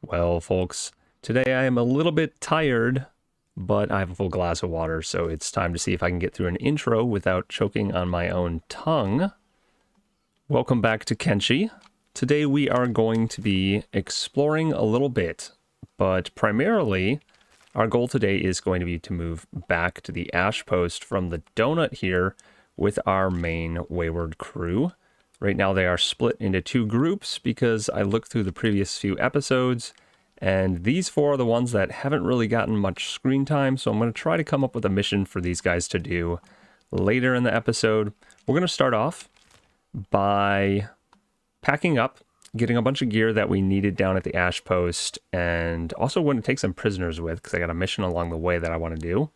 Well, folks, today I am a little bit tired, but I have a full glass of water, so it's time to see if I can get through an intro without choking on my own tongue. Welcome back to Kenshi. Today we are going to be exploring a little bit, but primarily our goal today is going to be to move back to the ash post from the donut here with our main wayward crew. Right now they are split into two groups because I looked through the previous few episodes and these four are the ones that haven't really gotten much screen time, so I'm going to try to come up with a mission for these guys to do later in the episode. We're going to start off by packing up, getting a bunch of gear that we needed down at the ash post, and also going to take some prisoners with because I got a mission along the way that I want to do.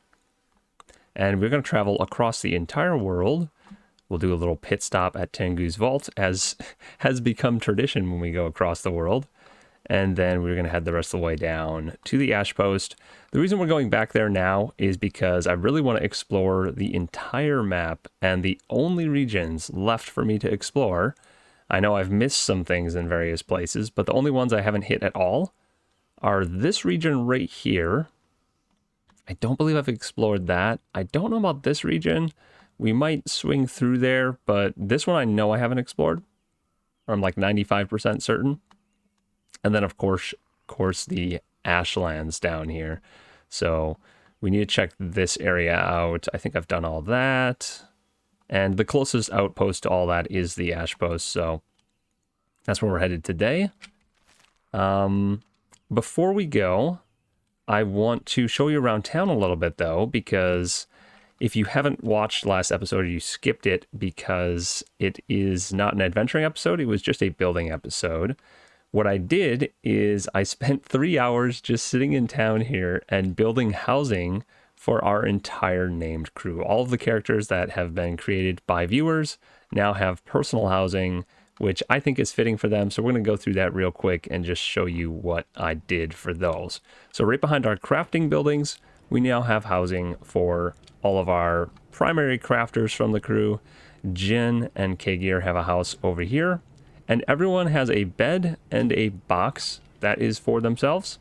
And we're going to travel across the entire world. We'll do a little pit stop at Tengu's vault, as has become tradition when we go across the world. And then we're going to head the rest of the way down to the ash post. The reason we're going back there now is because I really want to explore the entire map, and the only regions left for me to explore, I know I've missed some things in various places, but the only ones I haven't hit at all are this region right here. I don't believe I've explored that. I don't know about this region. We might swing through there, but this one I know I haven't explored. Or I'm like 95% certain. And then, of course, the ashlands down here. So we need to check this area out. I think I've done all that. And the closest outpost to all that is the ash post. So that's where we're headed today. Before we go, I want to show you around town a little bit, though, because if you haven't watched last episode or you skipped it because it is not an adventuring episode, it was just a building episode. What I did is I spent 3 hours just sitting in town here and building housing for our entire named crew. All of the characters that have been created by viewers now have personal housing, which I think is fitting for them. So we're going to go through that real quick and just show you what I did for those. So right behind our crafting buildings, we now have housing for all of our primary crafters from the crew. Jin and Kagir have a house over here. And everyone has a bed and a box that is for themselves.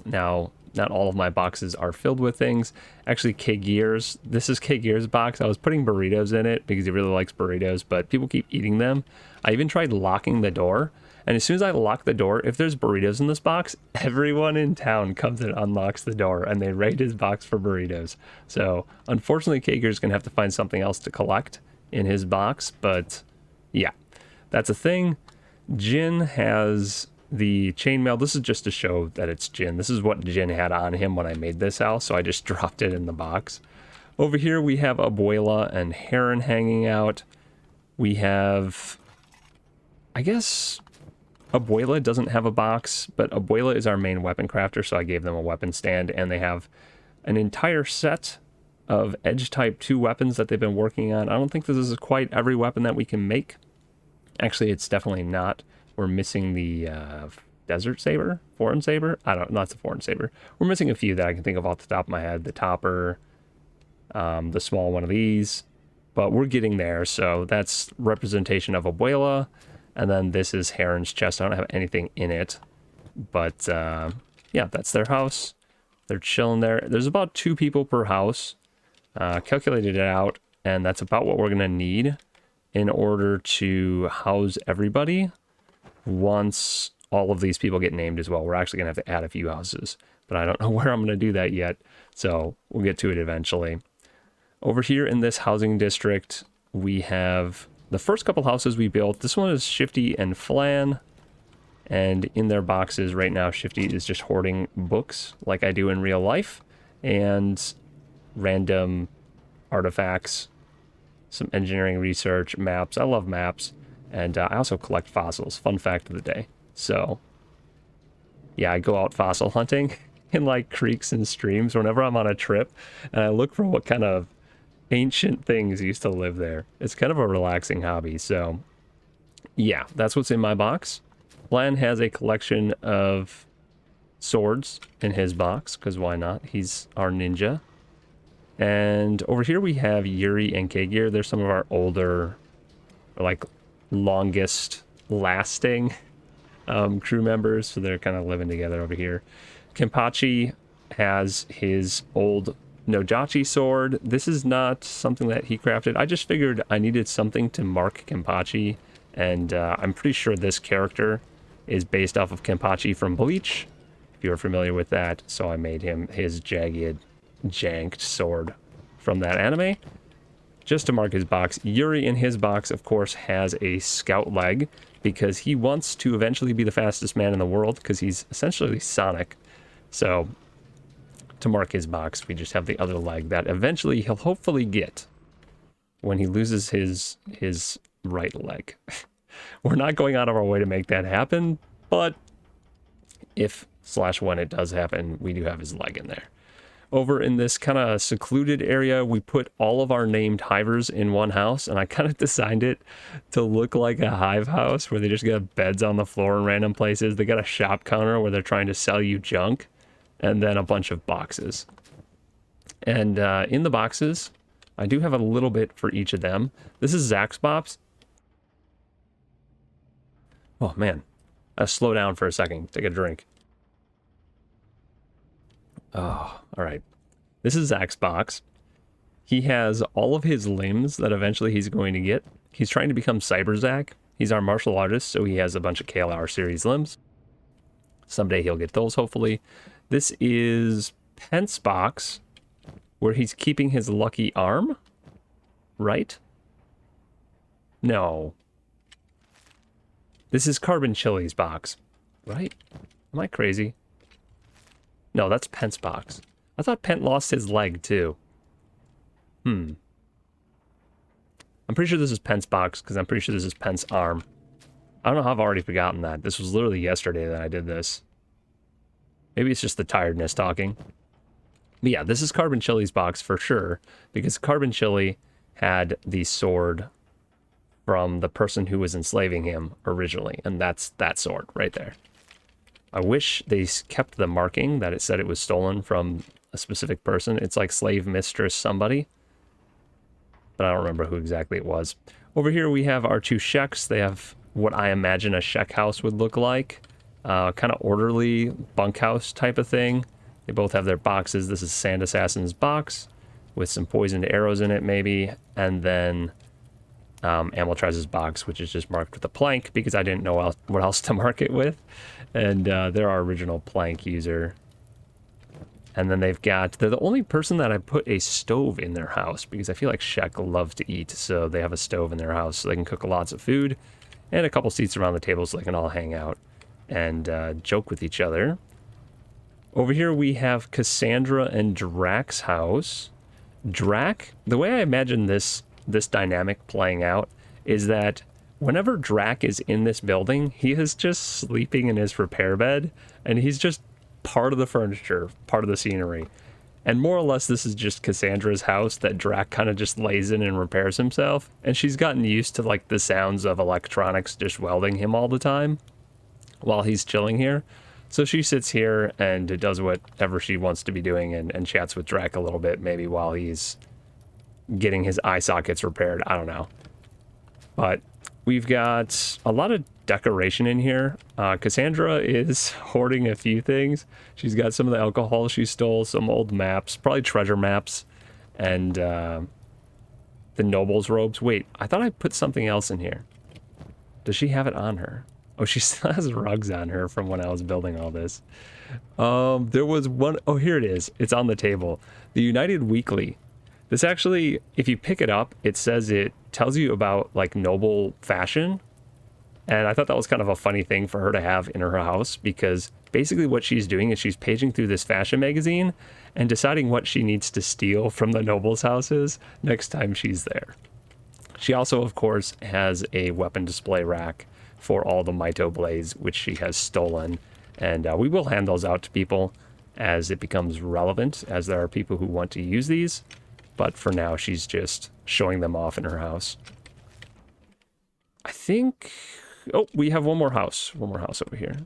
Now, not all of my boxes are filled with things. Actually, this is Kagir's box. I was putting burritos in it because he really likes burritos, but people keep eating them. I even tried locking the door. And as soon as I lock the door, if there's burritos in this box, everyone in town comes and unlocks the door and they raid his box for burritos. So unfortunately, Kagir's going to have to find something else to collect in his box, but yeah. That's a thing. Jin has the chainmail. This is just to show that it's Jin. This is what Jin had on him when I made this house, so I just dropped it in the box. Over here we have Abuela and Heron hanging out. We have, I guess, Abuela doesn't have a box, but Abuela is our main weapon crafter, so I gave them a weapon stand, and they have an entire set of Edge Type 2 weapons that they've been working on. I don't think this is quite every weapon that we can make. Actually, it's definitely not. We're missing the desert saber, foreign saber. I don't know, not the foreign saber. We're missing a few that I can think of off the top of my head. The topper, the small one of these, but we're getting there. So that's representation of Abuela. And then this is Heron's chest. I don't have anything in it, but yeah, that's their house. They're chilling there. There's about 2 people per house. Calculated it out, and that's about what we're gonna need in order to house everybody once all of these people get named as well. We're actually going to have to add a few houses, but I don't know where I'm going to do that yet, so we'll get to it eventually. Over here in this housing district, we have the first couple houses we built. This one is Shifty and Flan, and in their boxes right now, Shifty is just hoarding books like I do in real life, and random artifacts, some engineering research, maps. I love maps. And I also collect fossils. Fun fact of the day. So, yeah, I go out fossil hunting in like creeks and streams whenever I'm on a trip. And I look for what kind of ancient things used to live there. It's kind of a relaxing hobby. So, yeah, that's what's in my box. Lan has a collection of swords in his box, because why not? He's our ninja. And over here we have Yuri and Kagir. They're some of our older, like, longest lasting crew members, so they're kind of living together over here. Kenpachi has his old Nojachi sword. This is not something that he crafted. I just figured I needed something to mark Kenpachi, and I'm pretty sure this character is based off of Kenpachi from Bleach, if you're familiar with that. So I made him his jagged, janked sword from that anime, just to mark his box. Yuri in his box, of course, has a scout leg, because he wants to eventually be the fastest man in the world, because he's essentially Sonic. So to mark his box, we just have the other leg that eventually he'll hopefully get when he loses his right leg. We're not going out of our way to make that happen, but if/when it does happen, we do have his leg in there. Over in this kind of secluded area, we put all of our named hivers in one house, and I kind of designed it to look like a hive house where they just got beds on the floor in random places. They got a shop counter where they're trying to sell you junk, and then a bunch of boxes. And in the boxes, I do have a little bit for each of them. This is Zach's box. Oh man, slow down for a second, take a drink. Oh, all right. This is Zach's box. He has all of his limbs that eventually he's going to get. He's trying to become Cyber Zach. He's our martial artist, so he has a bunch of KLR series limbs. Someday he'll get those, hopefully. This is Pent's box, where he's keeping his lucky arm, right? No. This is Carbon Chili's box, right? Am I crazy? No, that's Pent's box. I thought Pent lost his leg, too. I'm pretty sure this is Pent's box, because I'm pretty sure this is Pent's arm. I don't know how I've already forgotten that. This was literally yesterday that I did this. Maybe it's just the tiredness talking. But yeah, this is Carbon Chili's box for sure, because Carbon Chili had the sword from the person who was enslaving him originally, and that's that sword right there. I wish they kept the marking that it said it was stolen from a specific person. It's like slave mistress somebody, but I don't remember who exactly it was. Over here we have our two sheks. They have what I imagine a shek house would look like. Kind of orderly bunkhouse type of thing. They both have their boxes. This is Sand Assassin's box with some poisoned arrows in it maybe, and then Amiltraz's box, which is just marked with a plank because I didn't know what else to mark it with. And they're our original plank user. And then they're the only person that I put a stove in their house, because I feel like Shek loves to eat, so they have a stove in their house so they can cook lots of food, and a couple seats around the table so they can all hang out and joke with each other. Over here we have Cassandra and Drak's house. Drak, the way I imagine this dynamic playing out is that whenever Drak is in this building, he is just sleeping in his repair bed, and he's just part of the furniture, part of the scenery. And more or less, this is just Cassandra's house that Drak kind of just lays in and repairs himself. And she's gotten used to like the sounds of electronics just welding him all the time while he's chilling here. So she sits here and does whatever she wants to be doing and chats with Drak a little bit, maybe while he's getting his eye sockets repaired. I don't know. But we've got a lot of decoration in here. Cassandra is hoarding a few things. She's got some of the alcohol she stole, some old maps, probably treasure maps, and the noble's robes. Wait, I thought I put something else in here. Does she have it on her? Oh, she still has rugs on her from when I was building all this. There was one. Oh, here it is. It's on the table. The United Weekly. This actually, if you pick it up, it says it tells you about like noble fashion. And I thought that was kind of a funny thing for her to have in her house, because basically what she's doing is she's paging through this fashion magazine and deciding what she needs to steal from the nobles' houses next time she's there. She also, of course, has a weapon display rack for all the Maito blades, which she has stolen. And we will hand those out to people as it becomes relevant, as there are people who want to use these. But for now, she's just showing them off in her house. I think... Oh, we have one more house. One more house over here.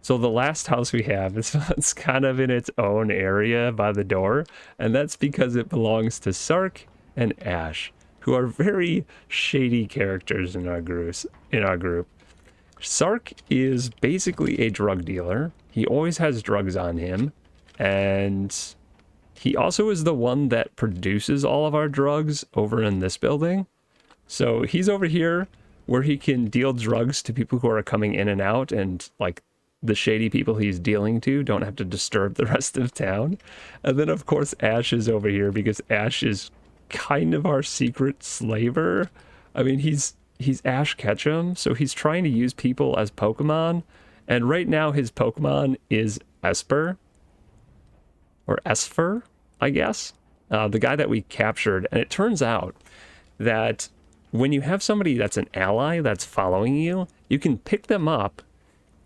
So the last house we have is it's kind of in its own area by the door. And that's because it belongs to Sark and Ash, who are very shady characters in our group. Sark is basically a drug dealer. He always has drugs on him, and he also is the one that produces all of our drugs over in this building. So he's over here where he can deal drugs to people who are coming in and out, and like the shady people he's dealing to don't have to disturb the rest of town. And then of course Ash is over here because Ash is kind of our secret slaver. I mean, he's Ash Ketchum, so he's trying to use people as Pokemon. And right now his Pokemon is Esper. Or Esper, I guess. The guy that we captured. And it turns out that when you have somebody that's an ally that's following you, you can pick them up.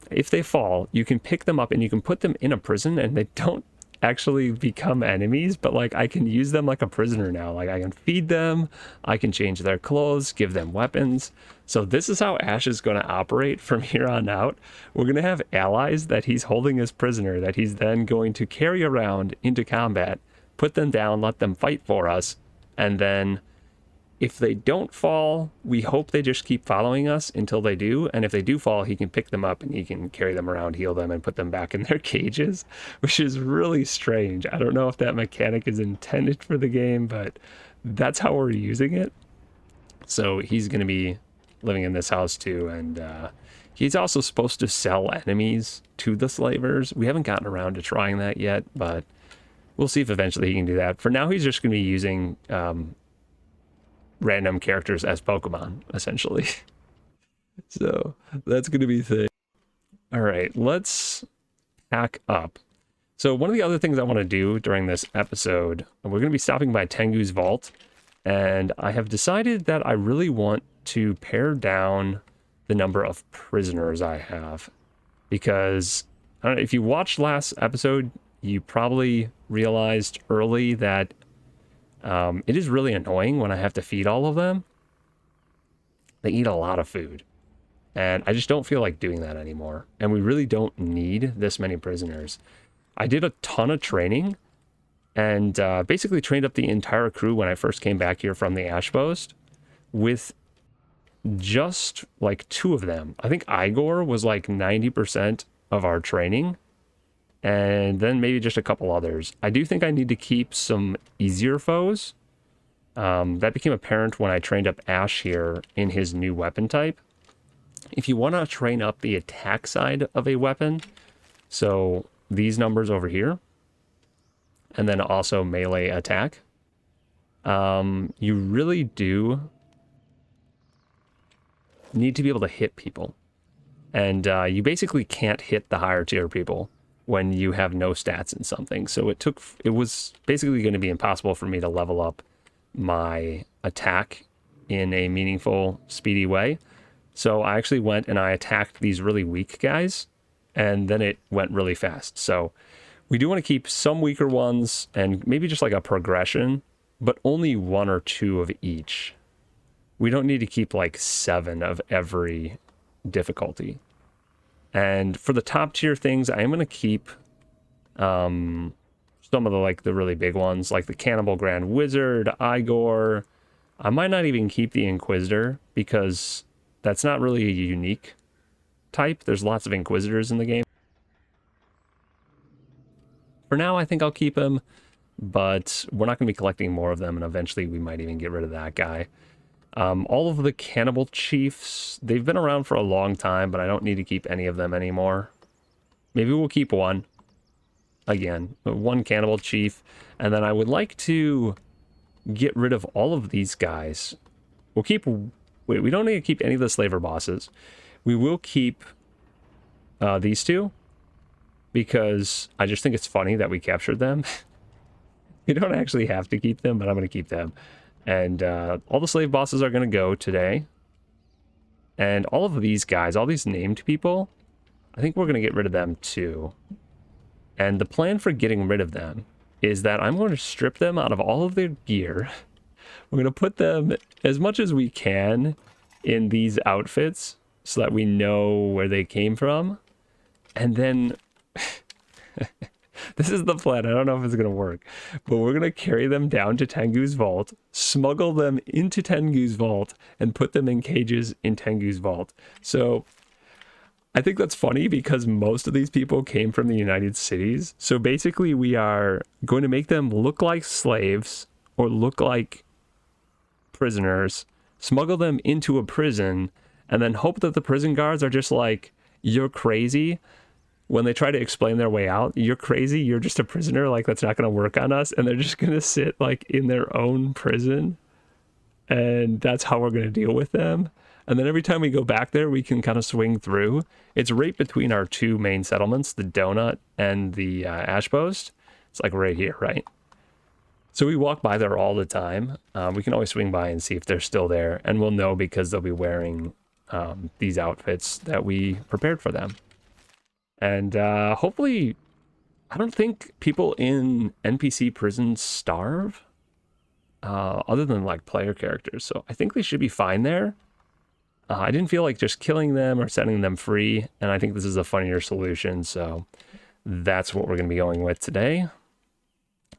If they fall, you can pick them up and you can put them in a prison and they don't actually become enemies, but like I can use them like a prisoner now. Like I can feed them, I can change their clothes, give them weapons. So this is how Ash is going to operate from here on out. We're going to have allies that he's holding as prisoner that he's then going to carry around into combat, put them down, let them fight for us, and then if they don't fall, we hope they just keep following us until they do. And if they do fall, he can pick them up and he can carry them around, heal them, and put them back in their cages, which is really strange. I don't know if that mechanic is intended for the game, but that's how we're using it. So he's going to be living in this house too. And he's also supposed to sell enemies to the slavers. We haven't gotten around to trying that yet, but we'll see if eventually he can do that. For now, he's just going to be using random characters as Pokemon, essentially. So that's going to be the thing. All right, let's pack up. So one of the other things I want to do during this episode, we're going to be stopping by Tengu's vault, and I have decided that I really want to pare down the number of prisoners I have, because I don't know, if you watched last episode, you probably realized early that it is really annoying when I have to feed all of them. They eat a lot of food. And I just don't feel like doing that anymore. And we really don't need this many prisoners. I did a ton of training and basically trained up the entire crew when I first came back here from the Ash Post with just like 2 of them. I think Igor was like 90% of our training. And then maybe just a couple others. I do think I need to keep some easier foes. That became apparent when I trained up Ash here in his new weapon type. If you want to train up the attack side of a weapon, so these numbers over here, and then also melee attack, you really do need to be able to hit people. And you basically can't hit the higher tier people when you have no stats in something. So it was basically going to be impossible for me to level up my attack in a meaningful, speedy way. So I actually went and I attacked these really weak guys, and then it went really fast. So we do want to keep some weaker ones and maybe just like a progression, but only 1 or 2 of each. We don't need to keep like 7 of every difficulty. And for the top tier things, I am going to keep some of the really big ones, like the Cannibal Grand Wizard, Igor. I might not even keep the Inquisitor because that's not really a unique type. There's lots of Inquisitors in the game. For now, I think I'll keep him, but we're not going to be collecting more of them, and eventually we might even get rid of that guy. All of the Cannibal Chiefs, they've been around for a long time, but I don't need to keep any of them anymore. Maybe we'll keep one. Again, 1 Cannibal Chief. And then I would like to get rid of all of these guys. We'll keep... Wait, we don't need to keep any of the slaver bosses. We will keep these 2, because I just think it's funny that we captured them. You don't actually have to keep them, but I'm going to keep them. And all the slave bosses are going to go today. And all of these guys, all these named people, I think we're going to get rid of them too. And the plan for getting rid of them is that I'm going to strip them out of all of their gear. We're going to put them as much as we can in these outfits so that we know where they came from. And then... This is the plan. I don't know if it's going to work, but we're going to carry them down to Tengu's vault, smuggle them into Tengu's vault, and put them in cages in Tengu's vault. So I think that's funny because most of these people came from the United Cities. So basically, we are going to make them look like slaves or look like prisoners, smuggle them into a prison, and then hope that the prison guards are just like, you're crazy. When they try to explain their way out, you're crazy. You're just a prisoner. Like, that's not going to work on us. And they're just going to sit like in their own prison. And that's how we're going to deal with them. And then every time we go back there, we can kind of swing through. It's right between our two main settlements, the Donut and the Ashpost. It's like right here, right? So we walk by there all the time. We can always swing by and see if they're still there. And we'll know because they'll be wearing these outfits that we prepared for them. And hopefully, I don't think people in NPC prisons starve. Other than like player characters. So I think they should be fine there. I didn't feel like just killing them or setting them free. And I think this is a funnier solution. So that's what we're going to be going with today.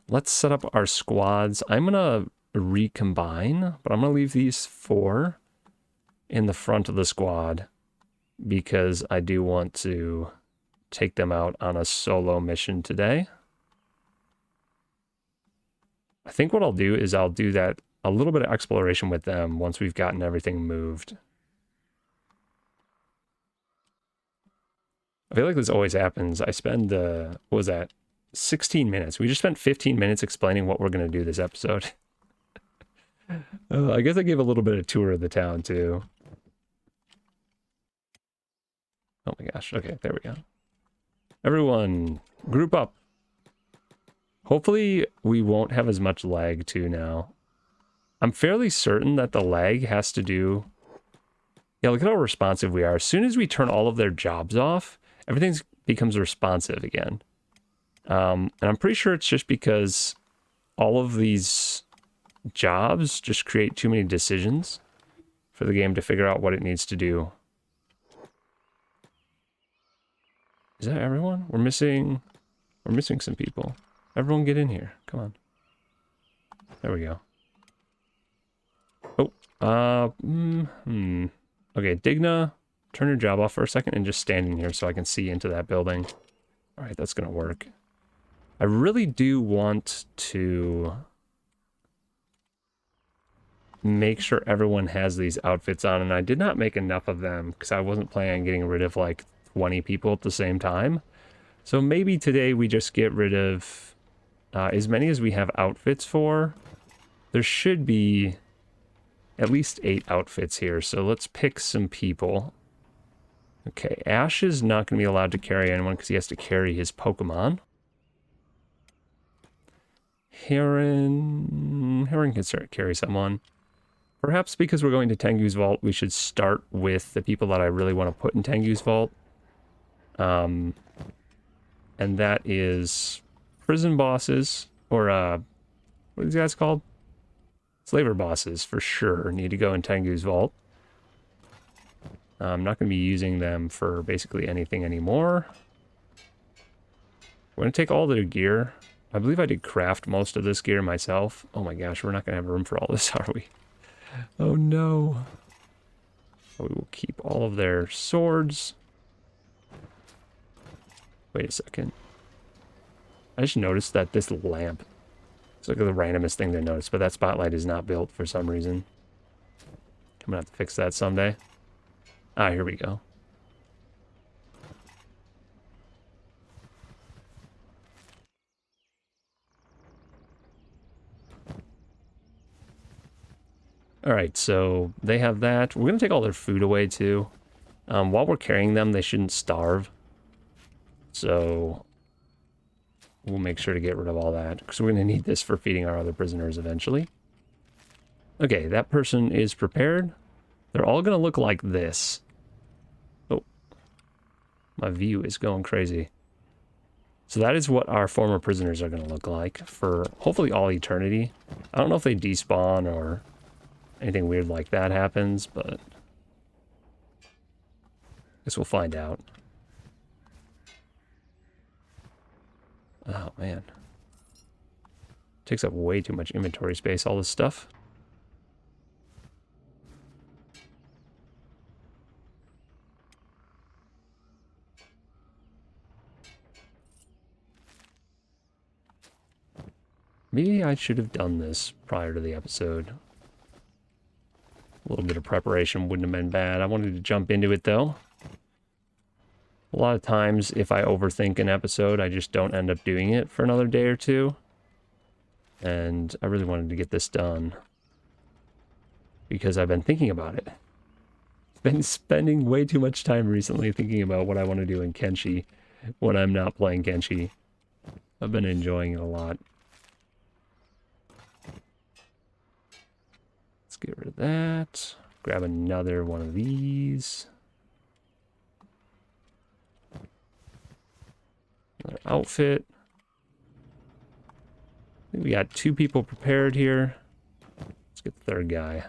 Let's set up our squads. I'm going to recombine, but I'm going to leave these 4 in the front of the squad because I do want to take them out on a solo mission today. I think what I'll do is I'll do that a little bit of exploration with them once we've gotten everything moved. I feel like this always happens. I spend, what was that, 16 minutes. We just spent 15 minutes explaining what we're going to do this episode. I guess I gave a little bit of tour of the town too. Oh my gosh. Okay, there we go. Everyone, group up. Hopefully we won't have as much lag too now. I'm fairly certain that the lag has to do... Yeah, look at how responsive we are. As soon as we turn all of their jobs off, everything becomes responsive again. And I'm pretty sure it's just because all of these jobs just create too many decisions for the game to figure out what it needs to do. Is that everyone? We're missing some people. Everyone get in here. Come on. There we go. Oh, okay, Digna, turn your job off for a second and just stand in here so I can see into that building. All right, that's gonna work. I really do want to make sure everyone has these outfits on, and I did not make enough of them because I wasn't planning on getting rid of like 20 people at the same time. So maybe today we just get rid of as many as we have outfits for. There should be at least 8 outfits here, so let's pick some people. Okay, Ash is not going to be allowed to carry anyone because he has to carry his Pokemon. Heron can carry someone. Perhaps because we're going to Tengu's Vault, we should start with the people that I really want to put in Tengu's Vault. And that is prison bosses, or what are these guys called? Slaver bosses, for sure, need to go in Tengu's Vault. I'm not going to be using them for basically anything anymore. We're going to take all their gear. I believe I did craft most of this gear myself. Oh my gosh, we're not going to have room for all this, are we? Oh no. We will keep all of their swords. Wait a second. I just noticed that this lamp, it's like the randomest thing to notice, but that spotlight is not built for some reason. I'm gonna have to fix that someday. Ah, here we go. All right, so they have that. We're gonna take all their food away too. While we're carrying them, they shouldn't starve. So we'll make sure to get rid of all that because we're gonna need this for feeding our other prisoners eventually. Okay, that person is prepared. They're all gonna look like this. Oh, my view is going crazy. So that is what our former prisoners are gonna look like for hopefully all eternity. I don't know if they despawn or anything weird like that happens, but I guess we'll find out. Oh, man. Takes up way too much inventory space, all this stuff. Maybe I should have done this prior to the episode. A little bit of preparation wouldn't have been bad. I wanted to jump into it, though. A lot of times, if I overthink an episode, I just don't end up doing it for another day or two. And I really wanted to get this done because I've been thinking about it. I've been spending way too much time recently thinking about what I want to do in Kenshi when I'm not playing Kenshi. I've been enjoying it a lot. Let's get rid of that. Grab another one of these. Another outfit. I think we got 2 people prepared here. Let's get the 3rd guy.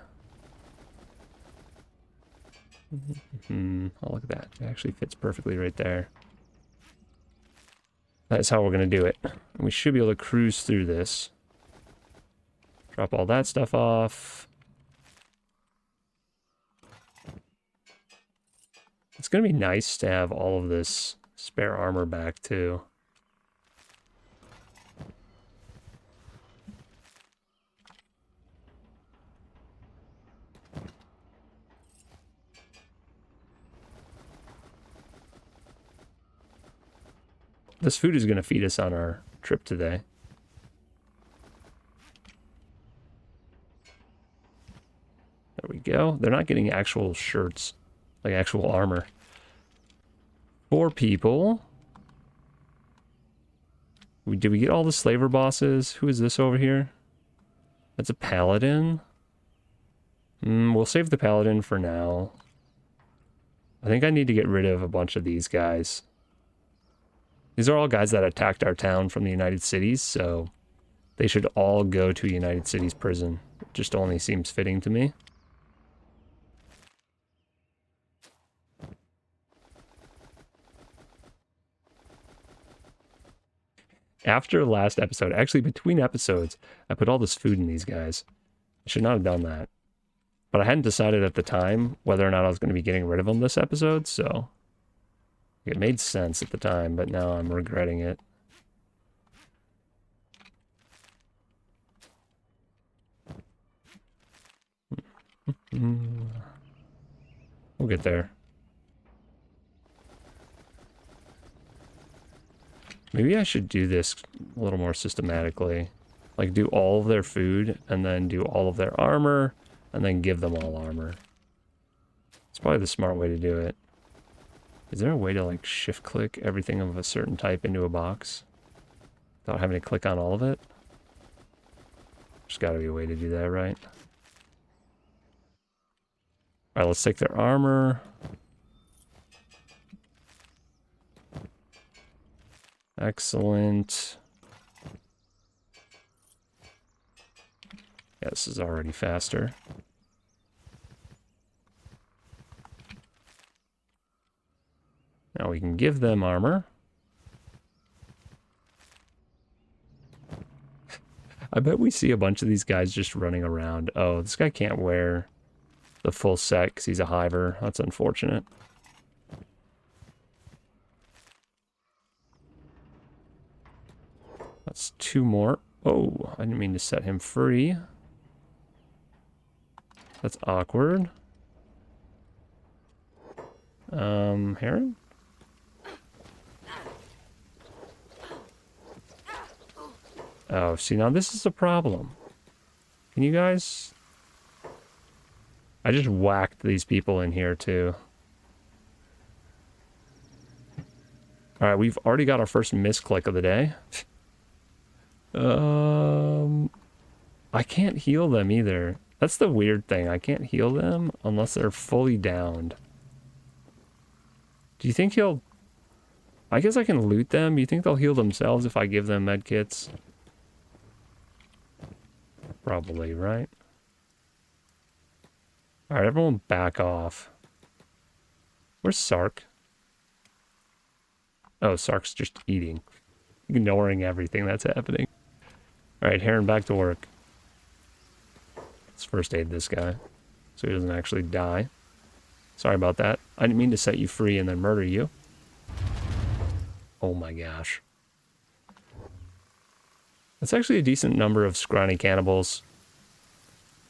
Oh, look at that. It actually fits perfectly right there. That's how we're going to do it. And we should be able to cruise through this. Drop all that stuff off. It's going to be nice to have all of this spare armor back, too. This food is going to feed us on our trip today. There we go. They're not getting actual shirts, like actual armor. 4 people. Did we get all the slaver bosses? Who is this over here? That's a paladin. We'll save the paladin for now. I think I need to get rid of a bunch of these guys. These are all guys that attacked our town from the United Cities, so they should all go to United Cities prison. It just only seems fitting to me. After last episode, actually between episodes, I put all this food in these guys. I should not have done that. But I hadn't decided at the time whether or not I was going to be getting rid of them this episode, so it made sense at the time, but now I'm regretting it. We'll get there. Maybe I should do this a little more systematically. Like do all of their food and then do all of their armor and then give them all armor. It's probably the smart way to do it. Is there a way to like shift click everything of a certain type into a box without having to click on all of it? There's got to be a way to do that, right? All right, let's take their armor. Excellent. Yeah, this is already faster. Now we can give them armor. I bet we see a bunch of these guys just running around. Oh, this guy can't wear the full set because he's a hiver. That's unfortunate. That's 2 more. Oh, I didn't mean to set him free. That's awkward. Heron? Oh, see, now this is a problem. Can you guys... I just whacked these people in here, too. Alright, we've already got our first misclick of the day. I can't heal them either. That's the weird thing. I can't heal them unless they're fully downed. Do you think he'll... I guess I can loot them. Do you think they'll heal themselves if I give them medkits? Probably, right? Alright, everyone back off. Where's Sark? Oh, Sark's just eating. Ignoring everything that's happening. Alright, Heron, back to work. Let's first aid this guy so he doesn't actually die. Sorry about that. I didn't mean to set you free and then murder you. Oh my gosh. That's actually a decent number of scrawny cannibals.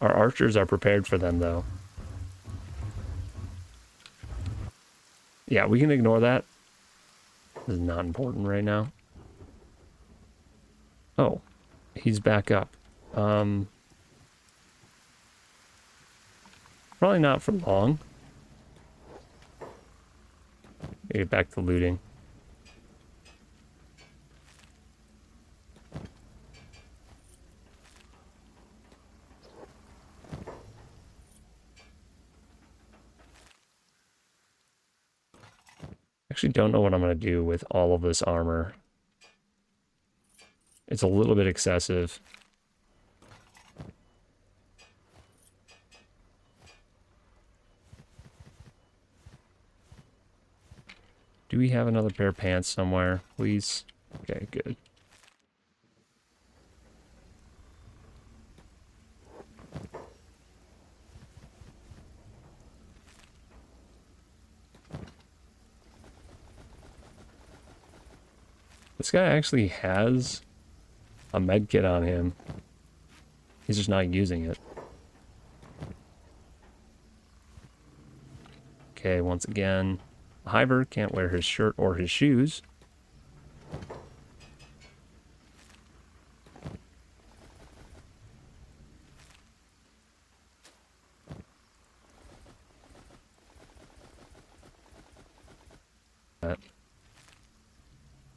Our archers are prepared for them, though. Yeah, we can ignore that. This is not important right now. Oh, he's back up. Probably not for long. Get back to looting. Actually don't know what I'm going to do with all of this armor. It's a little bit excessive. Do we have another pair of pants somewhere, please? Okay, good. This guy actually has a med kit on him. He's just not using it. Okay, once again, Hiver can't wear his shirt or his shoes.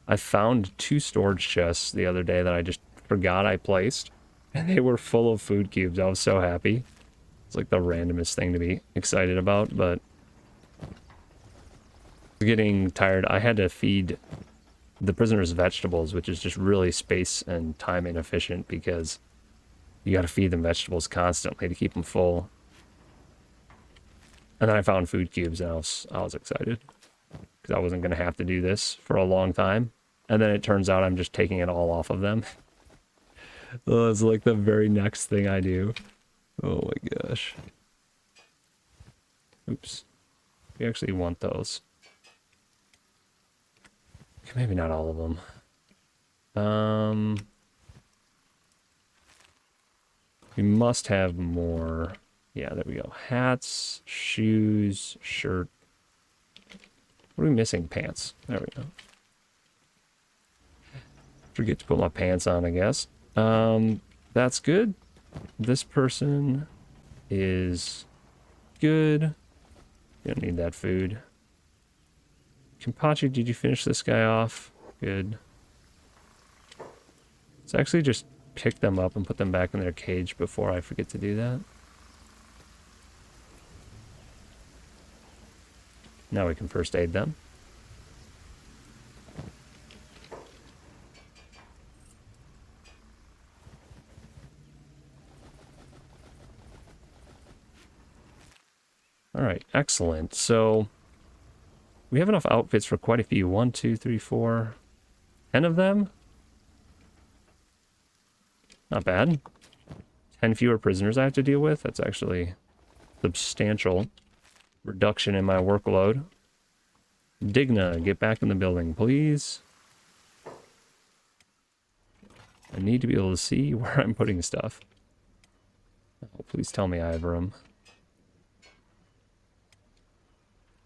I found 2 storage chests the other day that I just forgot I placed, and they were full of food cubes. I was so happy. It's like the randomest thing to be excited about, but I was getting tired. I had to feed the prisoners vegetables, which is just really space and time inefficient because you got to feed them vegetables constantly to keep them full. And then I found food cubes, and I was excited because I wasn't going to have to do this for a long time. And then it turns out I'm just taking it all off of them. It's like the very next thing I do. Oh my gosh. Oops. We actually want those. Maybe not all of them. We must have more. Yeah, there we go. Hats, shoes, shirt. What are we missing? Pants. There we go. Forget to put my pants on, I guess. That's good. This person is good. You don't need that food. Kenpachi, did you finish this guy off? Good. Let's actually just pick them up and put them back in their cage before I forget to do that. Now we can first aid them. All right, excellent. So we have enough outfits for quite a few. 1, 2, 3, 4, 10 of them. Not bad. 10 fewer prisoners I have to deal with. That's actually substantial reduction in my workload. Digna, get back in the building, please. I need to be able to see where I'm putting stuff. Oh, please tell me I have room.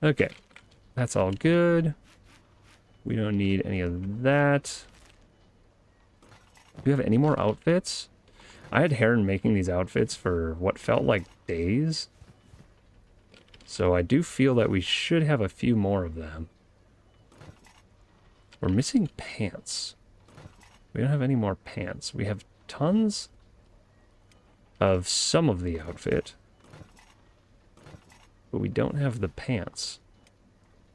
Okay, that's all good. We don't need any of that. Do we have any more outfits? I had Heron making these outfits for what felt like days. So I do feel that we should have a few more of them. We're missing pants. We don't have any more pants. We have tons of some of the outfit. But we don't have the pants.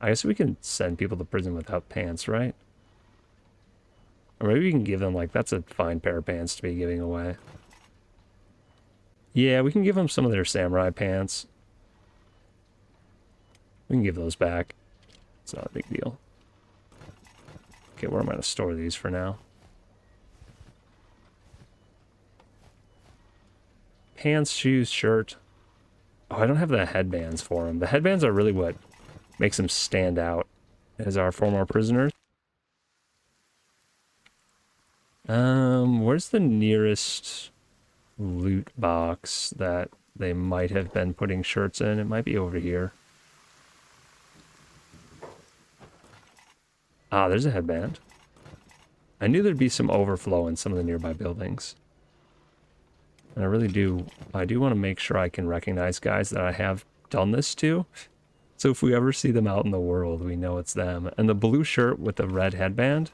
I guess we can send people to prison without pants, right? Or maybe we can give them, like, that's a fine pair of pants to be giving away. Yeah, we can give them some of their samurai pants. We can give those back. It's not a big deal. Okay, where am I going to store these for now? Pants, shoes, shirt. Oh, I don't have the headbands for them. The headbands are really what makes them stand out as our former prisoners. Where's the nearest loot box that they might have been putting shirts in? It might be over here. Ah, there's a headband. I knew there'd be some overflow in some of the nearby buildings. And I do want to make sure I can recognize guys that I have done this to. So if we ever see them out in the world, we know it's them. And the blue shirt with the red headband,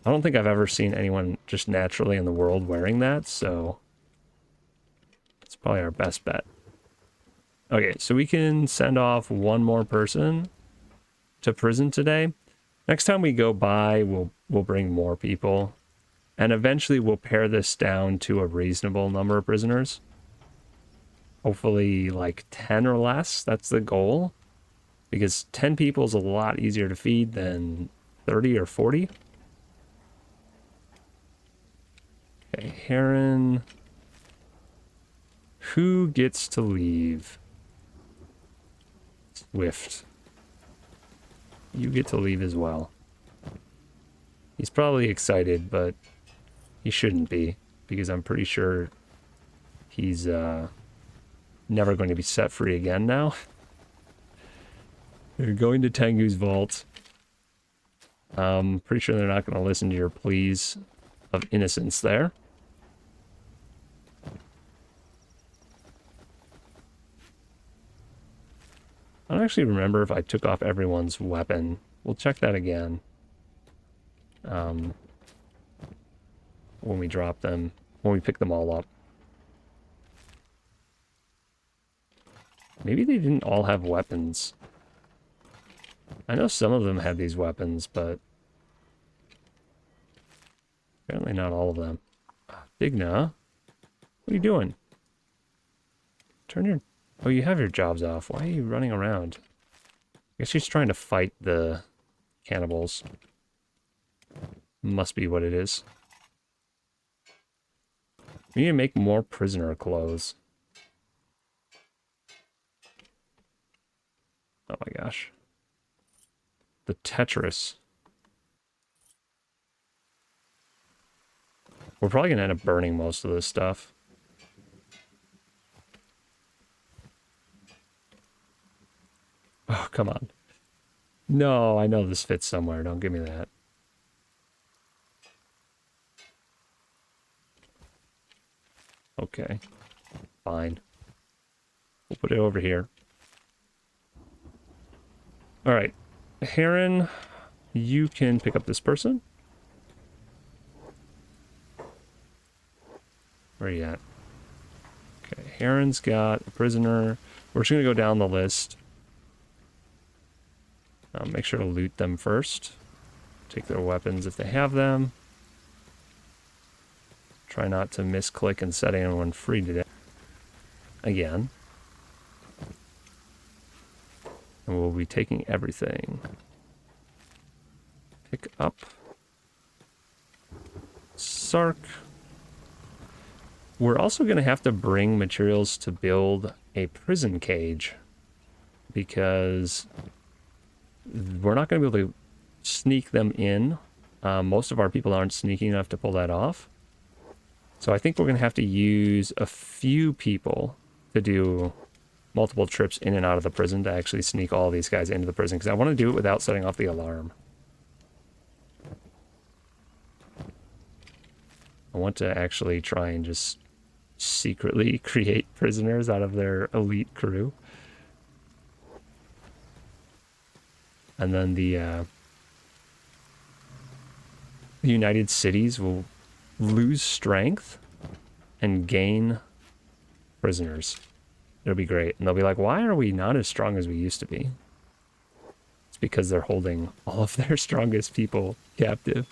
I don't think I've ever seen anyone just naturally in the world wearing that, so it's probably our best bet. Okay, so we can send off one more person to prison today. Next time we go by, we'll bring more people. And eventually we'll pare this down to a reasonable number of prisoners. Hopefully like 10 or less, that's the goal. Because 10 people is a lot easier to feed than 30 or 40. Okay, Heron. Who gets to leave? Swift. You get to leave as well. He's probably excited, but he shouldn't be, because I'm pretty sure he's never going to be set free again now. You're going to Tengu's vault. Pretty sure they're not going to listen to your pleas of innocence there. I don't actually remember if I took off everyone's weapon. We'll check that again. When we drop them, when we pick them all up. Maybe they didn't all have weapons. I know some of them had these weapons, but apparently not all of them. Digna, what are you doing? Turn your... Oh, you have your jobs off. Why are you running around? I guess she's trying to fight the cannibals. Must be what it is. We need to make more prisoner clothes. Oh my gosh. The Tetris. We're probably going to end up burning most of this stuff. Oh, come on. No, I know this fits somewhere. Don't give me that. Okay. Fine. We'll put it over here. All right. Heron, you can pick up this person. Where are you at? Okay, Heron's got a prisoner. We're just going to go down the list. Make sure to loot them first. Take their weapons if they have them. Try not to misclick and set anyone free today. Again. And we'll be taking everything. Pick up. Sark. We're also going to have to bring materials to build a prison cage, because we're not going to be able to sneak them in. Most of our people aren't sneaky enough to pull that off. So I think we're going to have to use a few people to do multiple trips in and out of the prison to actually sneak all these guys into the prison, because I want to do it without setting off the alarm. I want to actually try and just secretly create prisoners out of their elite crew. And then the United Cities will lose strength and gain prisoners. It'll be great. And they'll be like, why are we not as strong as we used to be? It's because they're holding all of their strongest people captive.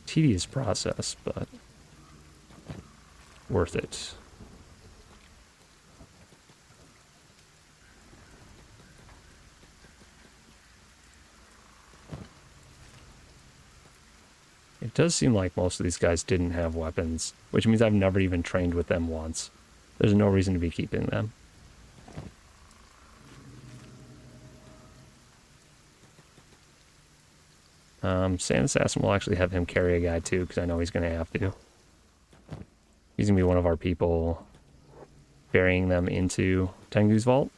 Tedious process, but worth it. It does seem like most of these guys didn't have weapons, which means I've never even trained with them once. There's no reason to be keeping them. Sand Assassin will actually have him carry a guy too, because I know he's going to have to. He's going to be one of our people burying them into Tengu's vault.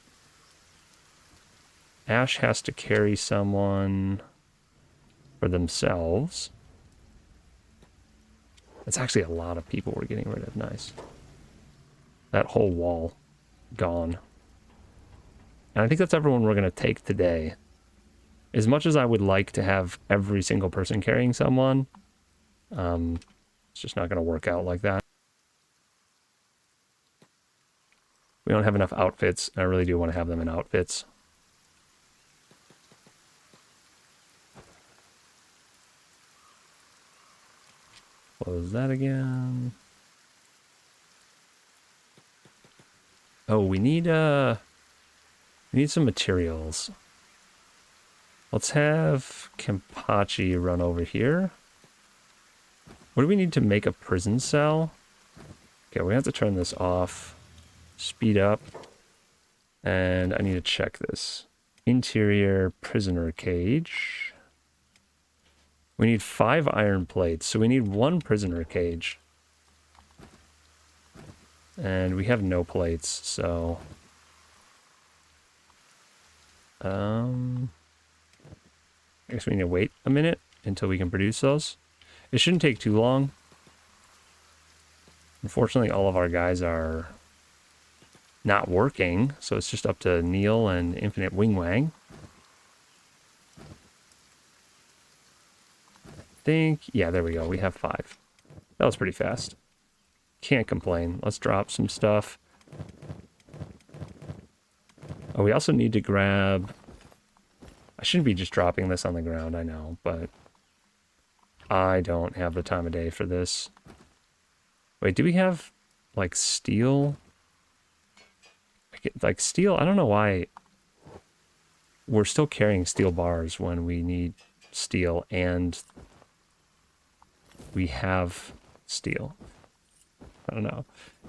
Ash has to carry someone for themselves. That's actually a lot of people we're getting rid of. Nice. That whole wall gone. And I think that's everyone we're going to take today. As much as I would like to have every single person carrying someone, it's just not going to work out like that. We don't have enough outfits. I really do want to have them in outfits. Close that again. Oh, we need some materials. Let's have Kenpachi run over here. What do we need to make a prison cell? Okay, we have to turn this off. Speed up. And I need to check this. Interior prisoner cage. We need 5 iron plates, so we need 1 prisoner cage. And we have no plates, so... I guess we need to wait a minute until we can produce those. It shouldn't take too long. Unfortunately, all of our guys are not working, so it's just up to Neil and Infinite Wing Wang. Yeah, there we go. We have 5. That was pretty fast. Can't complain. Let's drop some stuff. Oh, we also need to grab... I shouldn't be just dropping this on the ground, I know, but I don't have the time of day for this. Wait, do we have, like, steel? Like, steel? I don't know why we're still carrying steel bars when we need steel and we have steel. I don't know.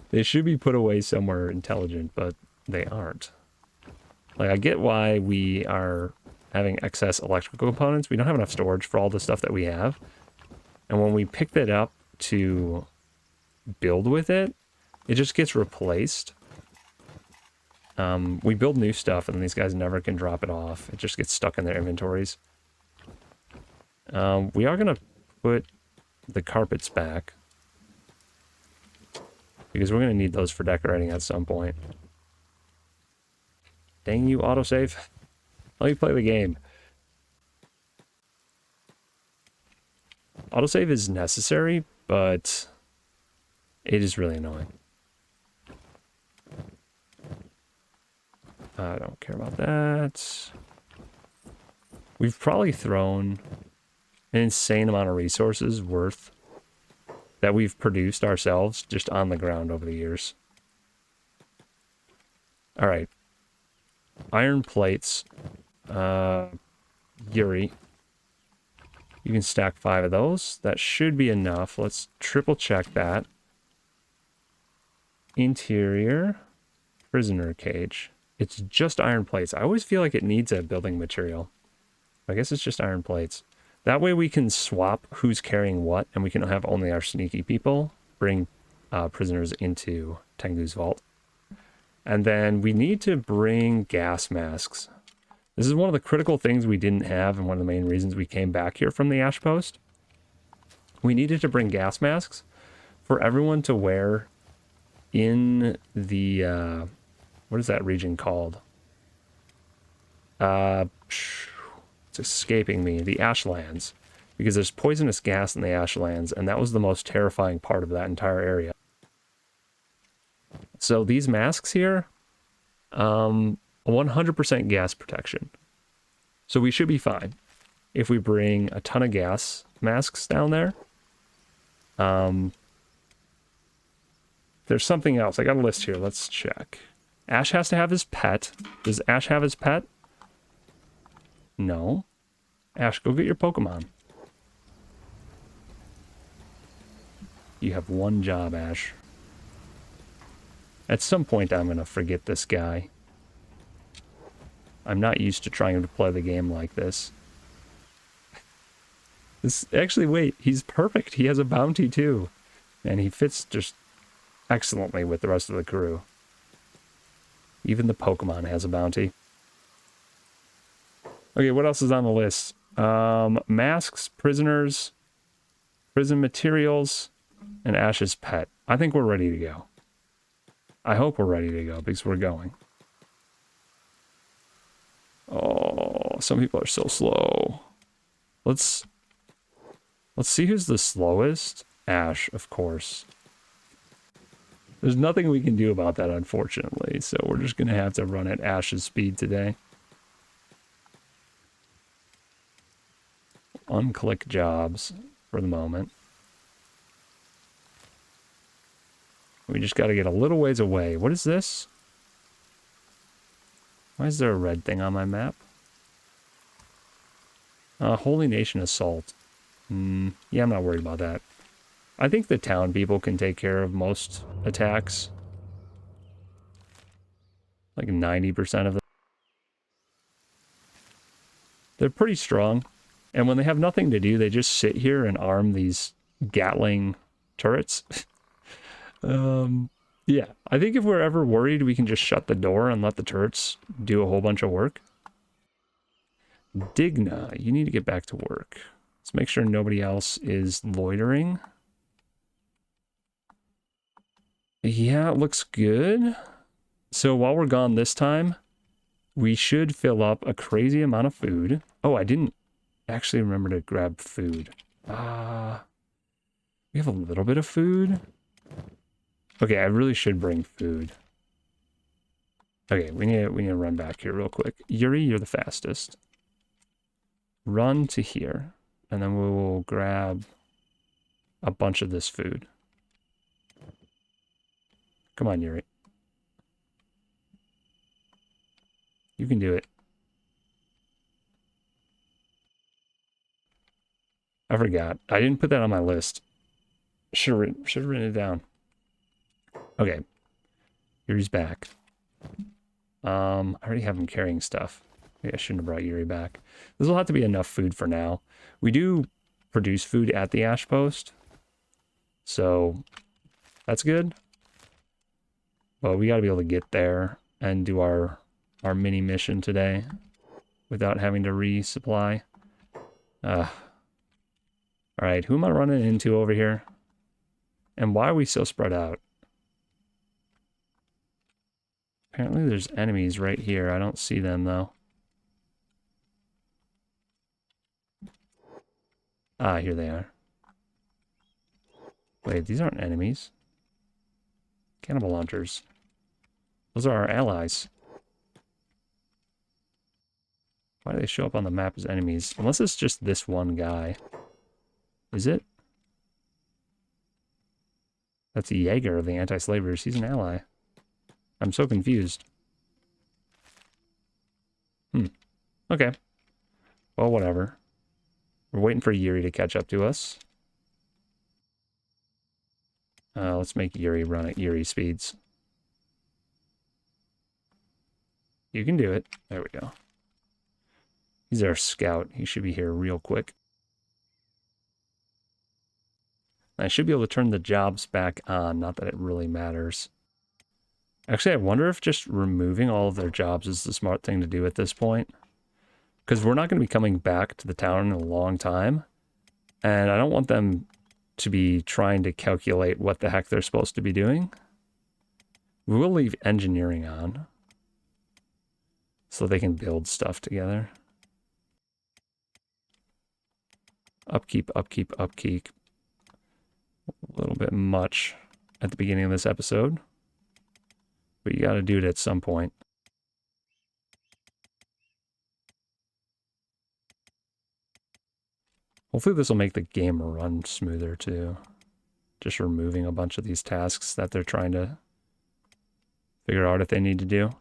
They should be put away somewhere intelligent, but they aren't. Like, I get why we are having excess electrical components. We don't have enough storage for all the stuff that we have. And when we pick that up to build with it, it just gets replaced. We build new stuff, and these guys never can drop it off. It just gets stuck in their inventories. We are going to put the carpets back, because we're going to need those for decorating at some point. Dang you, autosave. Let me play the game. Autosave is necessary, but it is really annoying. I don't care about that. We've probably thrown an insane amount of resources worth that we've produced ourselves just on the ground over the years. All right. Iron plates. Yuri. You can stack 5 of those. That should be enough. Let's triple check that. Interior. Prisoner cage. It's just iron plates. I always feel like it needs a building material. I guess it's just iron plates. That way we can swap who's carrying what, and we can have only our sneaky people bring prisoners into Tengu's vault. And then we need to bring gas masks. This is one of the critical things we didn't have, and one of the main reasons we came back here from the Ash Post. We needed to bring gas masks for everyone to wear in the... what is that region called? It's escaping me. The Ashlands. Because there's poisonous gas in the Ashlands, and that was the most terrifying part of that entire area. So these masks here, 100% gas protection. So we should be fine if we bring a ton of gas masks down there. There's something else. I got a list here. Let's check. Ash has to have his pet. Does Ash have his pet? No. Ash, go get your Pokemon. You have one job, Ash. At some point, I'm going to forget this guy. I'm not used to trying to play the game like this. This actually, wait, he's perfect. He has a bounty too. And he fits just excellently with the rest of the crew. Even the Pokemon has a bounty. Okay, what else is on the list? Masks, prisoners, prison materials, and Ash's pet. I think we're ready to go. I hope we're ready to go because we're going. Oh, some people are so slow. Let's see who's the slowest. Ash, of course. There's nothing we can do about that, unfortunately, so we're just going to have to run at Ash's speed today. Unclick jobs for the moment. We just got to get a little ways away. What is this? Why is there a red thing on my map? Holy Nation Assault. Yeah, I'm not worried about that. I think the town people can take care of most attacks. Like 90% of them. They're pretty strong. And when they have nothing to do, they just sit here and arm these Gatling turrets. Yeah, I think if we're ever worried, we can just shut the door and let the turrets do a whole bunch of work. Digna, you need to get back to work. Let's make sure nobody else is loitering. Yeah, it looks good. So while we're gone this time, we should fill up a crazy amount of food. Oh, I didn't actually remember to grab food. We have a little bit of food. Okay, I really should bring food. Okay, we need to run back here real quick. Yuri, you're the fastest. Run to here, and then we will grab a bunch of this food. Come on, Yuri. You can do it. I forgot. I didn't put that on my list. Should have written it down. Okay. Yuri's back. I already have him carrying stuff. Maybe I shouldn't have brought Yuri back. This will have to be enough food for now. We do produce food at the Ash Post. So that's good. But we got to be able to get there and do our mini mission today without having to resupply. All right, who am I running into over here? And why are we so spread out? Apparently there's enemies right here. I don't see them, though. Ah, here they are. Wait, these aren't enemies. Cannibal hunters. Those are our allies. Why do they show up on the map as enemies? Unless it's just this one guy. Is it? That's a Jaeger of the anti-slavers. He's an ally. I'm so confused. Okay. Well, whatever. We're waiting for Yuri to catch up to us. Let's make Yuri run at Yuri speeds. You can do it. There we go. He's our scout. He should be here real quick. I should be able to turn the jobs back on. Not that it really matters. Actually, I wonder if just removing all of their jobs is the smart thing to do at this point. Because we're not going to be coming back to the town in a long time. And I don't want them to be trying to calculate what the heck they're supposed to be doing. We will leave engineering on. So they can build stuff together. Upkeep, upkeep, upkeep. A little bit much at the beginning of this episode. But you got to do it at some point. Hopefully this will make the game run smoother too. Just removing a bunch of these tasks that they're trying to figure out if they need to do.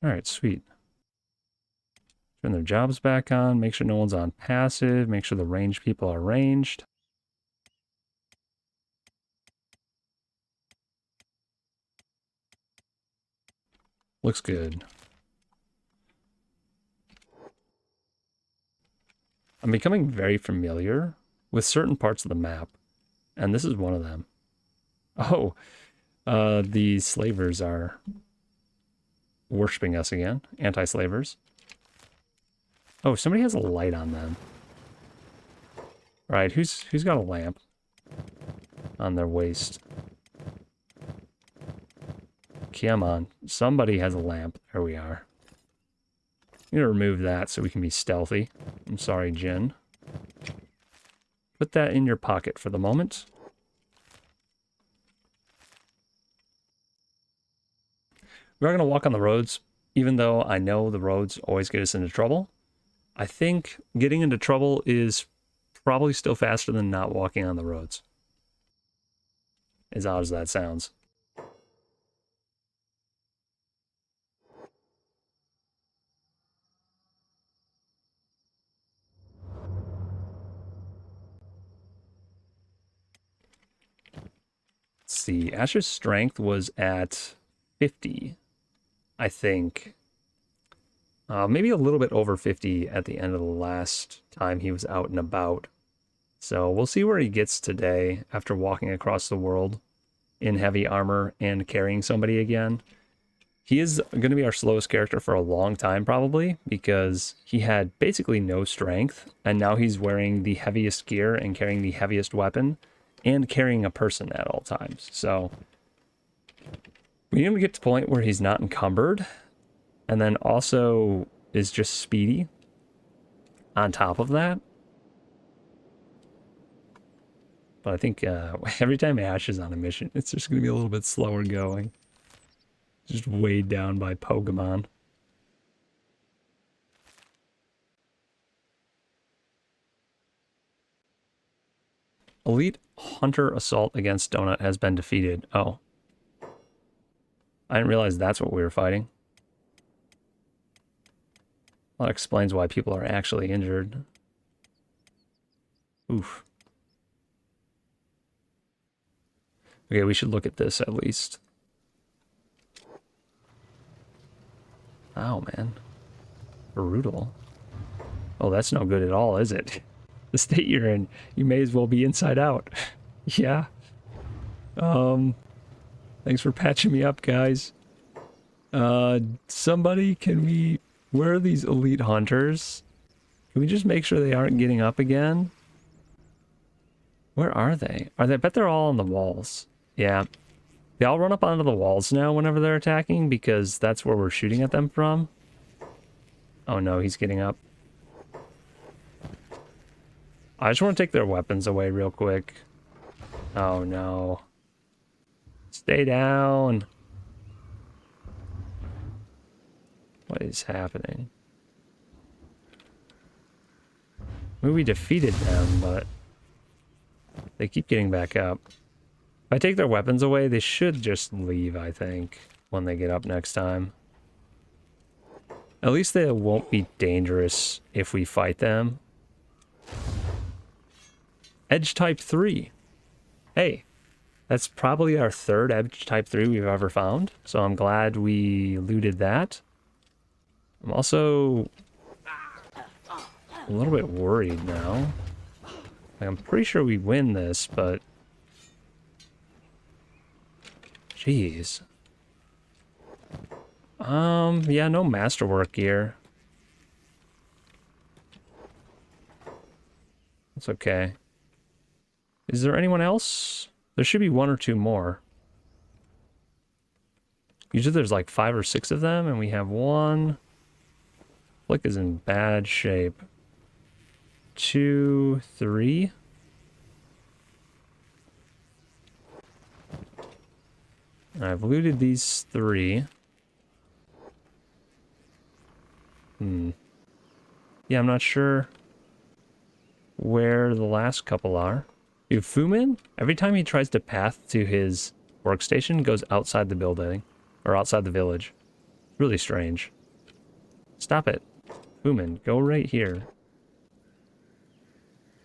All right, sweet. Turn their jobs back on. Make sure no one's on passive. Make sure the ranged people are ranged. Looks good. I'm becoming very familiar with certain parts of the map, and this is one of them. Oh, the slavers are worshipping us again. Anti-slavers. Oh, somebody has a light on them. Right, who's got a lamp on their waist? Come on, somebody has a lamp. There we are. I'm gonna remove that so we can be stealthy. I'm sorry, Jin. Put that in your pocket for the moment. We're not gonna walk on the roads, even though I know the roads always get us into trouble. I think getting into trouble is probably still faster than not walking on the roads. As odd as that sounds. Let's see, Ash's strength was at 50, I think. Maybe a little bit over 50 at the end of the last time he was out and about. So we'll see where he gets today after walking across the world in heavy armor and carrying somebody again. He is going to be our slowest character for a long time probably because he had basically no strength and now he's wearing the heaviest gear and carrying the heaviest weapon and carrying a person at all times. So we need him to get to the point where he's not encumbered and then also is just speedy on top of that. But I think every time Ash is on a mission, it's just going to be a little bit slower going. Just weighed down by Pokemon. Elite Hunter Assault against Donut has been defeated. Oh. I didn't realize that's what we were fighting. Well, that explains why people are actually injured. Oof. Okay, we should look at this at least. Oh, man. Brutal. Oh, that's no good at all, is it? The state you're in, you may as well be inside out. Yeah. Thanks for patching me up, guys. Somebody, where are these elite hunters? Can we just make sure they aren't getting up again? Where are they? I bet they're all on the walls. Yeah. They all run up onto the walls now whenever they're attacking because that's where we're shooting at them from. Oh no, he's getting up. I just want to take their weapons away real quick. Oh no. Stay down. What is happening? Maybe we defeated them, but they keep getting back up. If I take their weapons away, they should just leave, I think, when they get up next time. At least they won't be dangerous if we fight them. Edge Type 3. Hey, that's probably our third Edge Type 3 we've ever found, so I'm glad we looted that. I'm also a little bit worried now. Like, I'm pretty sure we win this, but... Jeez. Yeah, no masterwork gear. It's okay. Is there anyone else? There should be one or two more. Usually there's like 5 or 6 of them, and we have one. Flick is in bad shape. 2, 3. I've looted these 3. Yeah, I'm not sure where the last couple are. Dude, Fumin, every time he tries to path to his workstation, goes outside the building. Or outside the village. Really strange. Stop it. Fumin, go right here.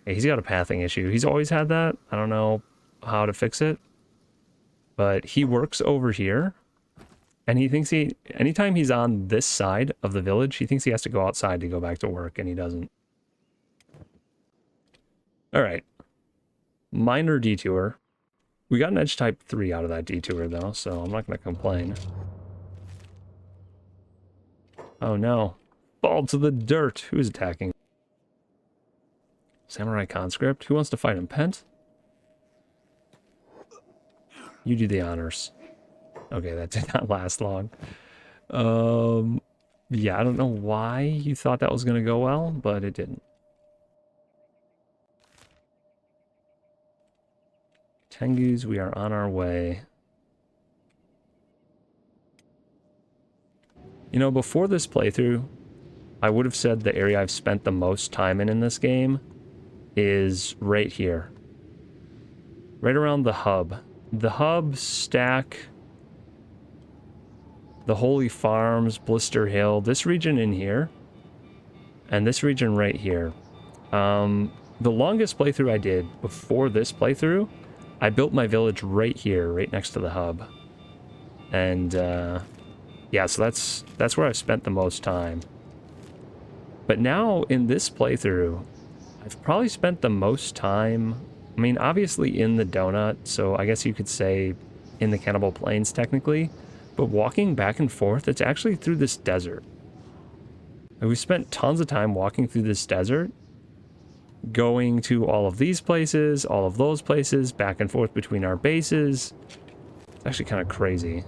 Hey, he's got a pathing issue. He's always had that. I don't know how to fix it. But he works over here. And he thinks anytime he's on this side of the village, he thinks he has to go outside to go back to work, and he doesn't. All right. Minor detour. We got an edge type 3 out of that detour, though, so I'm not going to complain. Oh, no. Fall to the dirt. Who's attacking? Samurai conscript? Who wants to fight him? Pent? You do the honors. Okay, that did not last long. Yeah, I don't know why you thought that was going to go well, but it didn't. Tengus, we are on our way. You know, before this playthrough, I would have said the area I've spent the most time in this game is right here. Right around the hub. The hub, Stack, the Holy Farms, Blister Hill, this region in here, and this region right here. The longest playthrough I did before this playthrough, I built my village right here, right next to the hub. And, yeah, so that's where I've spent the most time. But now, in this playthrough, I've probably spent the most time, I mean, obviously in the donut, so I guess you could say in the Cannibal Plains, technically, but walking back and forth, it's actually through this desert. And we've spent tons of time walking through this desert, going to all of these places, all of those places, back and forth between our bases. It's actually kind of crazy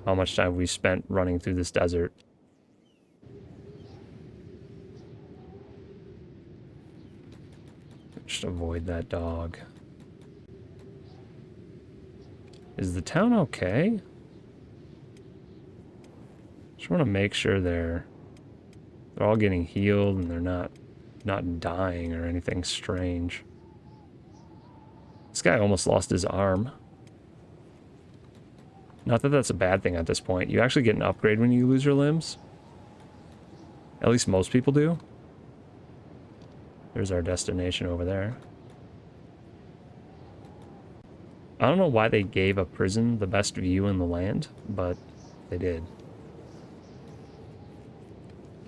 how much time we spent running through this desert. Just avoid that dog. Is the town okay? Just want to make sure they're all getting healed and they're not dying or anything strange. This guy almost lost his arm. Not that that's a bad thing at this point. You actually get an upgrade when you lose your limbs. At least most people do. There's our destination over there. I don't know why they gave a prison the best view in the land, but they did.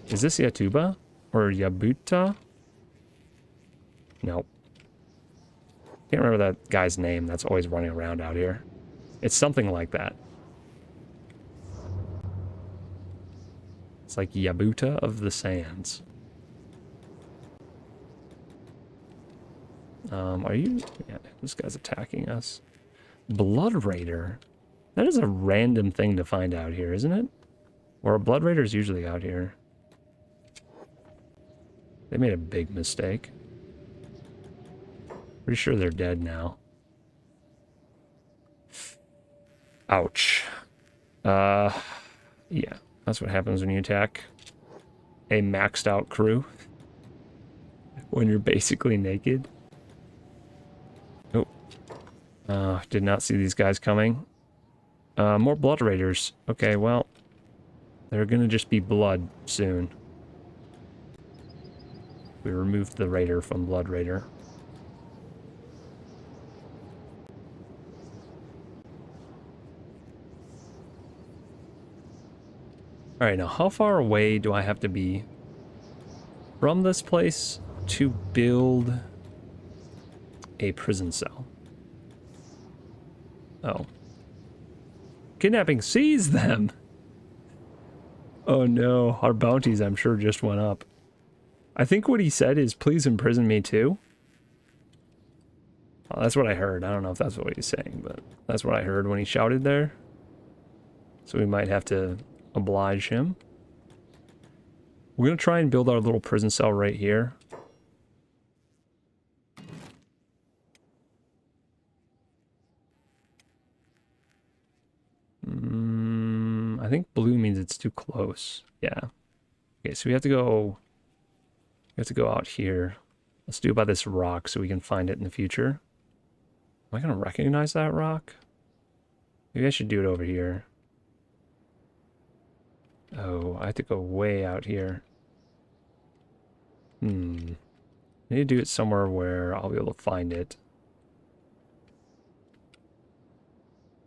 Is this Yatuba? Or Yabuta? Nope. Can't remember that guy's name that's always running around out here. It's something like that. It's like Yabuta of the Sands. Are you... Yeah, this guy's attacking us. Blood Raider? That is a random thing to find out here, isn't it? Or a Blood Raider's usually out here. They made a big mistake. Pretty sure they're dead now. Ouch. Yeah, that's what happens when you attack a maxed out crew. When you're basically naked. Oh. Did not see these guys coming. More Blood Raiders. Okay, well, they're gonna just be blood soon. We removed the Raider from Blood Raider. Alright, now how far away do I have to be from this place to build a prison cell? Oh. Kidnapping sees them! Oh no, our bounties I'm sure just went up. I think what he said is, please imprison me too. Oh, that's what I heard. I don't know if that's what he's saying, but that's what I heard when he shouted there. So we might have to oblige him. We're going to try and build our little prison cell right here. I think blue means it's too close. Yeah. Okay, so we have to go out here. Let's do it by this rock so we can find it in the future. Am I going to recognize that rock? Maybe I should do it over here. Oh, I have to go way out here. I need to do it somewhere where I'll be able to find it.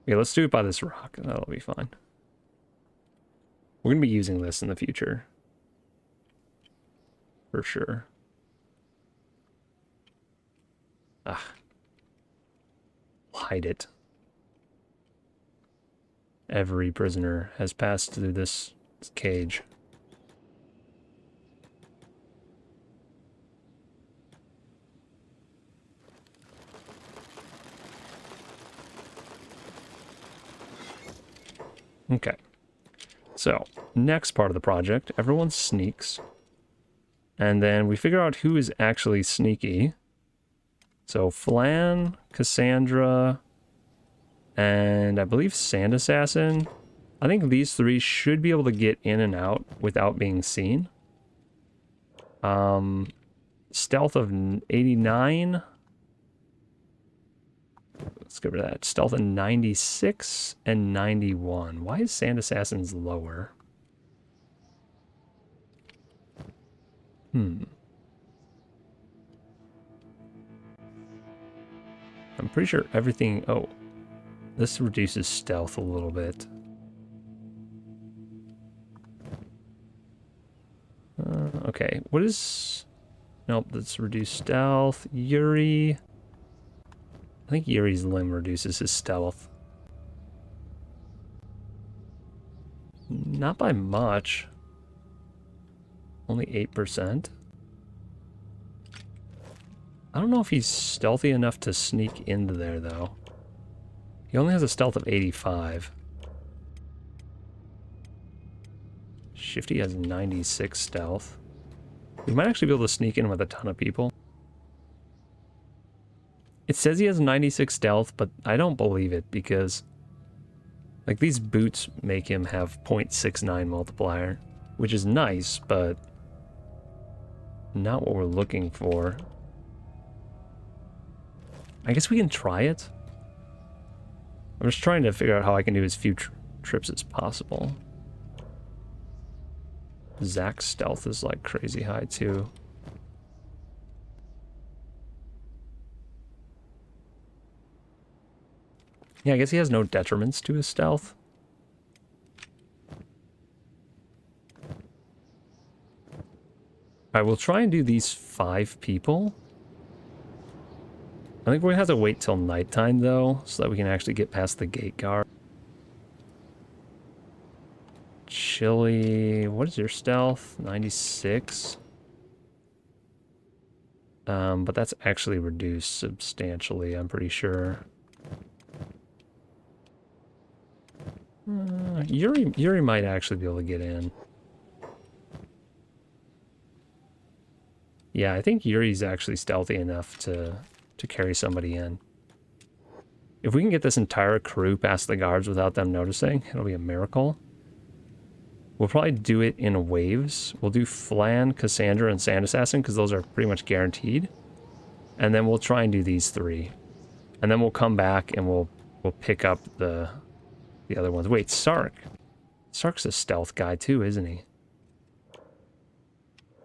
Okay, let's do it by this rock. That'll be fine. We're going to be using this in the future. For sure. Ah. Hide it. Every prisoner has passed through this cage. Okay. So, next part of the project, everyone sneaks. And then we figure out who is actually sneaky. So, Flan, Cassandra, and I believe Sand Assassin. I think these three should be able to get in and out without being seen. Stealth of 89. Let's get rid of that. Stealth of 96 and 91. Why is Sand Assassin's lower? I'm pretty sure everything... Oh, this reduces stealth a little bit. Okay, what is... Nope, that's reduced stealth. Yuri... I think Yuri's limb reduces his stealth. Not by much. Only 8%. I don't know if he's stealthy enough to sneak into there, though. He only has a stealth of 85. Shifty has 96 stealth. We might actually be able to sneak in with a ton of people. It says he has 96 stealth, but I don't believe it because, like, these boots make him have 0.69 multiplier, which is nice, but not what we're looking for. I guess we can try it. I'm just trying to figure out how I can do as few trips as possible. Zach's stealth is like crazy high too. Yeah, I guess he has no detriments to his stealth. I will try and do these 5 people. I think we're gonna have to wait till nighttime though, so that we can actually get past the gate guard. Chili, what is your stealth? 96. But that's actually reduced substantially, I'm pretty sure. Yuri might actually be able to get in. Yeah, I think Yuri's actually stealthy enough to carry somebody in. If we can get this entire crew past the guards without them noticing, it'll be a miracle. We'll probably do it in waves. We'll do Flan, Cassandra, and Sand Assassin, because those are pretty much guaranteed. And then we'll try and do these 3. And then we'll come back and we'll pick up the other ones. Wait, Sark. Sark's a stealth guy too, isn't he?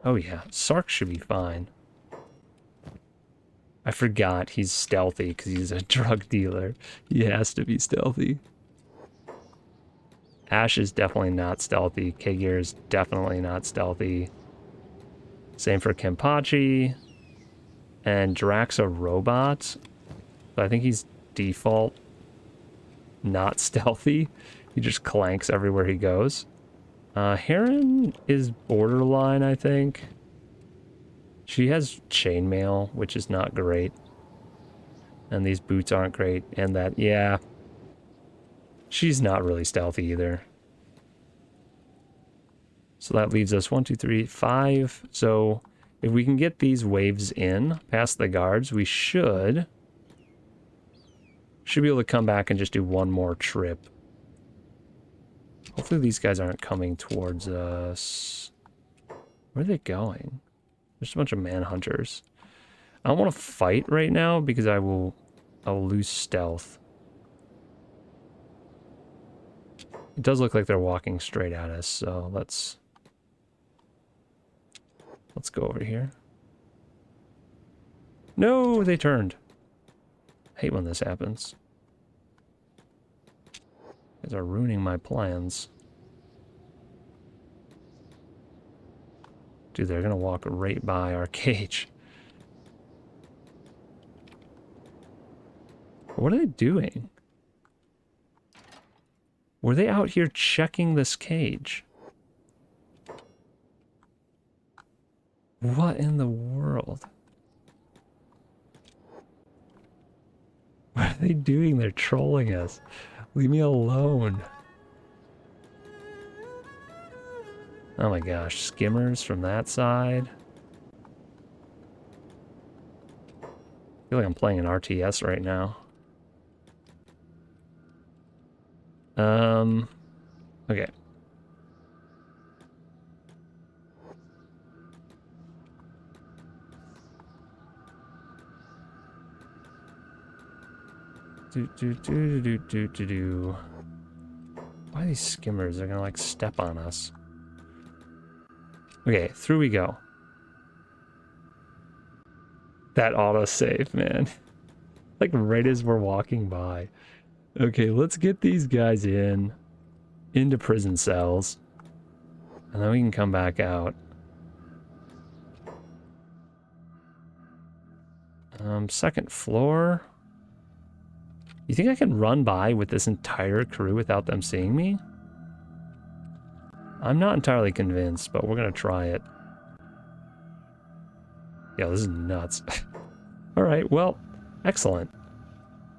Oh yeah, Sark should be fine. I forgot he's stealthy because he's a drug dealer. He has to be stealthy. Ash is definitely not stealthy. Kagir is definitely not stealthy. Same for Kenpachi. And Drax a robot. But I think he's default not stealthy. He just clanks everywhere he goes. Heron is borderline, I think. She has chainmail, which is not great. And these boots aren't great. And that, yeah. She's not really stealthy either. So that leaves us 1, 2, 3, 5. So if we can get these waves in past the guards, we should be able to come back and just do one more trip. Hopefully these guys aren't coming towards us. Where are they going? There's a bunch of manhunters. I don't want to fight right now because I'll lose stealth. It does look like they're walking straight at us, so let's go over here. No, they turned. I hate when this happens. You guys are ruining my plans. Dude, they're gonna walk right by our cage. What are they doing? Were they out here checking this cage? What in the world? What are they doing? They're trolling us. Leave me alone. Oh my gosh, skimmers from that side. I feel like I'm playing an RTS right now. Okay. Do. Why are these skimmers? They're gonna like step on us. Okay, through we go. That autosave, man. Like right as we're walking by. Okay, let's get these guys into prison cells. And then we can come back out. Second floor. You think I can run by with this entire crew without them seeing me? I'm not entirely convinced, but we're gonna try it. Yeah, this is nuts. Alright, well, excellent.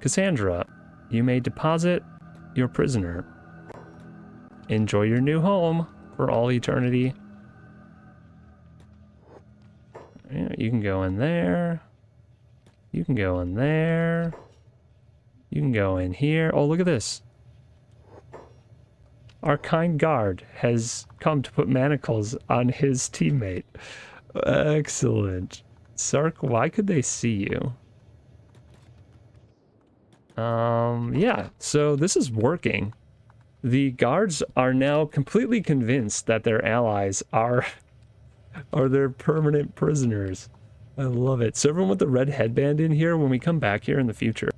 Cassandra, you may deposit your prisoner. Enjoy your new home for all eternity. Yeah, you can go in there. You can go in there. You can go in here. Oh, look at this. Our kind guard has come to put manacles on his teammate. Excellent. Sark, why could they see you? Yeah, so this is working. The guards are now completely convinced that their allies are their permanent prisoners. I love it. So everyone with the red headband in here, when we come back here in the future,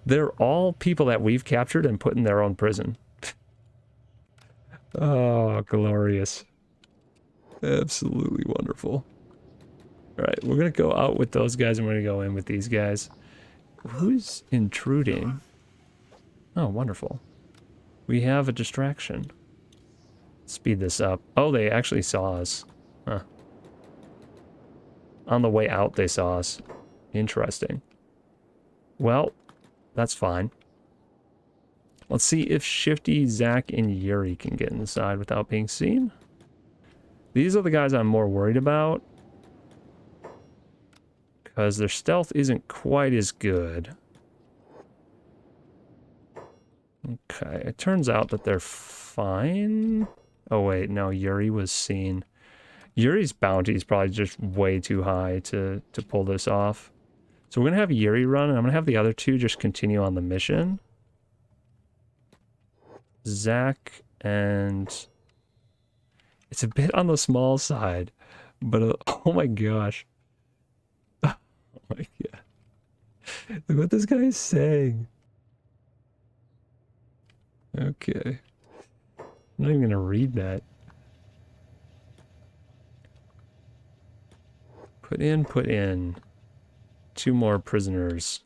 they're all people that we've captured and put in their own prison. Oh, glorious. Absolutely wonderful. All right, we're going to go out with those guys and we're going to go in with these guys. Who's intruding? Oh, wonderful. We have a distraction. Speed this up. Oh, they actually saw us. Huh. On the way out, they saw us. Interesting. Well, that's fine. Let's see if Shifty, Zach, and Yuri can get inside without being seen. These are the guys I'm more worried about, because their stealth isn't quite as good. Okay, it turns out that they're fine. Oh wait, no, Yuri was seen. Yuri's bounty is probably just way too high to pull this off. So we're going to have Yuri run, and I'm going to have the other two just continue on the mission. Zach and... It's a bit on the small side, but oh my gosh. Oh my god. Look what this guy is saying. Okay. I'm not even going to read that. Put in. 2 more prisoners.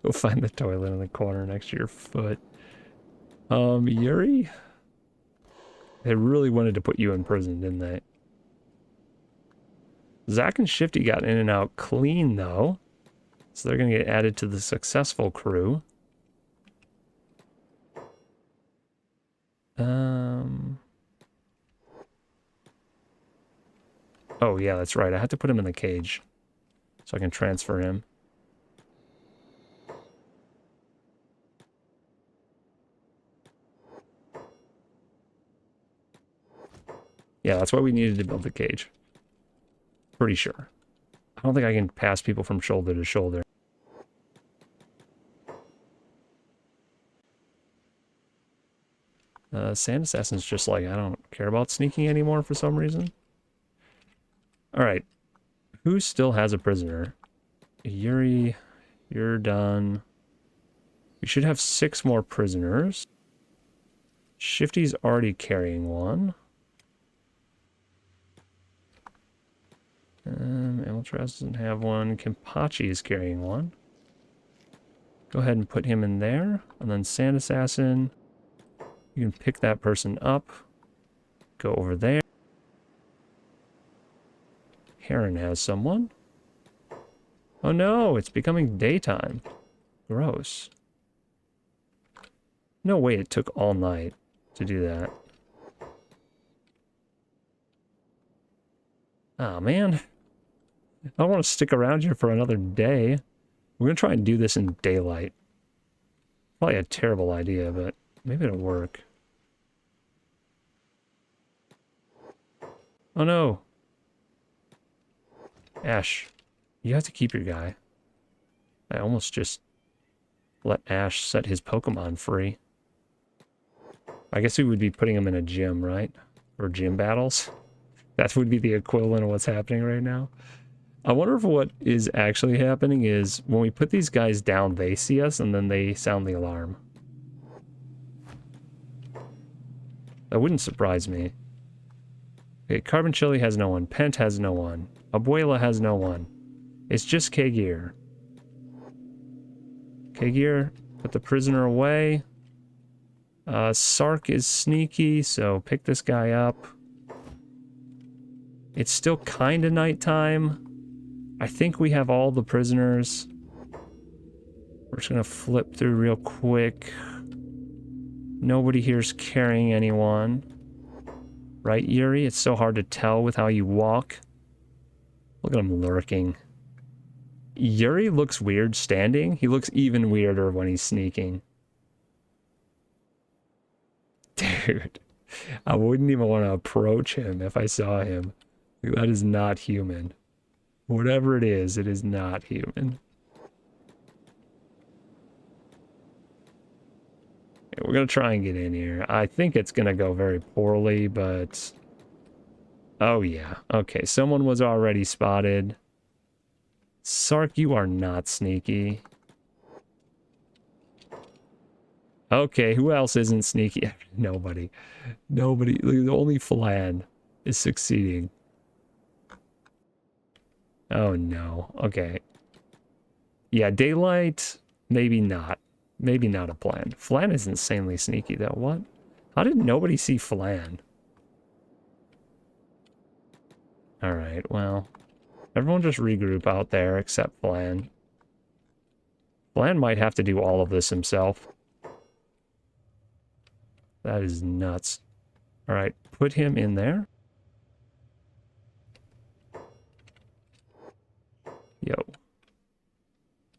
Go find the toilet in the corner next to your foot. Yuri? They really wanted to put you in prison, didn't they? Zach and Shifty got in and out clean, though. So they're going to get added to the successful crew. Oh, yeah, that's right. I have to put him in the cage so I can transfer him. Yeah, that's why we needed to build the cage. Pretty sure. I don't think I can pass people from shoulder to shoulder. Sand Assassin's just like, I don't care about sneaking anymore for some reason. Alright. Who still has a prisoner? Yuri, you're done. We should have 6 more prisoners. Shifty's already carrying one. Eltras doesn't have one. Kenpachi is carrying one. Go ahead and put him in there. And then Sand Assassin. You can pick that person up. Go over there. Heron has someone. Oh no, it's becoming daytime. Gross. No way it took all night to do that. Oh man. I don't want to stick around here for another day. We're going to try and do this in daylight. Probably a terrible idea, but maybe it'll work. Oh no. Ash, you have to keep your guy. I almost just let Ash set his Pokemon free. I guess we would be putting him in a gym, right? Or gym battles. That would be the equivalent of what's happening right now. I wonder if what is actually happening is when we put these guys down, they see us and then they sound the alarm. That wouldn't surprise me. Okay, Carbon Chili has no one. Pent has no one. Abuela has no one. It's just K-Gear. K-Gear, put the prisoner away. Sark is sneaky, so pick this guy up. It's still kind of nighttime. I think we have all the prisoners. We're just going to flip through real quick. Nobody here's carrying anyone. Right, Yuri? It's so hard to tell with how you walk. Look at him lurking. Yuri looks weird standing. He looks even weirder when he's sneaking. Dude, I wouldn't even want to approach him if I saw him. That is not human. Whatever it is not human. Okay, we're going to try and get in here. I think it's going to go very poorly, but... Oh, yeah. Okay, someone was already spotted. Sark, you are not sneaky. Okay, who else isn't sneaky? Nobody. Nobody. Only Flan is succeeding. Oh, no. Okay. Yeah, daylight, maybe not. Maybe not a plan. Flan is insanely sneaky, though. What? How did nobody see Flan? Alright, well. Everyone just regroup out there, except Flan. Flan might have to do all of this himself. That is nuts. Alright, put him in there. Yo.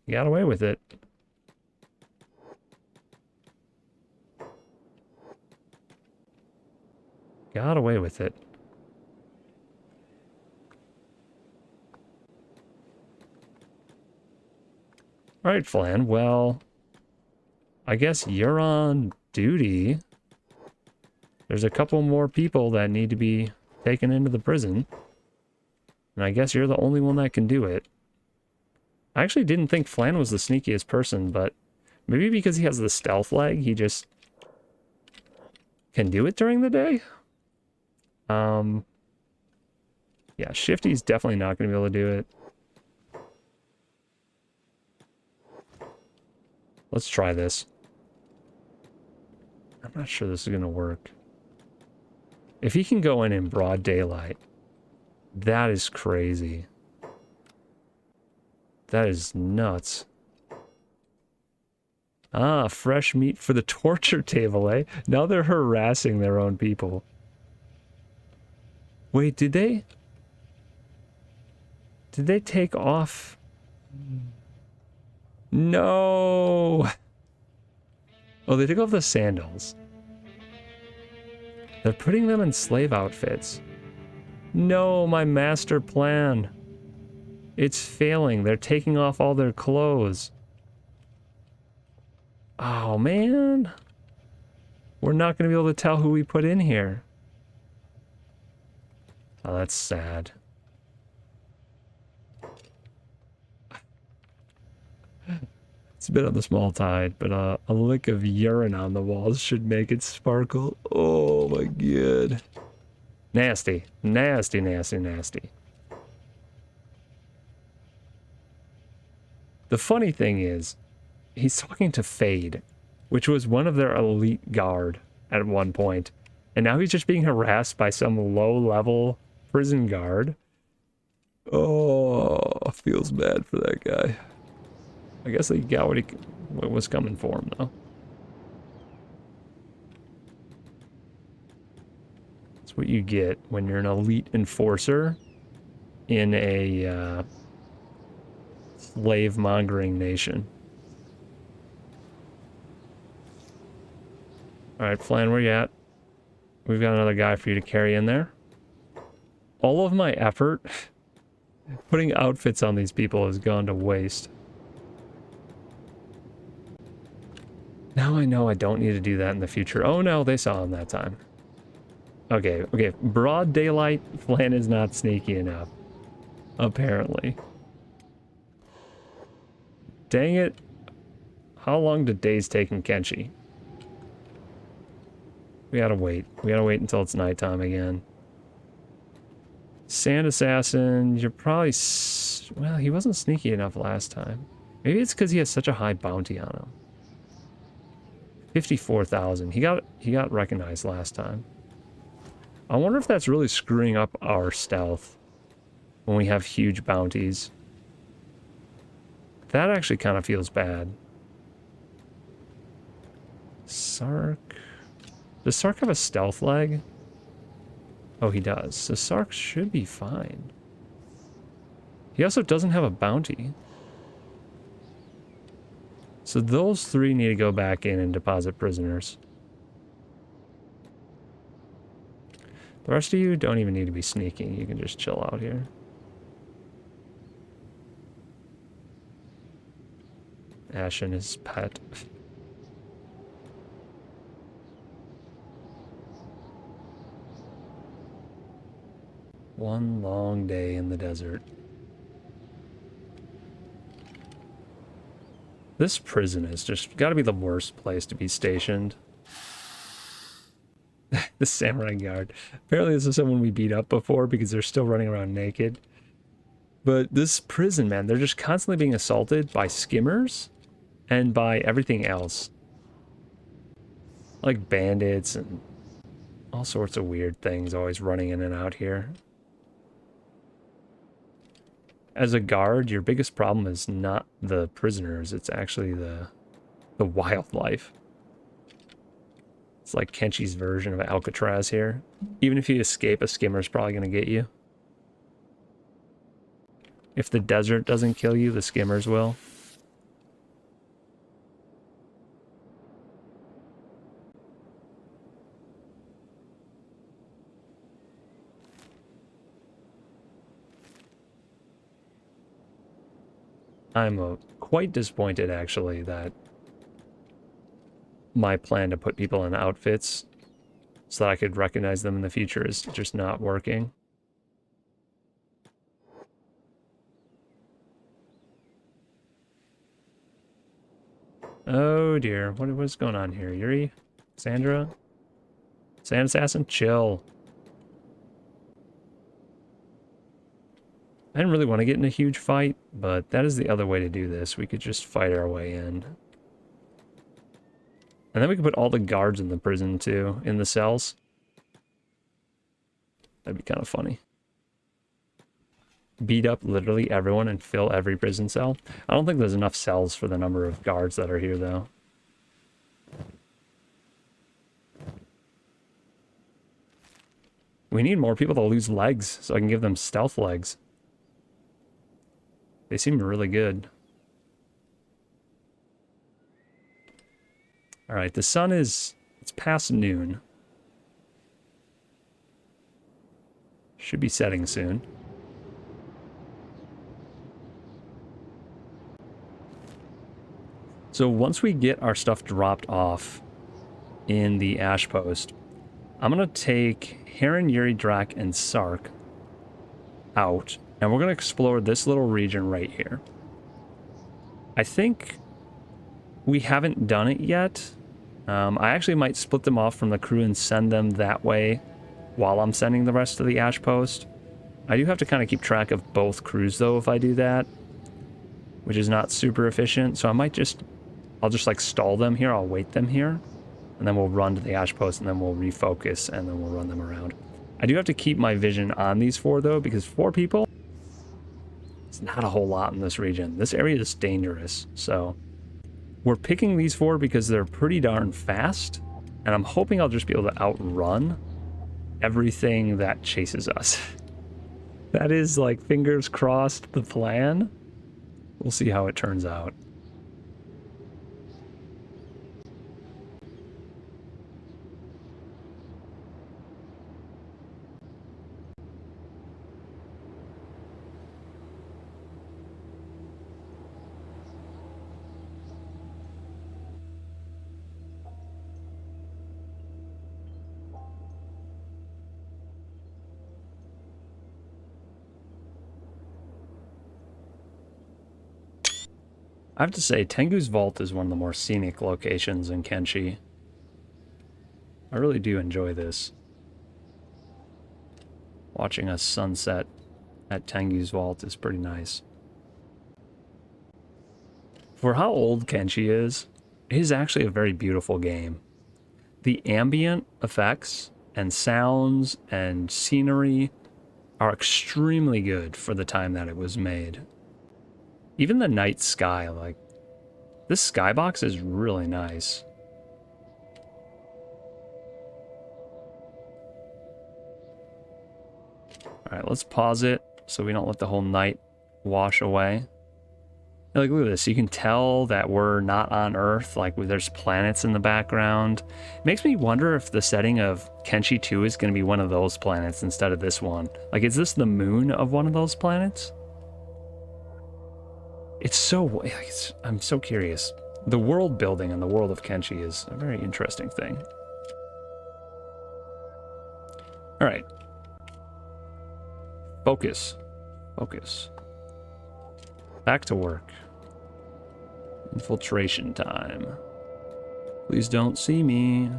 You got away with it. Got away with it. Alright, Flan, well... I guess you're on duty. There's a couple more people that need to be taken into the prison. And I guess you're the only one that can do it. I actually didn't think Flan was the sneakiest person, but maybe because he has the stealth leg, he just can do it during the day? Yeah, Shifty's definitely not going to be able to do it. Let's try this. I'm not sure this is going to work. If he can go in broad daylight, that is crazy. That is nuts. Ah, fresh meat for the torture table, eh? Now they're harassing their own people. Wait, did they take off? No! Oh, they took off the sandals. They're putting them in slave outfits. No, my master plan. It's failing. They're taking off all their clothes. Oh, man. We're not going to be able to tell who we put in here. Oh, that's sad. It's a bit on the small tide, but a lick of urine on the walls should make it sparkle. Oh my god. Nasty. Nasty, nasty, nasty. The funny thing is, he's talking to Fade, which was one of their elite guard at one point, and now he's just being harassed by some low-level prison guard. Oh, feels bad for that guy. I guess he got what was coming for him, though. That's what you get when you're an elite enforcer in a slave-mongering nation. Alright, Flan, where you at? We've got another guy for you to carry in there. All of my effort putting outfits on these people has gone to waste. Now I know I don't need to do that in the future. Oh no, they saw him that time. Okay, okay. Broad daylight, Flan is not sneaky enough. Apparently. Dang it. How long did days take in Kenshi? We gotta wait. We gotta wait until it's nighttime again. Sand Assassin, you're probably... Well, he wasn't sneaky enough last time. Maybe it's because he has such a high bounty on him. 54,000. He got recognized last time. I wonder if that's really screwing up our stealth when we have huge bounties. That actually kind of feels bad. Sark. Does Sark have a stealth leg? Oh, he does. So Sark should be fine. He also doesn't have a bounty. So those three need to go back in and deposit prisoners. The rest of you don't even need to be sneaking. You can just chill out here. Ash and his pet. One long day in the desert. This prison is just got to be the worst place to be stationed. The samurai guard. Apparently this is someone we beat up before because they're still running around naked. But this prison, man, they're just constantly being assaulted by skimmers and by everything else. Like bandits and all sorts of weird things always running in and out here. As a guard, your biggest problem is not the prisoners, it's actually the wildlife. It's like Kenshi's version of Alcatraz here. Even if you escape, a skimmer's probably going to get you. If the desert doesn't kill you, the skimmers will. I'm quite disappointed, actually, that my plan to put people in outfits so that I could recognize them in the future is just not working. Oh dear, what was going on here? Yuri? Sandra? Sand Assassin? Chill. I didn't really want to get in a huge fight, but that is the other way to do this. We could just fight our way in. And then we could put all the guards in the prison, too, in the cells. That'd be kind of funny. Beat up literally everyone and fill every prison cell. I don't think there's enough cells for the number of guards that are here, though. We need more people to lose legs, so I can give them stealth legs. They seem really good. Alright, the sun it's past noon. Should be setting soon. So once we get our stuff dropped off in the Ash Post, I'm going to take Heron, Yuri, Drac, and Sark out. And we're going to explore this little region right here. I think we haven't done it yet. I actually might split them off from the crew and send them that way while I'm sending the rest of the Ash Post. I do have to kind of keep track of both crews, though, if I do that, which is not super efficient. So I'll just like stall them here. I'll wait them here, and then we'll run to the Ash Post, and then we'll refocus, and then we'll run them around. I do have to keep my vision on these 4, though, because 4 people, it's not a whole lot in this region. This area is dangerous, so we're picking these 4 because they're pretty darn fast, and I'm hoping I'll just be able to outrun everything that chases us. That is, like, fingers crossed, the plan. We'll see how it turns out. I have to say, Tengu's Vault is one of the more scenic locations in Kenshi. I really do enjoy this. Watching a sunset at Tengu's Vault is pretty nice. For how old Kenshi is, it is actually a very beautiful game. The ambient effects and sounds and scenery are extremely good for the time that it was made. Even the night sky, like, this skybox is really nice. Alright, let's pause it so we don't let the whole night wash away. Like, look at this. You can tell that we're not on Earth. Like, there's planets in the background. It makes me wonder if the setting of Kenshi 2 is going to be one of those planets instead of this one. Like, is this the moon of one of those planets? It's so... I'm so curious. The world building in the world of Kenshi is a very interesting thing. Alright. Focus. Focus. Back to work. Infiltration time. Please don't see me,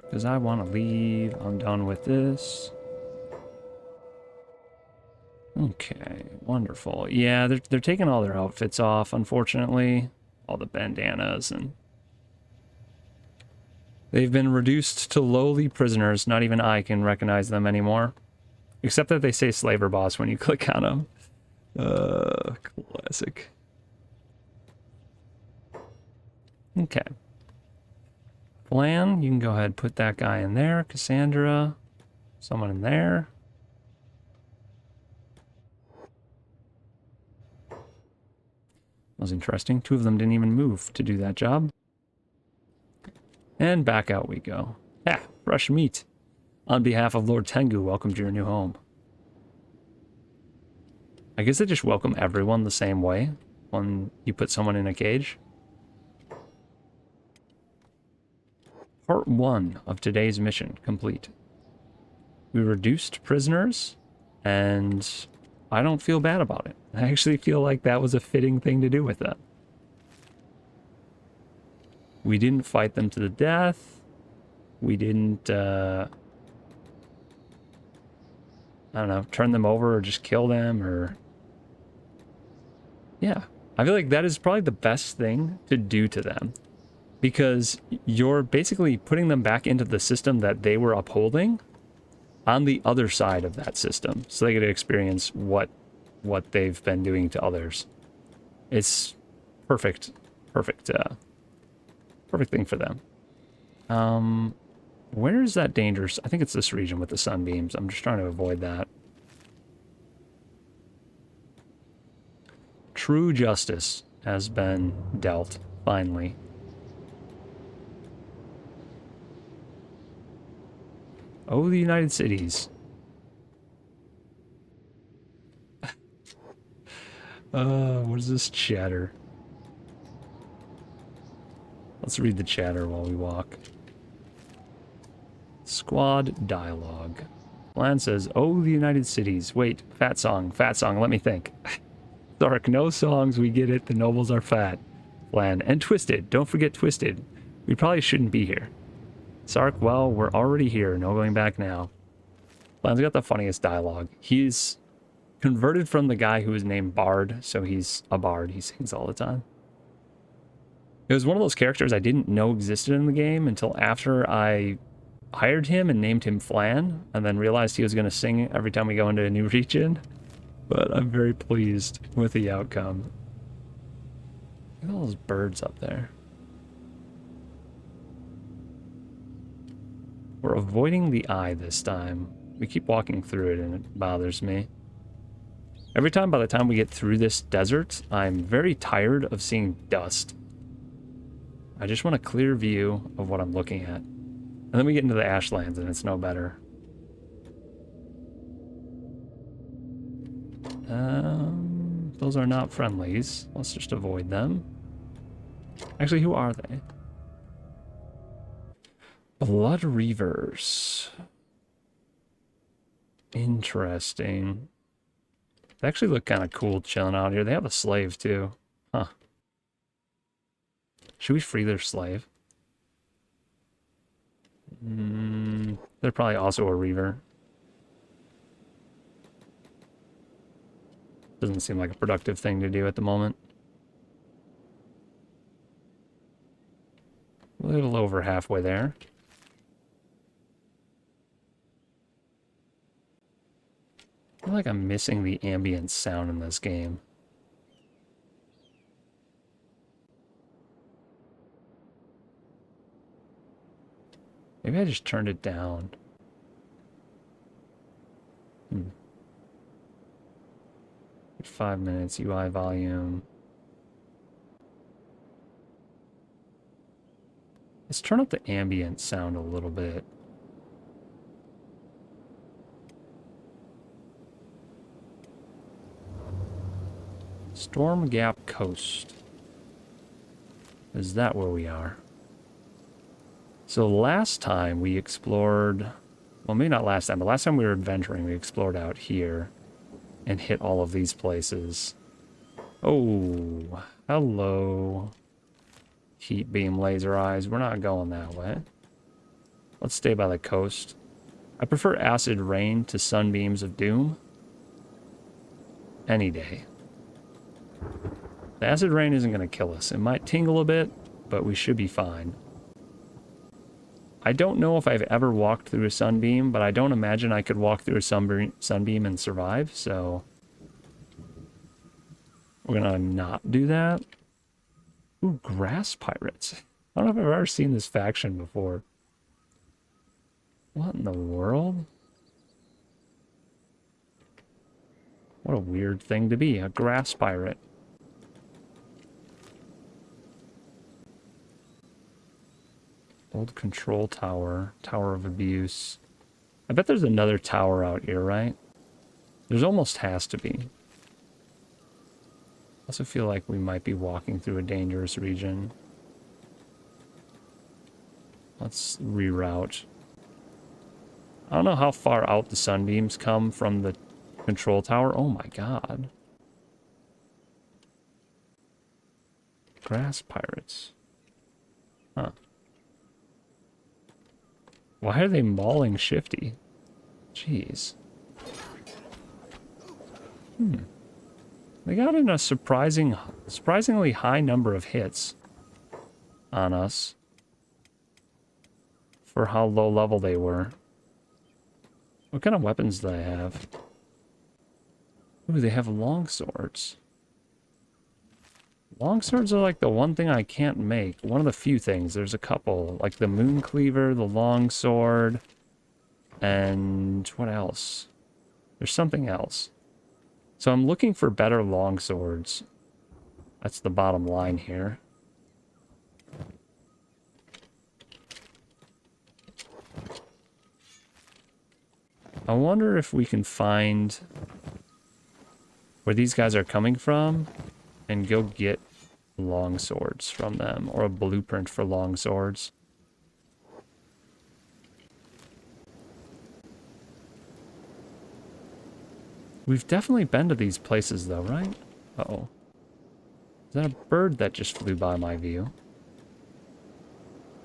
because I want to leave. I'm done with this. Okay, wonderful. Yeah, they're taking all their outfits off, unfortunately. All the bandanas, and they've been reduced to lowly prisoners. Not even I can recognize them anymore. Except that they say Slaver Boss when you click on them. Classic. Okay. Plan, you can go ahead and put that guy in there. Cassandra, someone in there. That was interesting. 2 of them didn't even move to do that job. And back out we go. Ah, fresh meat. On behalf of Lord Tengu, welcome to your new home. I guess they just welcome everyone the same way when you put someone in a cage. Part 1 of today's mission complete. We reduced prisoners, and I don't feel bad about it. I actually feel like that was a fitting thing to do with that. We didn't fight them to the death. We didn't, I don't know, turn them over or just kill them or... Yeah, I feel like that is probably the best thing to do to them. Because you're basically putting them back into the system that they were upholding on the other side of that system. So they get to experience what they've been doing to others. It's perfect thing for them. Where is that dangerous? I think it's this region with the sunbeams. I'm just trying to avoid that. True justice has been dealt, finally. Oh, the United Cities. What is this chatter? Let's read the chatter while we walk. Squad dialogue. Lan says, oh, the United Cities. Wait, fat song, let me think. Dark, no songs, we get it, the nobles are fat. Land. And Twisted. Don't forget Twisted. We probably shouldn't be here. Sark, well, we're already here. No going back now. Land's got the funniest dialogue. He's converted from the guy who was named Bard, so he's a bard. He sings all the time. It was one of those characters I didn't know existed in the game until after I hired him and named him Flan, and then realized he was going to sing every time we go into a new region. But I'm very pleased with the outcome. Look at all those birds up there. We're avoiding the eye this time. We keep walking through it and it bothers me. Every time, by the time we get through this desert, I'm very tired of seeing dust. I just want a clear view of what I'm looking at. And then we get into the ashlands and it's no better. Those are not friendlies. Let's just avoid them. Actually, who are they? Blood Reavers. Interesting. They actually look kind of cool chilling out here. They have a slave too. Huh. Should we free their slave? They're probably also a Reaver. Doesn't seem like a productive thing to do at the moment. A little over halfway there. I feel like I'm missing the ambient sound in this game. Maybe I just turned it down. 5 minutes, UI volume. Let's turn up the ambient sound a little bit. Storm Gap Coast. Is that where we are? So last time we explored, well, maybe not last time, but last time we were adventuring, we explored out here and hit all of these places. Oh, hello. Heat beam laser eyes. We're not going that way. Let's stay by the coast. I prefer acid rain to sunbeams of doom. Any day. The acid rain isn't going to kill us. It might tingle a bit, but we should be fine. I don't know if I've ever walked through a sunbeam, but I don't imagine I could walk through a sunbeam and survive, so we're gonna not do that. Ooh, grass pirates. I don't know if I've ever seen this faction before. What in the world? What a weird thing to be, a grass pirate. Old control tower, tower of abuse. I bet there's another tower out here, right? There's almost has to be. I also feel like we might be walking through a dangerous region. Let's reroute. I don't know how far out the sunbeams come from the control tower. Oh my god. Grass pirates. Huh. Why are they mauling Shifty? Jeez. They got in a surprisingly high number of hits on us for how low level they were. What kind of weapons do they have? Ooh, they have long swords. Long swords are like the one thing I can't make. One of the few things. There's a couple. Like the moon cleaver, the long sword, and what else? There's something else. So I'm looking for better long swords. That's the bottom line here. I wonder if we can find where these guys are coming from and go get long swords from them, or a blueprint for long swords. We've definitely been to these places though, right? Uh-oh. Is that a bird that just flew by my view?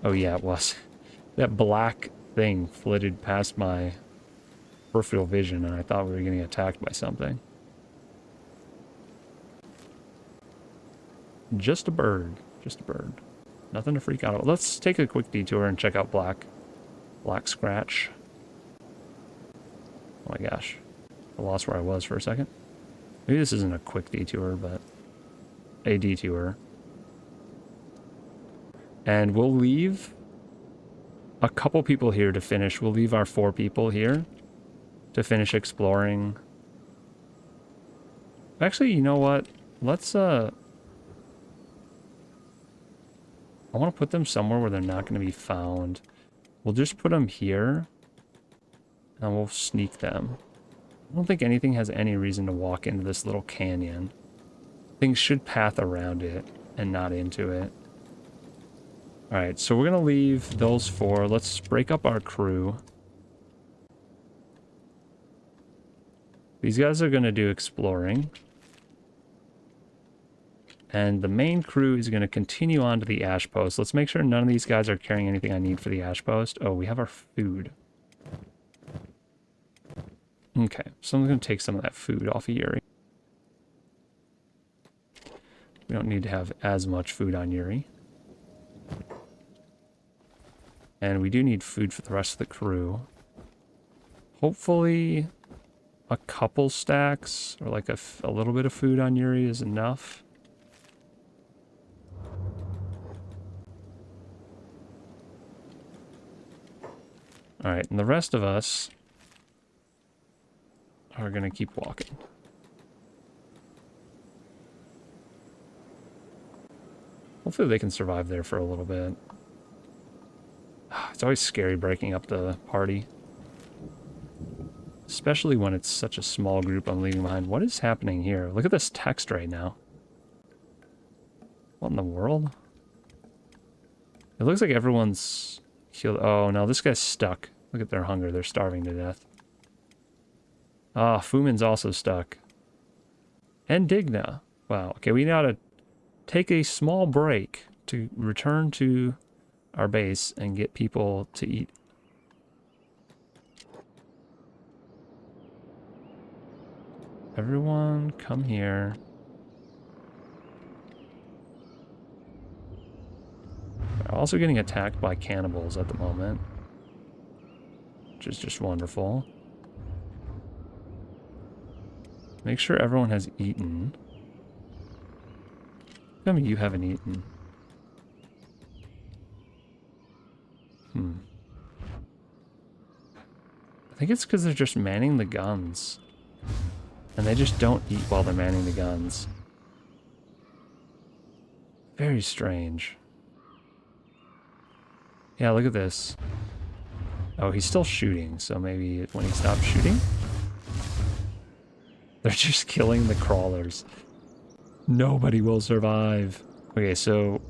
Oh yeah, it was. That black thing flitted past my peripheral vision and I thought we were getting attacked by something. Just a bird. Just a bird. Nothing to freak out about. Let's take a quick detour and check out Black Scratch. Oh my gosh. I lost where I was for a second. Maybe this isn't a quick detour, but a detour. And we'll leave a couple people here to finish. We'll leave our 4 people here to finish exploring. Actually, you know what? Let's, I want to put them somewhere where they're not going to be found. We'll just put them here, and we'll sneak them. I don't think anything has any reason to walk into this little canyon. Things should path around it and not into it. Alright, so we're going to leave those 4. Let's break up our crew. These guys are going to do exploring. And the main crew is going to continue on to the ash post. Let's make sure none of these guys are carrying anything I need for the ash post. Oh, we have our food. Okay, so I'm going to take some of that food off of Yuri. We don't need to have as much food on Yuri. And we do need food for the rest of the crew. Hopefully a couple stacks or like a little bit of food on Yuri is enough. Alright, and the rest of us are going to keep walking. Hopefully they can survive there for a little bit. It's always scary breaking up the party. Especially when it's such a small group I'm leaving behind. What is happening here? Look at this text right now. What in the world? It looks like everyone's healed. Oh, no, this guy's stuck. Look at their hunger. They're starving to death. Ah, Fumin's also stuck. And Digna. Wow. Okay, we now to take a small break to return to our base and get people to eat. Everyone come here. We're also getting attacked by cannibals at the moment, which is just wonderful. Make sure everyone has eaten. Tell me you haven't eaten. I think it's because they're just manning the guns. And they just don't eat while they're manning the guns. Very strange. Yeah, look at this. Oh, he's still shooting, so maybe when he stops shooting? They're just killing the crawlers. Nobody will survive. Okay, so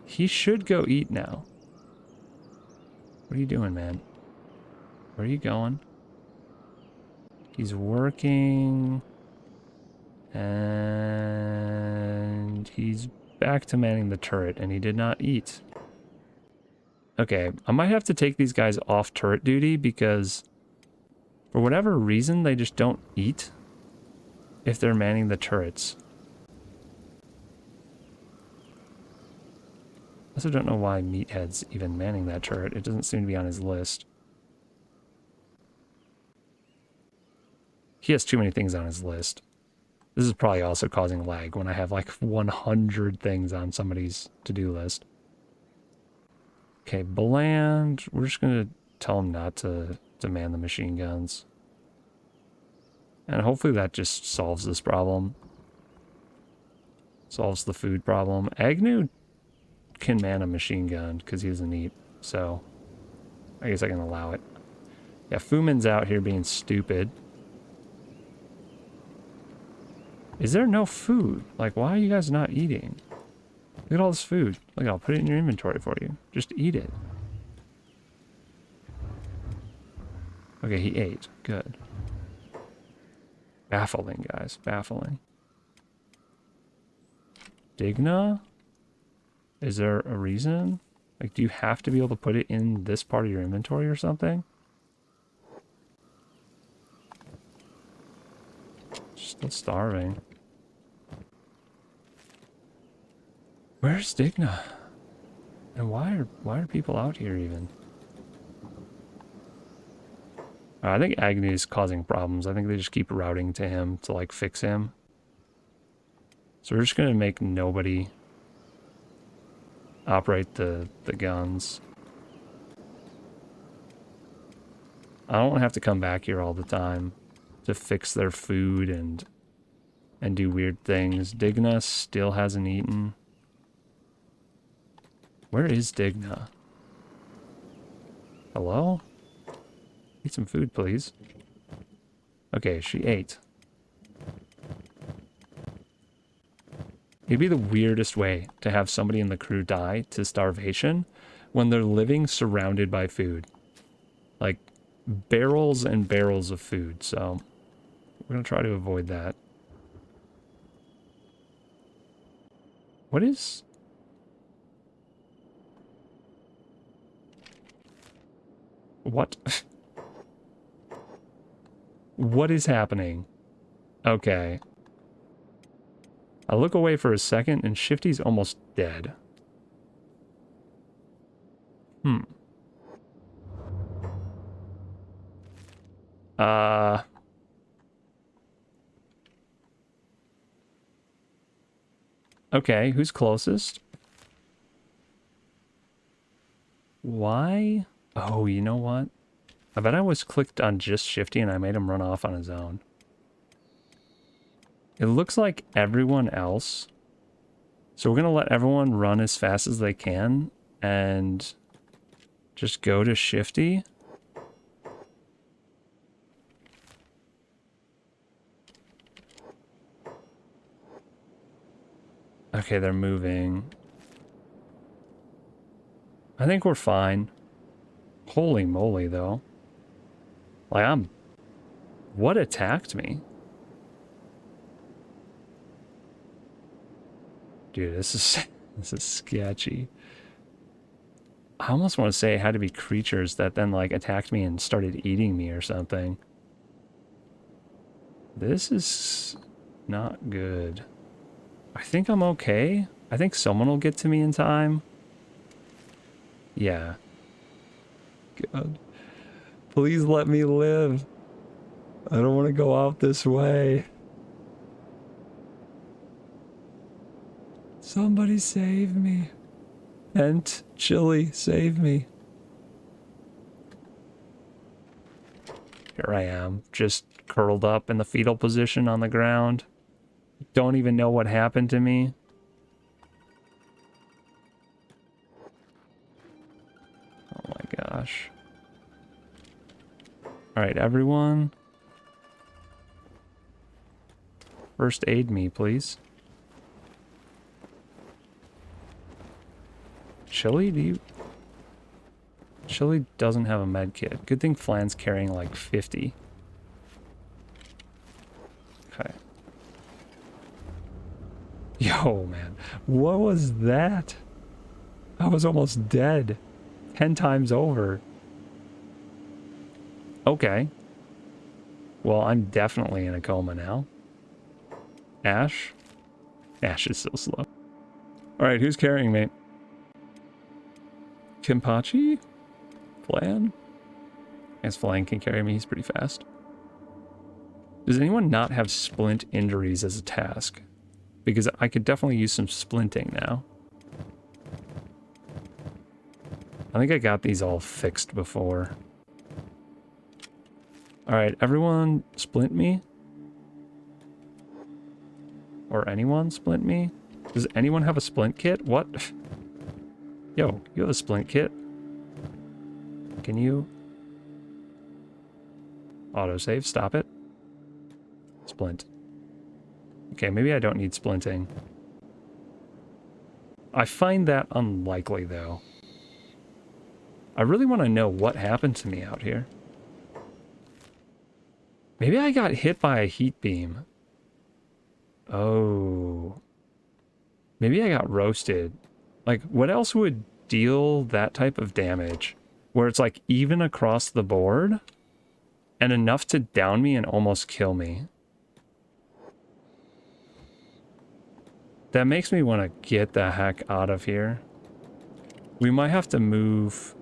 he should go eat now. What are you doing, man? Where are you going? He's working. And he's back to manning the turret, and he did not eat. Okay, I might have to take these guys off turret duty because for whatever reason, they just don't eat if they're manning the turrets. I also don't know why Meathead's even manning that turret. It doesn't seem to be on his list. He has too many things on his list. This is probably also causing lag when I have like 100 things on somebody's to-do list. Okay, Bland. We're just going to tell him not to man the machine guns. And hopefully that just solves this problem. Solves the food problem. Agnew can man a machine gun because he doesn't eat. So I guess I can allow it. Yeah, Fumin's out here being stupid. Is there no food? Like, why are you guys not eating? Look at all this food. Look, I'll put it in your inventory for you. Just eat it. Okay, he ate. Good. Baffling, guys. Baffling. Digna? Is there a reason? Like, do you have to be able to put it in this part of your inventory or something? Still starving. Where's Digna? And why are people out here even? I think Agni is causing problems. I think they just keep routing to him to like fix him. So we're just gonna make nobody operate the guns. I don't have to come back here all the time to fix their food and do weird things. Digna still hasn't eaten. Where is Digna? Hello? Eat some food, please. Okay, she ate. It'd be the weirdest way to have somebody in the crew die to starvation when they're living surrounded by food. Like, barrels and barrels of food, so we're gonna try to avoid that. What is... What? What is happening? Okay. I look away for a second and Shifty's almost dead. Okay, who's closest? Why? Oh, you know what? I bet I was clicked on just Shifty and I made him run off on his own. It looks like everyone else. So we're going to let everyone run as fast as they can and just go to Shifty. Okay, they're moving. I think we're fine. Holy moly, though. Like, what attacked me? Dude, this is sketchy. I almost want to say it had to be creatures that then, like, attacked me and started eating me or something. This is not good. I think I'm okay. I think someone will get to me in time. Yeah. God. Please let me live. I don't want to go out this way. Somebody save me. And Chili, save me. Here I am, just curled up in the fetal position on the ground. Don't even know what happened to me. Oh my gosh. Alright, everyone. First aid me, please. Chili, do you... Chili doesn't have a med kit. Good thing Flan's carrying like 50. Okay. Yo, man. What was that? I was almost dead. 10 times over. Okay. Well, I'm definitely in a coma now. Ash? Ash is so slow. Alright, who's carrying me? Kimpachi? Flan? I guess Flan can carry me, he's pretty fast. Does anyone not have splint injuries as a task? Because I could definitely use some splinting now. I think I got these all fixed before. Alright, everyone splint me? Or anyone splint me? Does anyone have a splint kit? What? Yo, you have a splint kit? Can you... Autosave, stop it. Splint. Okay, maybe I don't need splinting. I find that unlikely, though. I really want to know what happened to me out here. Maybe I got hit by a heat beam. Oh. Maybe I got roasted. Like, what else would deal that type of damage? Where it's like even across the board and enough to down me and almost kill me. That makes me want to get the heck out of here. We might have to move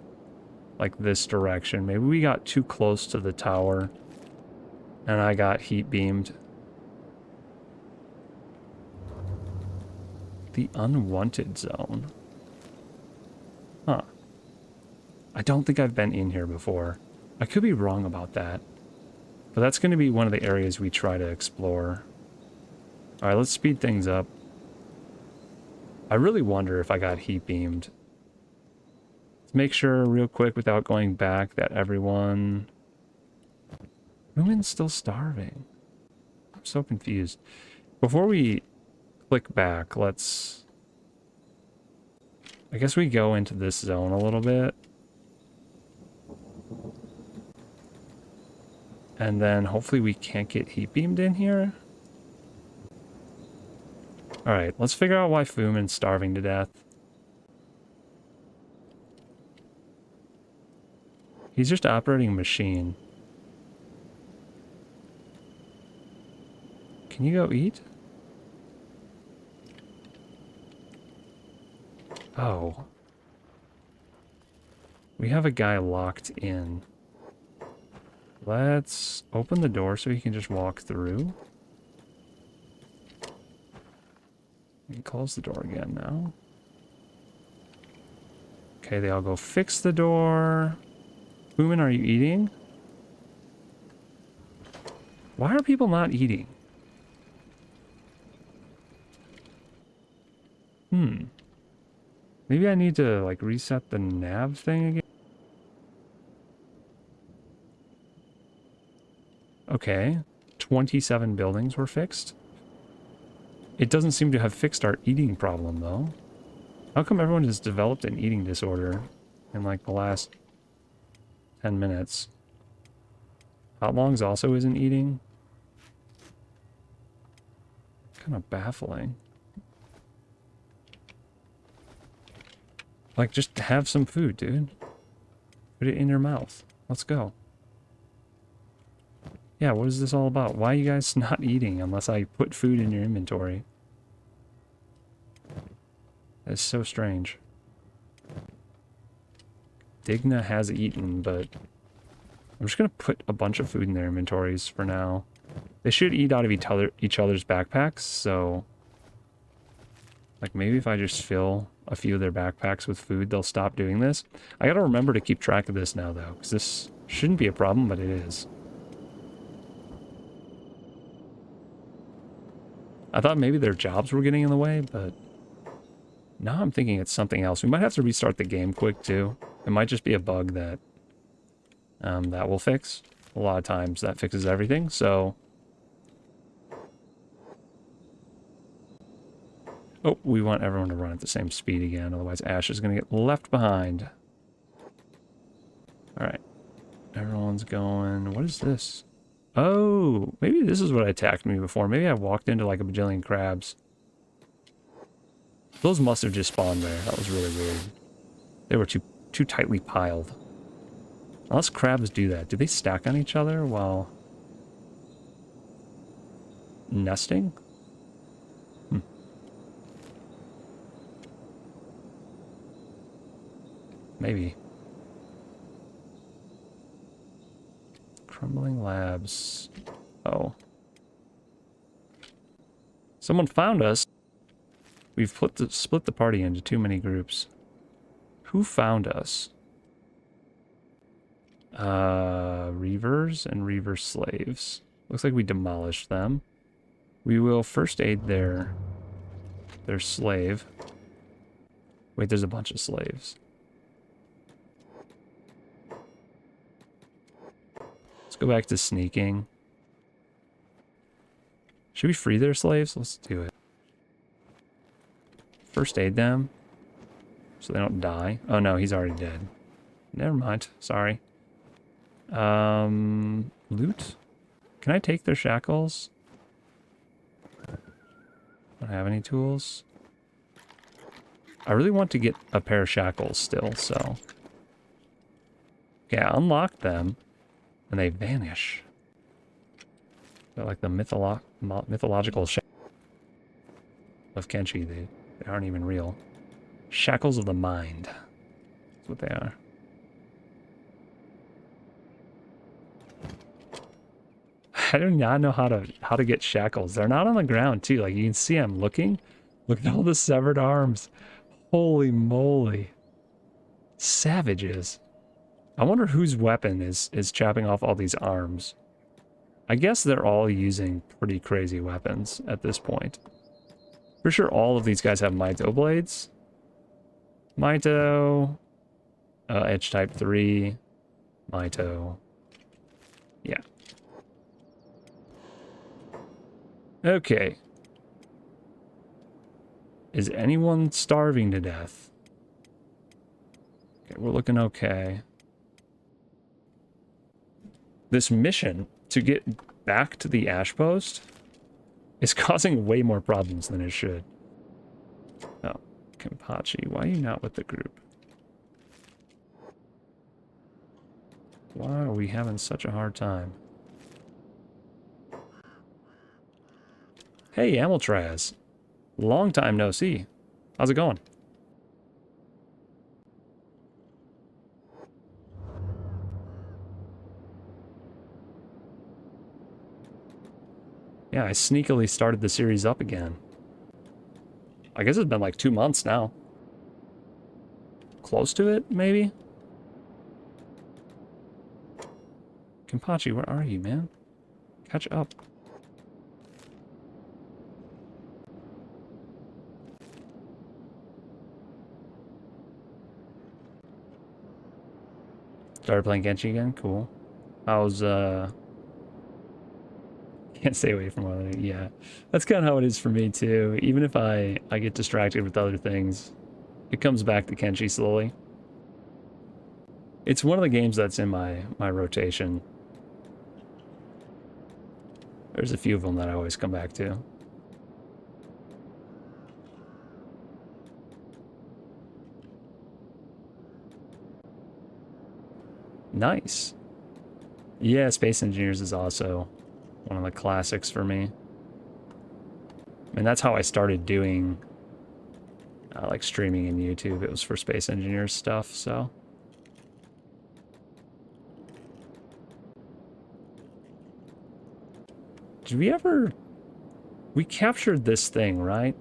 like this direction. Maybe we got too close to the tower and I got heat beamed. The unwanted zone. Huh. I don't think I've been in here before. I could be wrong about that. But that's going to be one of the areas we try to explore. Alright, let's speed things up. I really wonder if I got heat beamed. Let's make sure real quick without going back that everyone... Lumen's still starving. I'm so confused. Before we click back, let's... I guess we go into this zone a little bit. And then hopefully we can't get heat beamed in here. Alright, let's figure out why Fumin's starving to death. He's just operating a machine. Can you go eat? Oh. We have a guy locked in. Let's open the door so he can just walk through. We can close the door again now. Okay, they all go fix the door. Fumin, are you eating? Why are people not eating? Maybe I need to, like, reset the nav thing again? Okay. 27 buildings were fixed. It doesn't seem to have fixed our eating problem, though. How come everyone has developed an eating disorder in, like, the last 10 minutes? Hot Longs also isn't eating? Kind of baffling. Like, just have some food, dude. Put it in your mouth. Let's go. Yeah, what is this all about? Why are you guys not eating unless I put food in your inventory? That's so strange. Digna has eaten, but I'm just gonna put a bunch of food in their inventories for now. They should eat out of each other's backpacks, so... Like, maybe if I just fill a few of their backpacks with food, they'll stop doing this. I gotta remember to keep track of this now, though, because this shouldn't be a problem, but it is. I thought maybe their jobs were getting in the way, but... Now I'm thinking it's something else. We might have to restart the game quick, too. It might just be a bug that... that will fix. A lot of times that fixes everything, so... Oh, we want everyone to run at the same speed again, otherwise Ash is going to get left behind. Alright. Everyone's going... What is this? Oh, maybe this is what attacked me before. Maybe I walked into like a bajillion crabs. Those must have just spawned there. That was really weird. They were too tightly piled. Unless crabs do that. Do they stack on each other while nesting? Maybe. Crumbling labs. Oh. Someone found us. We've split the party into too many groups. Who found us? Reavers and Reaver slaves. Looks like we demolished them. We will first aid their slave. Wait, there's a bunch of slaves. Let's go back to sneaking. Should we free their slaves? Let's do it. First aid them so they don't die. Oh no, he's already dead. Never mind. Sorry. Loot? Can I take their shackles? Don't have any tools. I really want to get a pair of shackles still, so... Yeah, unlock them, and they vanish. They're like the mythological shackles of Kenshi. They aren't even real. Shackles of the mind. That's what they are. I do not know how to get shackles. They're not on the ground too. Like you can see I'm looking. Look at all the severed arms. Holy moly. Savages. I wonder whose weapon is chopping off all these arms. I guess they're all using pretty crazy weapons at this point. For sure all of these guys have Mito blades. Mito. Edge type 3. Mito. Yeah. Okay. Is anyone starving to death? Okay, we're looking okay. This mission to get back to the Ash Post is causing way more problems than it should. Oh, Kenpachi, why are you not with the group? Why are we having such a hard time? Hey, Amiltraz. Long time no see. How's it going? Yeah, I sneakily started the series up again. I guess it's been like 2 months now. Close to it, maybe? Kenpachi, where are you, man? Catch up. Started playing Kenshi again? Cool. How's, Can't stay away from other... Yeah. That's kind of how it is for me, too. Even if I get distracted with other things, it comes back to Kenshi slowly. It's one of the games that's in my rotation. There's a few of them that I always come back to. Nice. Yeah, Space Engineers is also one of the classics for me. And that's how I started doing like streaming in YouTube. It was for Space Engineers stuff, so. Did we ever... We captured this thing, right?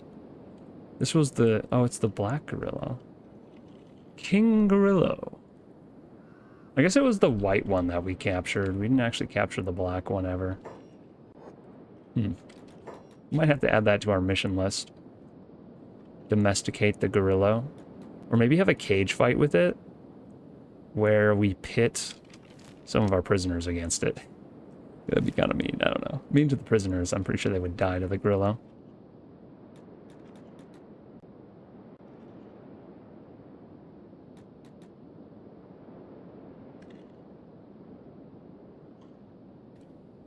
This was the... Oh, it's the black gorilla. King Gorillo. I guess it was the white one that we captured. We didn't actually capture the black one ever. Might have to add that to our mission list. Domesticate the gorilla. Or maybe have a cage fight with it, where we pit some of our prisoners against it. That'd be kind of mean, I don't know. Mean to the prisoners, I'm pretty sure they would die to the gorilla.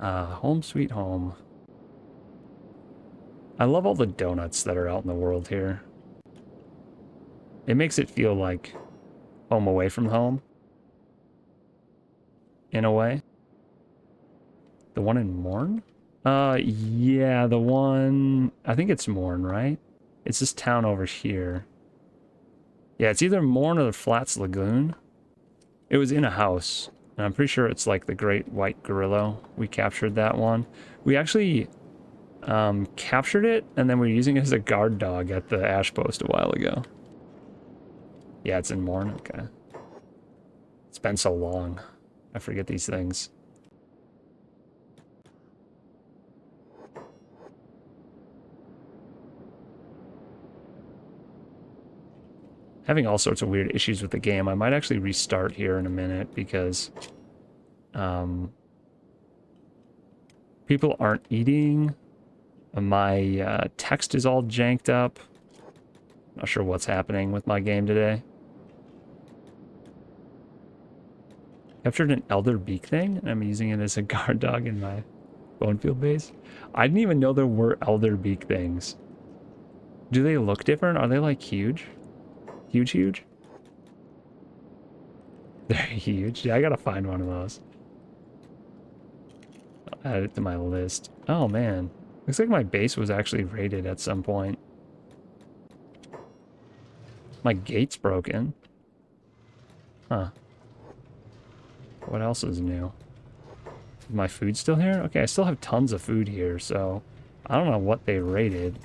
Home sweet home. I love all the donuts that are out in the world here. It makes it feel like home away from home. In a way. The one in Morn? Yeah, the one... I think it's Morn, right? It's this town over here. Yeah, it's either Morn or the Flats Lagoon. It was in a house. And I'm pretty sure it's like the Great White Gorilla. We captured that one. We actually captured it, and then we were using it as a guard dog at the Ash Post a while ago. Yeah, it's in Morn. Okay. It's been so long. I forget these things. Having all sorts of weird issues with the game. I might actually restart here in a minute because people aren't eating. My text is all janked up. Not sure what's happening with my game today. Captured an elder beak thing, and I'm using it as a guard dog in my Bonefield base. I didn't even know there were elder beak things. Do they look different? Are they like huge? Huge, huge? They're huge. Yeah, I gotta find one of those. I'll add it to my list. Oh, man. Looks like my base was actually raided at some point. My gate's broken. Huh. What else is new? Is my food still here? Okay, I still have tons of food here, so I don't know what they raided.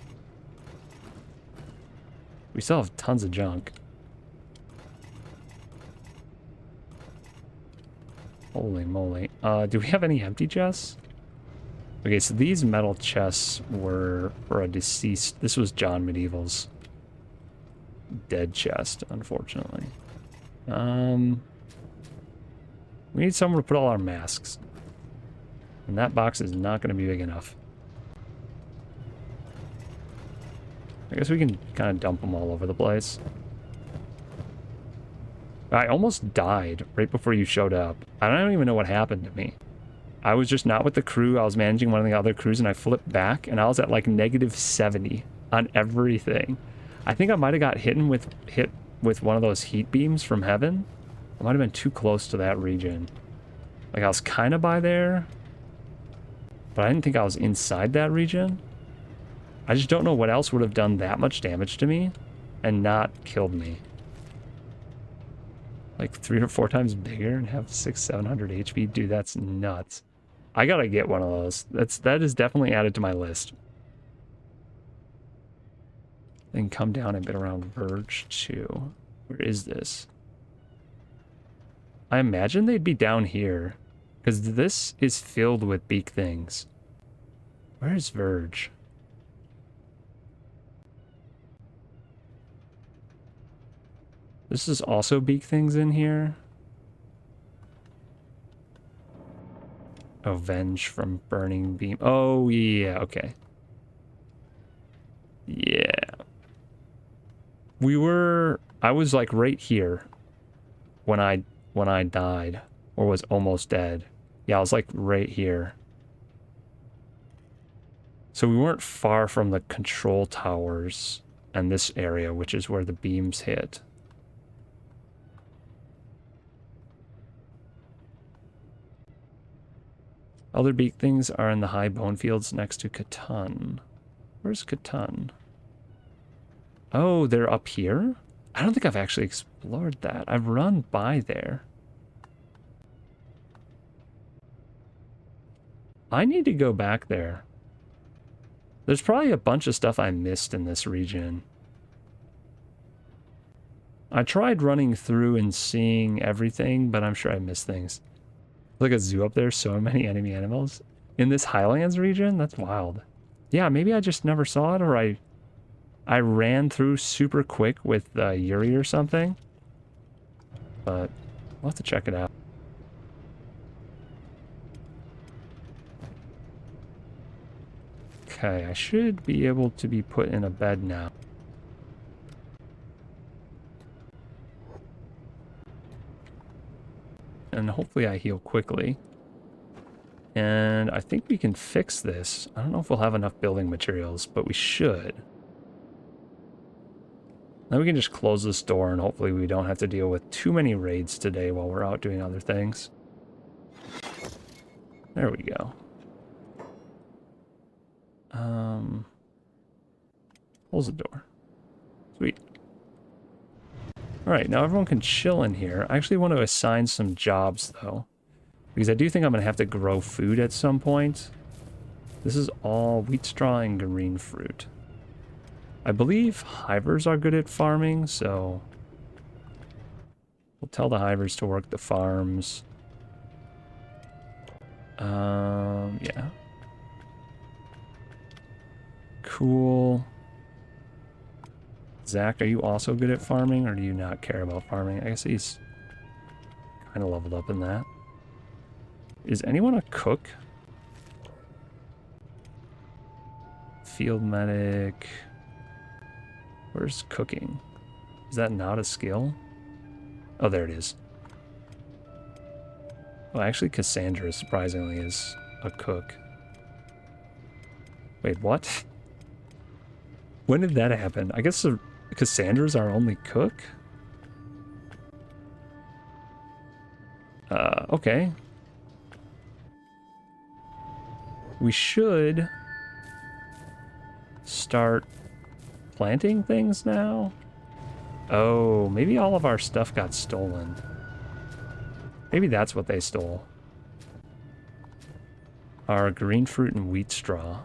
We still have tons of junk. Holy moly. Do we have any empty chests? Okay, so these metal chests were for a deceased... This was John Medieval's dead chest, unfortunately. We need somewhere to put all our masks. And that box is not going to be big enough. I guess we can kind of dump them all over the place. I almost died right before you showed up. I don't even know what happened to me. I was just not with the crew. I was managing one of the other crews and I flipped back and I was at like -70 on everything. I think I might have got hit with one of those heat beams from heaven. I might have been too close to that region. Like I was kind of by there, but I didn't think I was inside that region. I just don't know what else would have done that much damage to me and not killed me. Like 3 or 4 times bigger and have 600-700 HP. Dude, that's nuts. I gotta get one of those. That is definitely added to my list. Then come down a bit around Verge 2. Where is this? I imagine they'd be down here, because this is filled with beak things. Where's Verge? This is also beak things in here. Avenge from burning beam. Oh, yeah, okay. Yeah. I was like right here when I died or was almost dead. Yeah, I was like right here. So we weren't far from the control towers and this area, which is where the beams hit. Other beak things are in the high bone fields next to Catan. Where's Catan? Oh, they're up here? I don't think I've actually explored that. I've run by there. I need to go back there. There's probably a bunch of stuff I missed in this region. I tried running through and seeing everything, but I'm sure I missed things. Like a zoo up there, so many enemy animals. In this Highlands region? That's wild. Yeah, maybe I just never saw it, or I ran through super quick with Yuri or something. But we'll have to check it out. Okay, I should be able to be put in a bed now. And hopefully I heal quickly. And I think we can fix this. I don't know if we'll have enough building materials, but we should. Then we can just close this door and hopefully we don't have to deal with too many raids today while we're out doing other things. There we go. Close the door. Sweet. Alright, now everyone can chill in here. I actually want to assign some jobs, though. Because I do think I'm going to have to grow food at some point. This is all wheat straw and green fruit. I believe hivers are good at farming, so... we'll tell the hivers to work the farms. Yeah. Cool. Zach, are you also good at farming, or do you not care about farming? I guess he's kind of leveled up in that. Is anyone a cook? Field medic. Where's cooking? Is that not a skill? Oh, there it is. Well, actually, Cassandra, surprisingly, is a cook. Wait, what? When did that happen? I guess Cassandra's our only cook? Okay. We should start planting things now. Oh, maybe all of our stuff got stolen. Maybe that's what they stole. Our green fruit and wheat straw.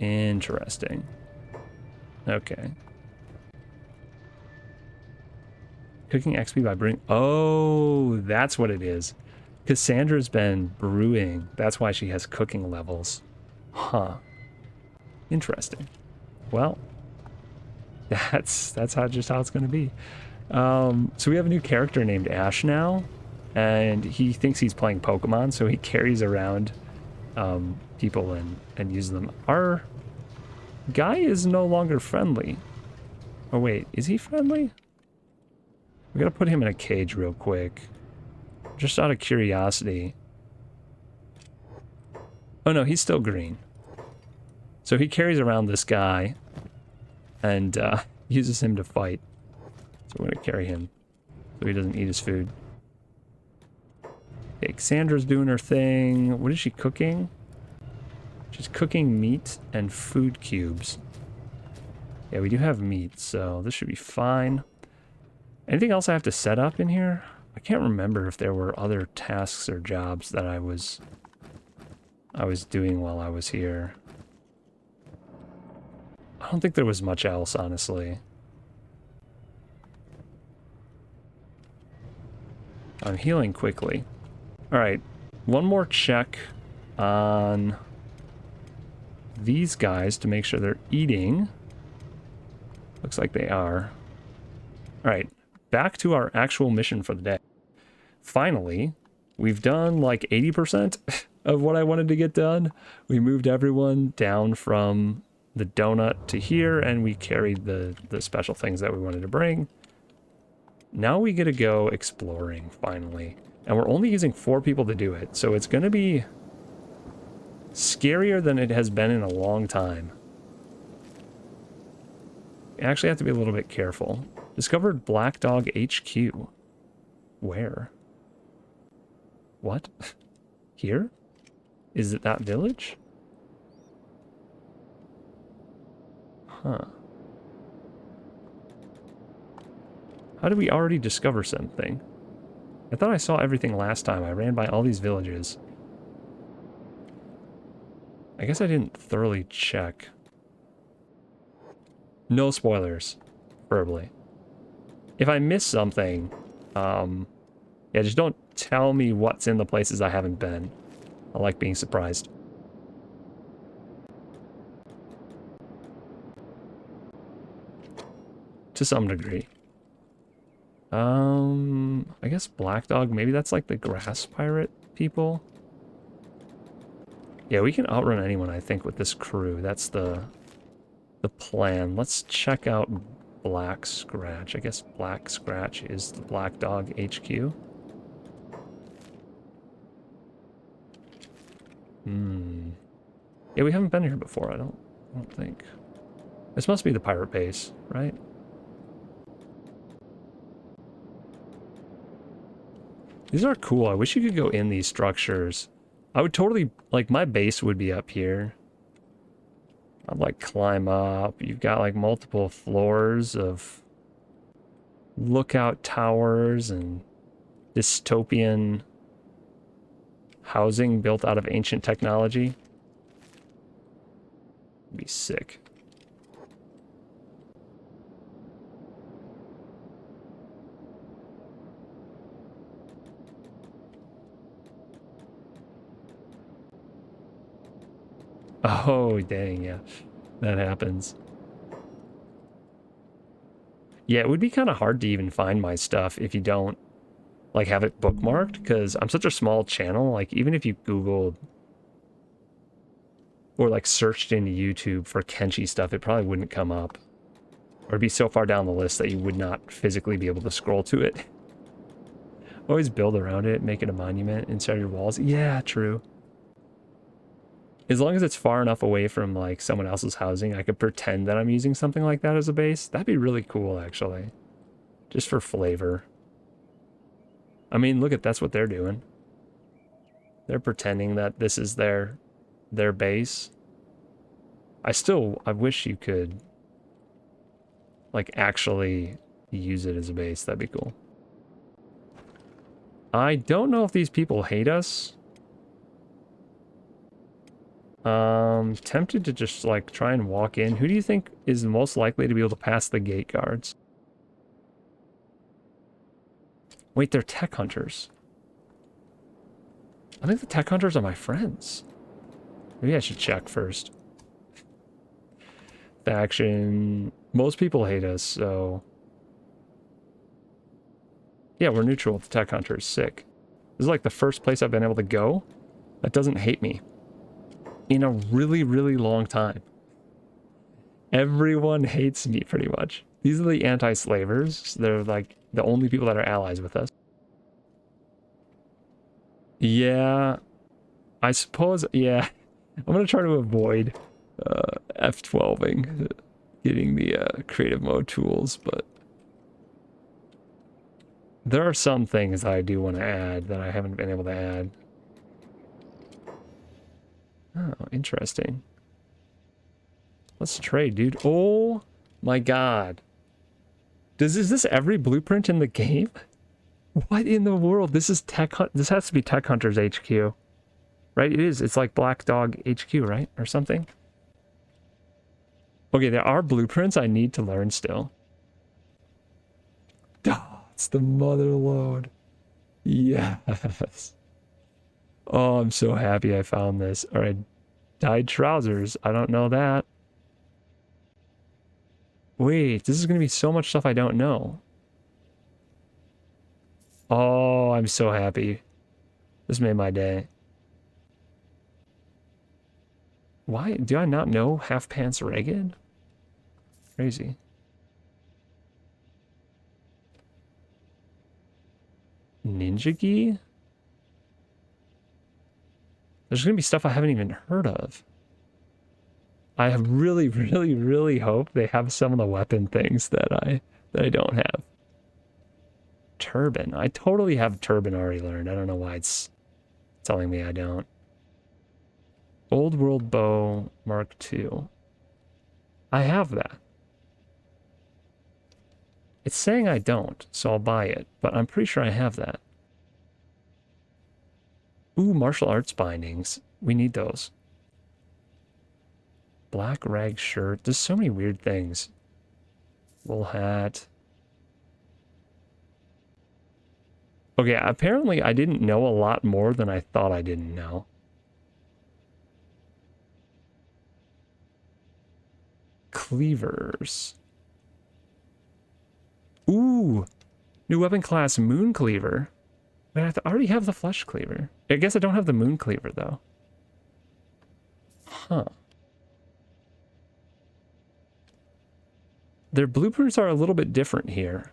Interesting. Okay. Cooking XP by brewing. Oh, that's what it is. Cassandra's been brewing. That's why she has cooking levels. Huh. Interesting. Well, that's how just how it's going to be. So we have a new character named Ash now, and he thinks he's playing Pokemon, so he carries around people and uses them. Our guy is no longer friendly. Oh wait, is he friendly? We gotta put him in a cage real quick. Just out of curiosity. Oh no, he's still green. So he carries around this guy and uses him to fight. So we're gonna carry him so he doesn't eat his food. Okay, Cassandra's doing her thing. What is she cooking? She's cooking meat and food cubes. Yeah, we do have meat, so this should be fine. Anything else I have to set up in here? I can't remember if there were other tasks or jobs that I was doing while I was here. I don't think there was much else, honestly. I'm healing quickly. All right, one more check on these guys to make sure they're eating. Looks like they are. All right, back to our actual mission for the day. Finally, we've done like 80% of what I wanted to get done. We moved everyone down from the donut to here, and we carried the special things that we wanted to bring. Now we get to go exploring, finally. And we're only using 4 people to do it, so it's going to be scarier than it has been in a long time. You actually have to be a little bit careful. Discovered Black Dog HQ. Where? What? Here? Is it that village? Huh. How did we already discover something? I thought I saw everything last time. I ran by all these villages. I guess I didn't thoroughly check. No spoilers, preferably. If I miss something, yeah, just don't tell me what's in the places I haven't been. I like being surprised. To some degree. I guess Black Dog, maybe that's like the grass pirate people. Yeah, we can outrun anyone, I think, with this crew. That's the plan. Let's check out Black Scratch. I guess Black Scratch is the Black Dog HQ. Yeah, we haven't been here before, I don't think. This must be the pirate base, right? These are cool. I wish you could go in these structures. I would totally, like, my base would be up here. I'd, like, climb up. You've got, like, multiple floors of lookout towers and dystopian housing built out of ancient technology. It'd be sick. Oh, dang, yeah. That happens. Yeah, it would be kind of hard to even find my stuff if you don't, like, have it bookmarked, because I'm such a small channel. Like, even if you Googled or, like, searched into YouTube for Kenshi stuff, it probably wouldn't come up. Or it'd be so far down the list that you would not physically be able to scroll to it. Always build around it, make it a monument inside your walls. Yeah, true. As long as it's far enough away from, like, someone else's housing, I could pretend that I'm using something like that as a base. That'd be really cool, actually. Just for flavor. I mean, look at that's what they're doing. They're pretending that this is their base. I wish you could like actually use it as a base. That'd be cool. I don't know if these people hate us. Tempted to just like try and walk in. Who do you think is most likely to be able to pass the gate guards? Wait, they're tech hunters. I think the tech hunters are my friends. Maybe I should check first. Faction. Most people hate us, so... Yeah, we're neutral with the tech hunters. Sick. This is like the first place I've been able to go that doesn't hate me. In a really, really long time. Everyone hates me, pretty much. These are the anti-slavers. They're like the only people that are allies with us. Yeah, I suppose, yeah. I'm going to try to avoid F12ing, getting the creative mode tools, but there are some things I do want to add that I haven't been able to add. Oh, interesting. Let's trade, dude. Oh my god. Is this every blueprint in the game? What in the world? This is this has to be Tech Hunter's HQ. Right? It is. It's like Black Dog HQ, right? Or something. Okay, there are blueprints I need to learn still. Oh, it's the mother load. Yes. Oh, I'm so happy I found this. All right. Dyed trousers. I don't know that. Wait, this is going to be so much stuff I don't know. Oh, I'm so happy. This made my day. Why do I not know half pants ragged? Crazy. Ninja gi? There's gonna be stuff I haven't even heard of. I have really, really, really hope they have some of the weapon things that I don't have. Turban. I totally have turban already learned. I don't know why it's telling me I don't. Old World Bow Mark II. I have that. It's saying I don't, so I'll buy it, but I'm pretty sure I have that. Ooh, martial arts bindings. We need those. Black rag shirt. There's so many weird things. Wool hat. Okay, apparently I didn't know a lot more than I thought I didn't know. Cleavers. Ooh! New weapon class, Moon Cleaver. Wait, I already have the Flesh Cleaver. I guess I don't have the Moon Cleaver, though. Huh. Their blueprints are a little bit different here.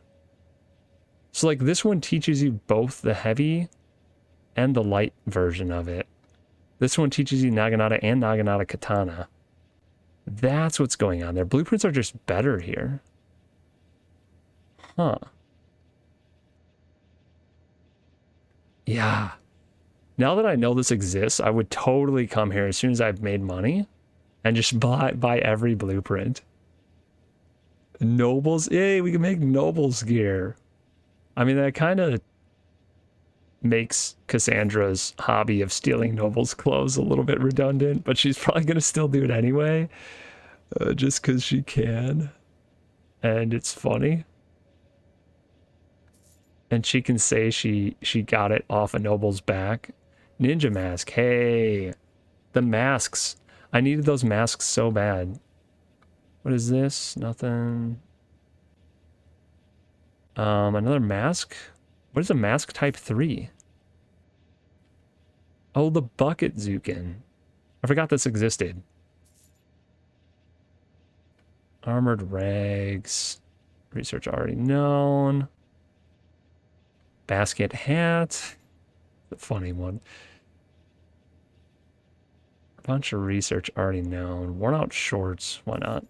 So, like, this one teaches you both the heavy and the light version of it. This one teaches you Naginata and Naginata Katana. That's what's going on. Their blueprints are just better here. Huh. Yeah. Now that I know this exists, I would totally come here as soon as I've made money and just buy every blueprint. Nobles? Yay, we can make Nobles gear. I mean, that kind of makes Cassandra's hobby of stealing Nobles clothes a little bit redundant, but she's probably going to still do it anyway, just because she can. And it's funny. And she can say she got it off a Noble's back. Ninja mask. Hey, the masks. I needed those masks so bad. What is this? Nothing. Another mask? What is a mask type 3? Oh, the bucket Zukin. I forgot this existed. Armored rags. Research already known. Basket hat. The funny one. A bunch of research already known. Worn out shorts. Why not?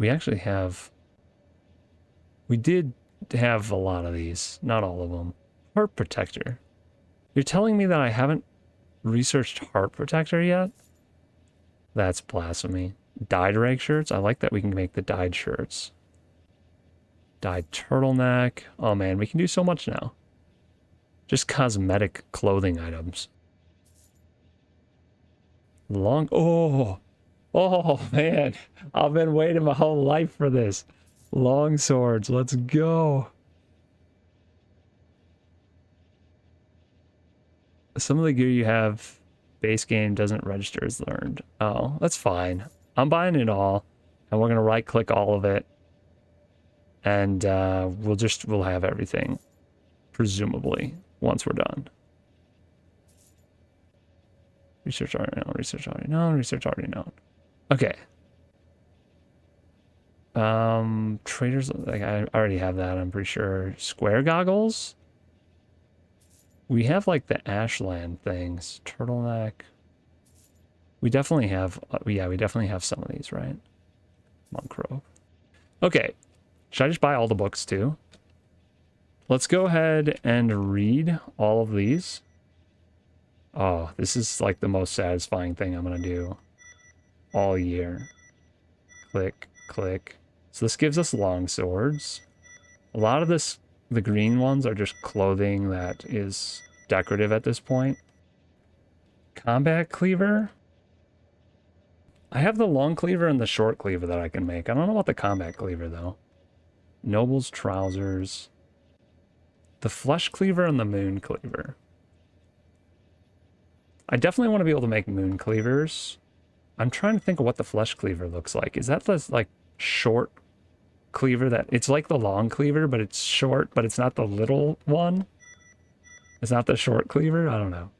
We actually have... We did have a lot of these. Not all of them. Heart protector. You're telling me that I haven't researched heart protector yet? That's blasphemy. Dyed rag shirts? I like that we can make the dyed shirts. Dyed turtleneck. Oh man, we can do so much now. Just cosmetic clothing items. Long... Oh! Oh man! I've been waiting my whole life for this. Long swords, let's go. Some of the gear you have base game doesn't register as learned. Oh, that's fine. I'm buying it all, and we're gonna right click all of it, and we'll have everything, presumably, once we're done. Research already known, research already known, research already known. Okay. Traders, like I already have that, I'm pretty sure. Square goggles? We have like the ashland things. Turtleneck. We definitely have, yeah, we definitely have some of these, right? Monk robe. Okay. Should I just buy all the books too? Let's go ahead and read all of these. Oh, this is like the most satisfying thing I'm gonna do all year. Click, click. So this gives us long swords. A lot of this, the green ones are just clothing that is decorative at this point. Combat cleaver. I have the long cleaver and the short cleaver that I can make. I don't know about the combat cleaver though. Noble's trousers. The flesh cleaver and the moon cleaver. I definitely want to be able to make moon cleavers. I'm trying to think of what the flesh cleaver looks like. Is that the like short cleaver that it's like the long cleaver, but it's short, but it's not the little one? It's not the short cleaver? I don't know.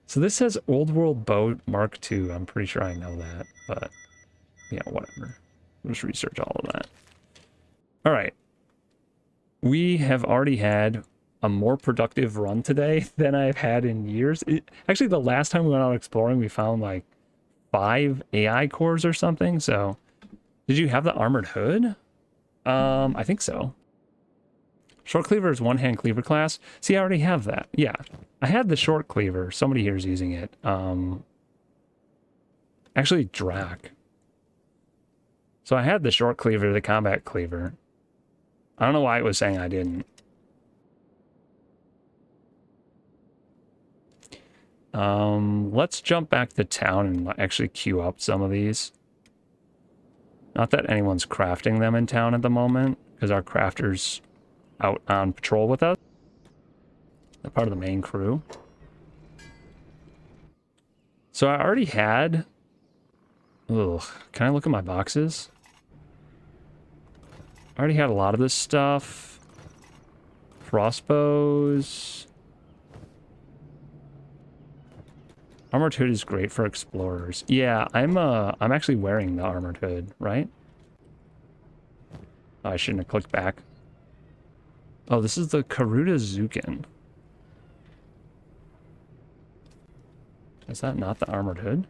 So this says Old World Bow Mark II. I'm pretty sure I know that, but yeah, whatever. We'll just research all of that. All right. We have already had a more productive run today than I've had in years. Actually, the last time we went out exploring, we found like 5 AI cores or something. So, did you have the armored hood? I think so. Short cleaver is one-hand cleaver class. See, I already have that. Yeah, I had the short cleaver. Somebody here is using it. Actually, Drac. So I had the short cleaver, the combat cleaver. I don't know why it was saying I didn't. Let's jump back to town and actually queue up some of these. Not that anyone's crafting them in town at the moment, because our crafter's out on patrol with us. They're part of the main crew. So I already had... Ugh, can I look at my boxes? I already had a lot of this stuff. Crossbows. Armored hood is great for explorers. Yeah, I'm actually wearing the armored hood, right? Oh, I shouldn't have clicked back. Oh, this is the Karuta Zukin. Is that not the armored hood?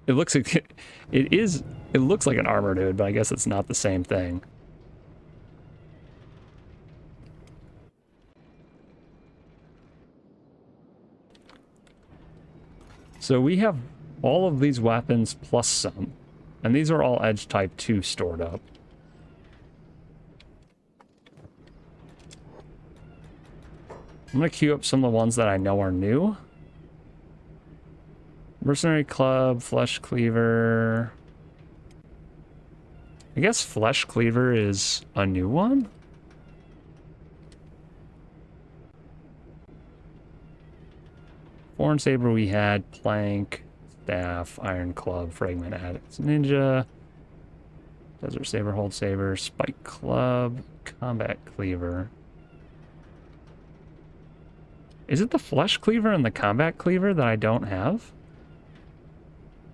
It looks like it looks like an armored hood, but I guess it's not the same thing. So we have all of these weapons plus some. And these are all edge type 2 stored up. I'm going to queue up some of the ones that I know are new. Mercenary Club, Flesh Cleaver. I guess Flesh Cleaver is a new one? Foreign Saber we had, Plank, Staff, Iron Club, Fragment Addicts, Ninja, Desert Saber, Hold Saber, Spike Club, Combat Cleaver. Is it the Flesh Cleaver and the Combat Cleaver that I don't have?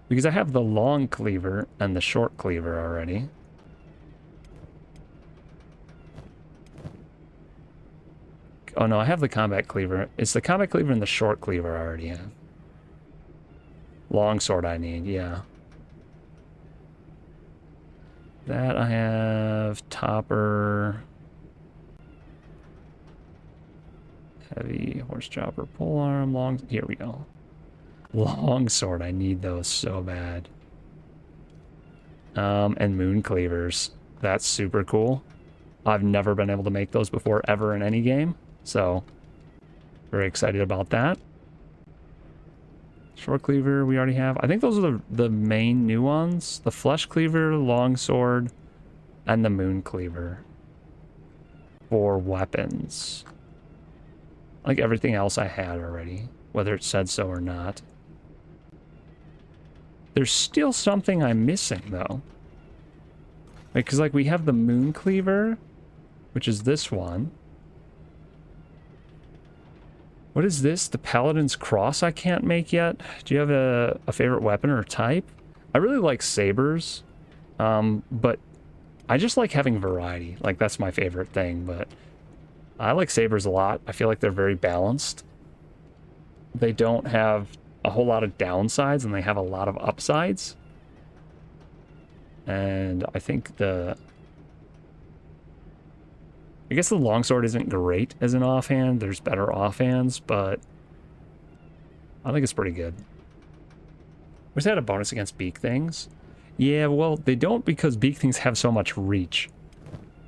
Because I have the Long Cleaver and the Short Cleaver already. Oh no, I have the Combat Cleaver. It's the Combat Cleaver and the Short Cleaver I already have. Long Sword I need, yeah. That I have topper, heavy horse chopper, polearm, long. Here we go. Long sword. I need those so bad. And moon cleavers. That's super cool. I've never been able to make those before ever in any game, so very excited about that. Short cleaver we already have. I think those are the main new ones. The flesh cleaver, long sword, and the moon cleaver for weapons. Like everything else I had already, whether it said so or not. There's still something I'm missing though. Because like we have the moon cleaver, which is this one. What is this? The Paladin's Cross I can't make yet? Do you have a favorite weapon or type? I really like sabers, but I just like having variety. Like, that's my favorite thing, but I like sabers a lot. I feel like they're very balanced. They don't have a whole lot of downsides, and they have a lot of upsides. And I think I guess the longsword isn't great as an offhand. There's better offhands, but I think it's pretty good. Wish they had a bonus against beak things. Yeah, well, they don't because beak things have so much reach.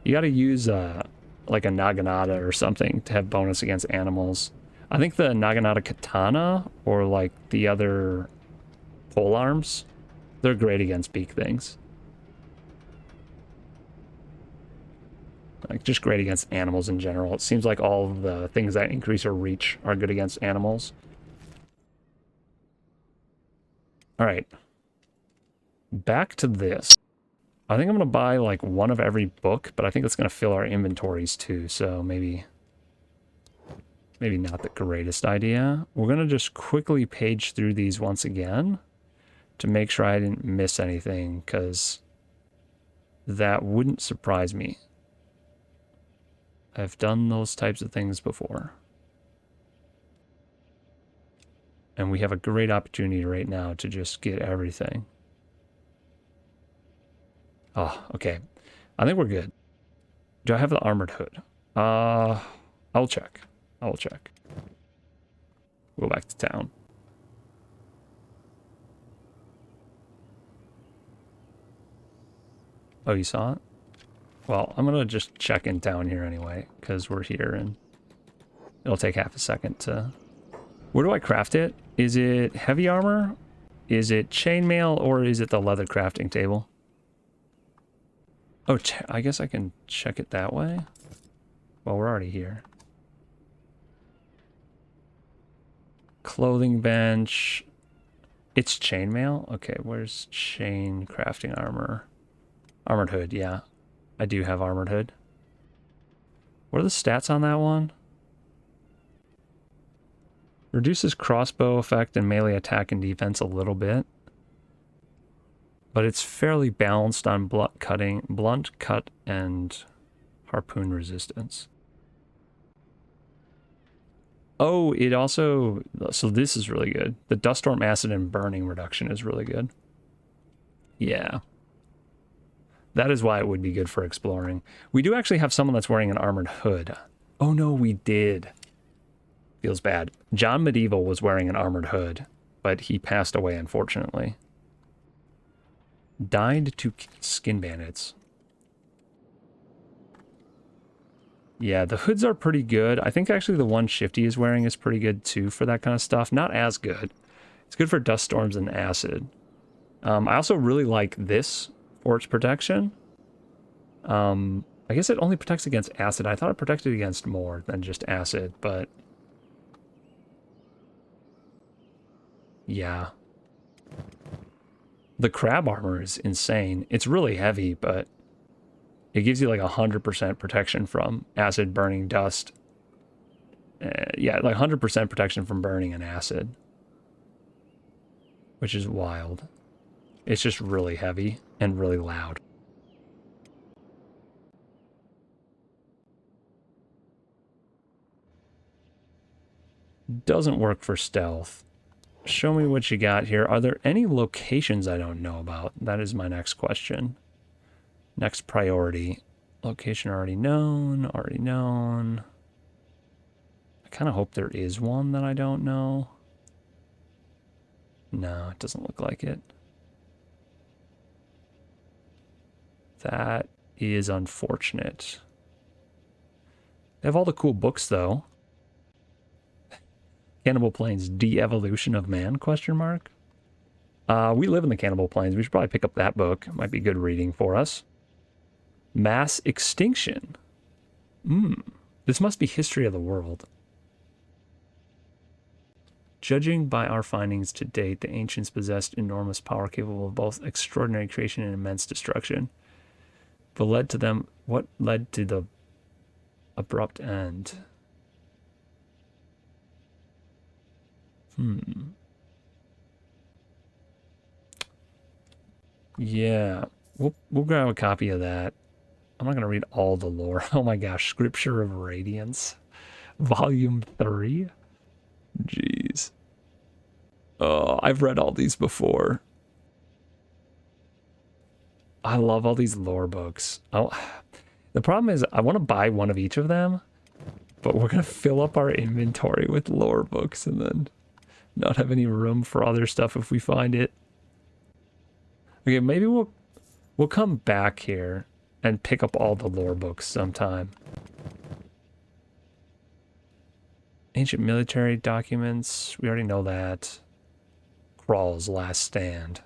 You gotta use like a Naginata or something to have bonus against animals. I think the Naginata Katana or like the other polearms, they're great against beak things. Like, just great against animals in general. It seems like all of the things that increase her reach are good against animals. Alright. Back to this. I think I'm going to buy, like, one of every book, but I think that's going to fill our inventories, too. So, maybe not the greatest idea. We're going to just quickly page through these once again to make sure I didn't miss anything, because that wouldn't surprise me. I've done those types of things before. And we have a great opportunity right now to just get everything. Oh, okay. I think we're good. Do I have the armored hood? I'll check. I will check. Go back to town. Oh, you saw it? Well, I'm going to just check in town here anyway, because we're here, and it'll take half a second to... Where do I craft it? Is it heavy armor? Is it chainmail, or is it the leather crafting table? Oh, I guess I can check it that way. Well, we're already here. Clothing bench. It's chainmail? Okay, where's chain crafting armor? Armored hood, yeah. I do have armored hood. What are the stats on that one? Reduces crossbow effect and melee attack and defense a little bit. But it's fairly balanced on blunt cut, and harpoon resistance. Oh, it also... So this is really good. The dust storm acid and burning reduction is really good. Yeah. That is why it would be good for exploring. We do actually have someone that's wearing an armored hood. Oh no, we did. Feels bad. John Medieval was wearing an armored hood, but he passed away, unfortunately. Died to skin bandits. Yeah, the hoods are pretty good. I think actually the one Shifty is wearing is pretty good too for that kind of stuff. Not as good. It's good for dust storms and acid. I also really like this for its protection. I guess it only protects against acid. I thought it protected against more than just acid, but... yeah. The crab armor is insane. It's really heavy, but it gives you like 100% protection from acid, burning, dust. Yeah, like 100% protection from burning and acid. Which is wild. It's just really heavy and really loud. Doesn't work for stealth. Show me what you got here. Are there any locations I don't know about? That is my next question. Next priority. Location already known, already known. I kind of hope there is one that I don't know. No, it doesn't look like it. That is unfortunate. They have all the cool books, though. Cannibal Plains, De-Evolution of Man, question mark? We live in the Cannibal Plains. We should probably pick up that book. Might be good reading for us. Mass Extinction. This must be history of the world. Judging by our findings to date, the ancients possessed enormous power capable of both extraordinary creation and immense destruction. But what led to the abrupt end? Yeah, we'll grab a copy of that. I'm not gonna read all the lore. Oh my gosh, Scripture of Radiance, Volume 3. Jeez. Oh, I've read all these before. I love all these lore books. Oh, the problem is I want to buy one of each of them, but we're gonna fill up our inventory with lore books and then not have any room for other stuff if we find it. Okay, maybe we'll come back here and pick up all the lore books sometime. Ancient military documents, we already know that. Crawl's Last Stand.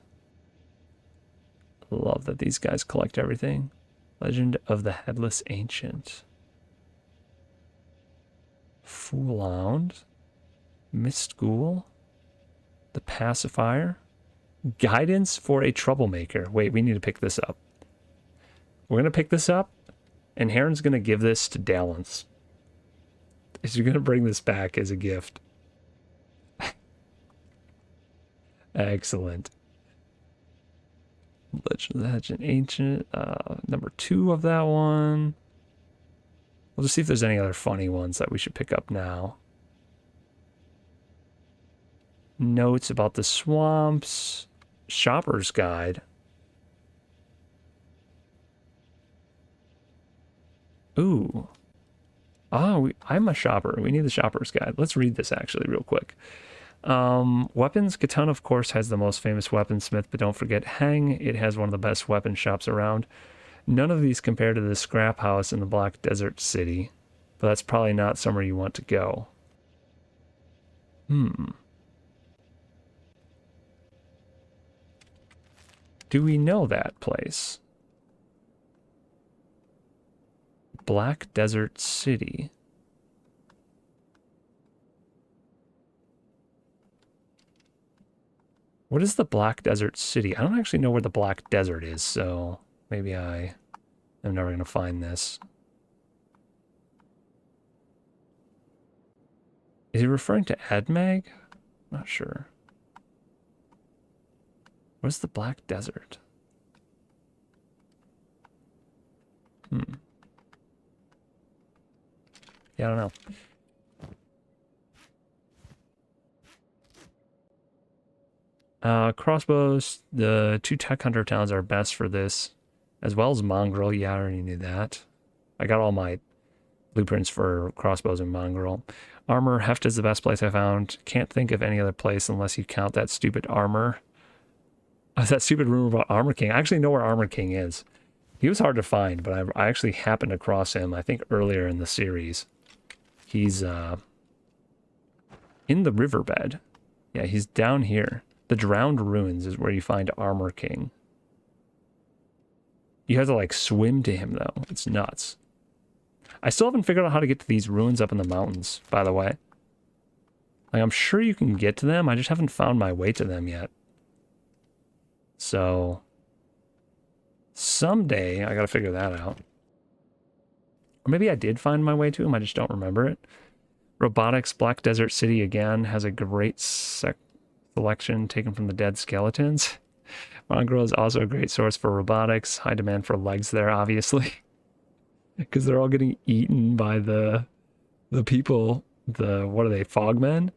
Love that these guys collect everything. Legend of the Headless Ancient. Foolhound. Mistghoul. The Pacifier. Guidance for a Troublemaker. Wait, we need to pick this up. We're going to pick this up, and Heron's going to give this to Dalence. She's going to bring this back as a gift. Excellent. Legend Ancient. Number 2 of that one. We'll just see if there's any other funny ones that we should pick up now. Notes about the swamps. Shopper's Guide. Ooh. Oh, I'm a shopper. We need the Shopper's Guide. Let's read this actually real quick. Weapons. Katana, of course, has the most famous weaponsmith, but don't forget Hang. It has one of the best weapon shops around. None of these compare to the scrap house in the Black Desert City, but that's probably not somewhere you want to go. Do we know that place? Black Desert City. What is the Black Desert City? I don't actually know where the Black Desert is, so maybe I am never going to find this. Is he referring to Admag? Not sure. What's the Black Desert? Yeah, I don't know. Crossbows, the 2 tech hunter towns are best for this, as well as Mongrel. Yeah, I already knew that. I got all my blueprints for crossbows and Mongrel. Armor, Heft is the best place I found. Can't think of any other place unless you count that stupid armor. That stupid rumor about Armor King. I actually know where Armor King is. He was hard to find, but I actually happened across him, I think, earlier in the series. He's in the riverbed. Yeah, he's down here. The Drowned Ruins is where you find Armor King. You have to, like, swim to him, though. It's nuts. I still haven't figured out how to get to these ruins up in the mountains, by the way. Like, I'm sure you can get to them. I just haven't found my way to them yet. So, someday I gotta figure that out. Or maybe I did find my way to them, I just don't remember it. Robotics, Black Desert City again has a great selection taken from the dead skeletons. Mongrel is also a great source for robotics. High demand for legs there, obviously. Because they're all getting eaten by the people, what are they, fogmen?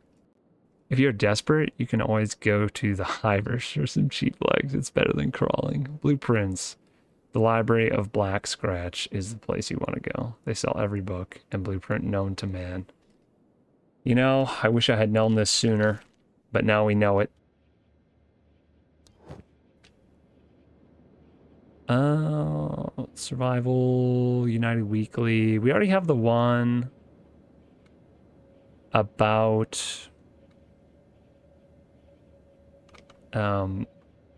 If you're desperate, you can always go to the Hivers for some cheap legs. It's better than crawling. Blueprints. The Library of Black Scratch is the place you want to go. They sell every book and blueprint known to man. You know, I wish I had known this sooner, but now we know it. Survival, United Weekly. We already have the one about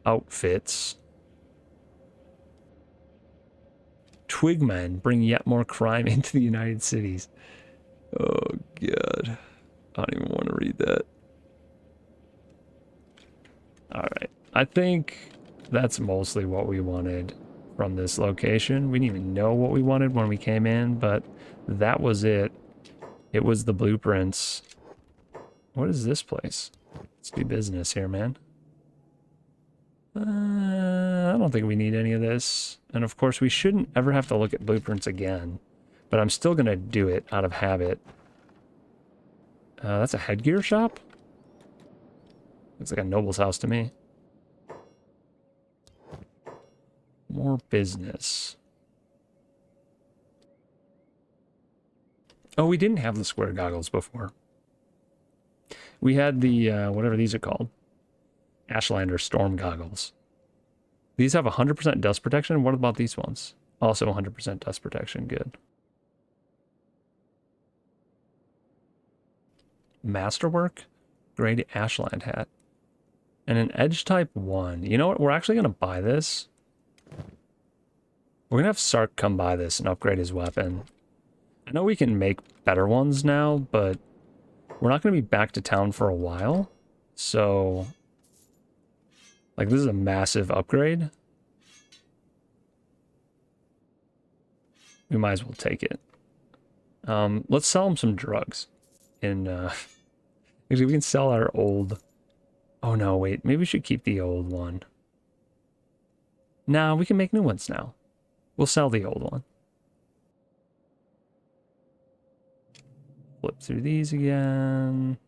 outfits. Twigmen bring yet more crime into the United Cities. Oh, God. I don't even want to read that. All right. I think that's mostly what we wanted from this location. We didn't even know what we wanted when we came in, but that was it. It was the blueprints. What is this place? Let's do business here, man. I don't think we need any of this. And of course, we shouldn't ever have to look at blueprints again. But I'm still going to do it out of habit. That's a headgear shop? Looks like a noble's house to me. More business. Oh, we didn't have the square goggles before. We had the, whatever these are called. Ashlander storm goggles. These have 100% dust protection. What about these ones? Also 100% dust protection. Good. Masterwork? Grade Ashland hat. And an edge type 1. You know what? We're actually going to buy this. We're going to have Sark come buy this and upgrade his weapon. I know we can make better ones now, but we're not going to be back to town for a while. So, like, this is a massive upgrade. We might as well take it. Let's sell him some drugs. Actually, we can sell our old... Oh, no, wait. Maybe we should keep the old one. Nah, we can make new ones now. We'll sell the old one. Flip through these again.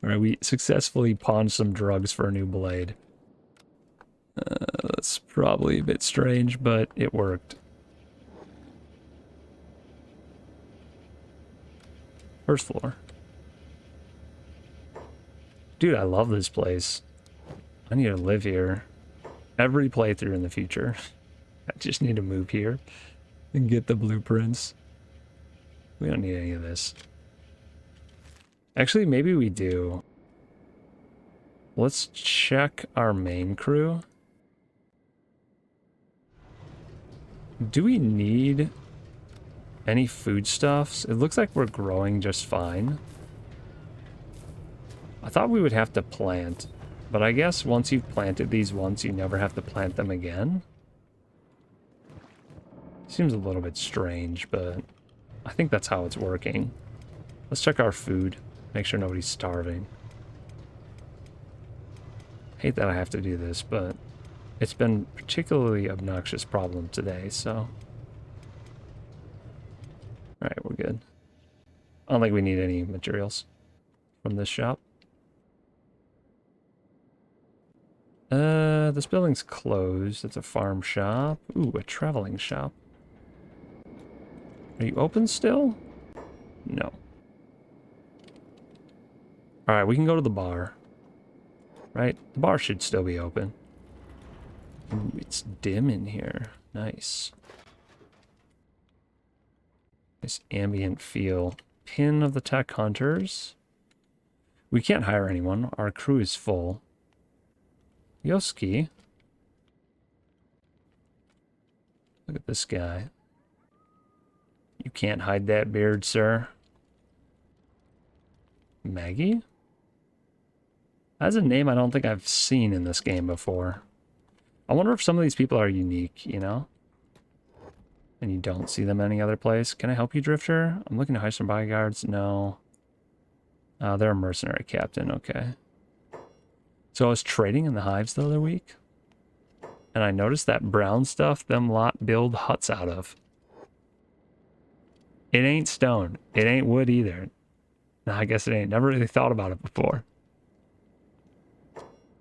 Alright, we successfully pawned some drugs for a new blade. That's probably a bit strange, but it worked. First floor. Dude, I love this place. I need to live here. Every playthrough in the future. I just need to move here and get the blueprints. We don't need any of this. Actually, maybe we do. Let's check our main crew. Do we need any foodstuffs? It looks like we're growing just fine. I thought we would have to plant, but I guess once you've planted these once, you never have to plant them again. Seems a little bit strange, but I think that's how it's working. Let's check our food. Make sure nobody's starving. Hate that I have to do this, but it's been a particularly obnoxious problem today, so... Alright, we're good. I don't think we need any materials from this shop. This building's closed. It's a farm shop. Ooh, a traveling shop. Are you open still? No. Alright, we can go to the bar. Right? The bar should still be open. Ooh, it's dim in here. Nice. Nice ambient feel. Pin of the Tech Hunters. We can't hire anyone. Our crew is full. Yoski. Look at this guy. You can't hide that beard, sir. Maggie? That's a name I don't think I've seen in this game before. I wonder if some of these people are unique, you know? And you don't see them any other place. Can I help you, Drifter? I'm looking to hire some bodyguards. No. They're a mercenary captain. Okay. So I was trading in the hives the other week. And I noticed that brown stuff them lot build huts out of. It ain't stone. It ain't wood either. No, I guess it ain't. Never really thought about it before.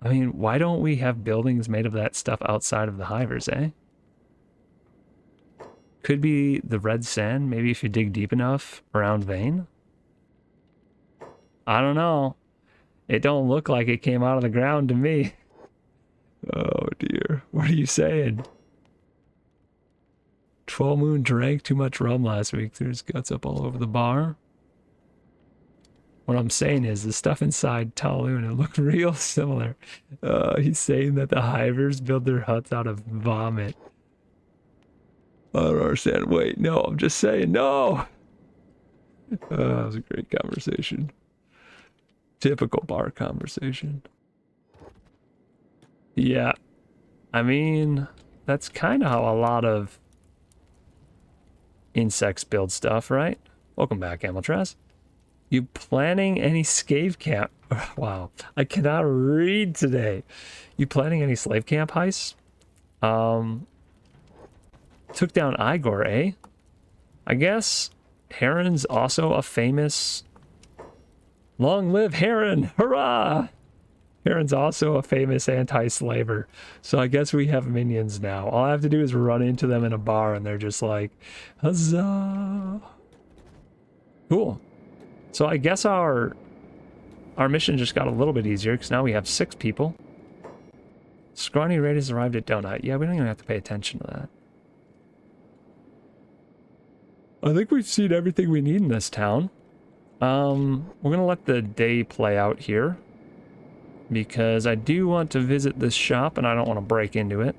I mean, why don't we have buildings made of that stuff outside of the hivers, eh? Could be the red sand, maybe if you dig deep enough around vein. I don't know. It don't look like it came out of the ground to me. Oh dear. What are you saying? 12 Moon drank too much rum last week. Threw his guts up all over the bar. What I'm saying is the stuff inside Taloon, it looked real similar. He's saying that the hivers build their huts out of vomit. I don't understand. Wait, no, I'm just saying no. That was a great conversation. Typical bar conversation. Yeah. I mean, that's kind of how a lot of insects build stuff, right? Welcome back, Amaltraz. You planning any slave camp? Wow, I cannot read today. You planning any slave camp heists? Took down Igor, eh? I guess Heron's also a famous... Long live Heron! Hurrah! Heron's also a famous anti-slaver. So I guess we have minions now. All I have to do is run into them in a bar and they're just like, huzzah! Cool. So I guess our mission just got a little bit easier because now we have 6 people. Scrawny Raiders arrived at Donut. Yeah, we don't even have to pay attention to that. I think we've seen everything we need in this town. We're gonna let the day play out here because I do want to visit this shop and I don't want to break into it.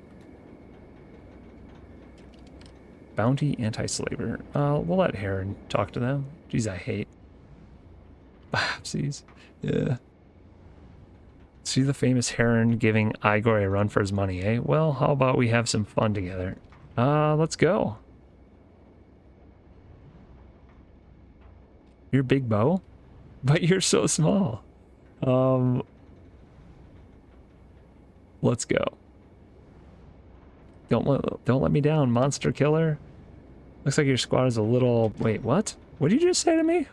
Bounty anti-slaver. We'll let Heron talk to them. Jeez, I hate. Biopsies. Yeah. See the famous Heron giving Igor a run for his money, eh? Well, how about we have some fun together? Let's go. You're big bow? But you're so small. Let's go. Don't let me down, monster killer. Looks like your squad is a little... Wait, what? What did you just say to me?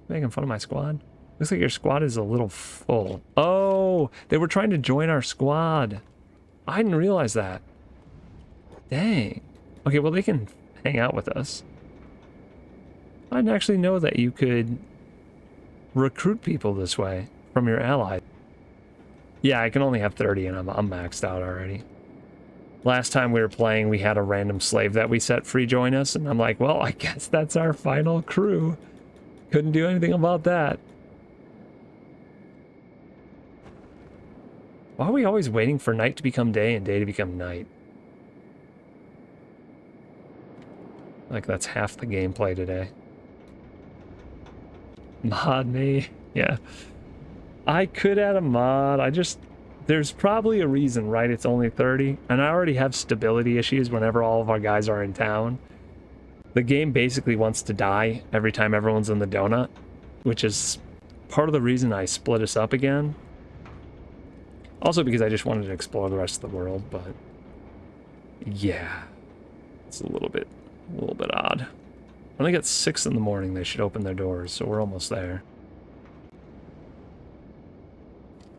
Making fun of my squad? Looks like your squad is a little full. Oh, they were trying to join our squad. I didn't realize that. Dang. Okay, well, they can hang out with us. I didn't actually know that you could recruit people this way from your allies. Yeah, I can only have 30 and I'm maxed out already. Last time we were playing, we had a random slave that we set free join us, and I'm like, well, I guess that's our final crew. Couldn't do anything about that. Why are we always waiting for night to become day and day to become night? Like that's half the gameplay today. Mod me. Yeah. I could add a mod. There's probably a reason, right? It's only 30. And I already have stability issues whenever all of our guys are in town. The game basically wants to die every time everyone's in the donut, which is part of the reason I split us up again. Also because I just wanted to explore the rest of the world, but yeah, it's a little bit odd. I think it's 6 in the morning they should open their doors, so we're almost there.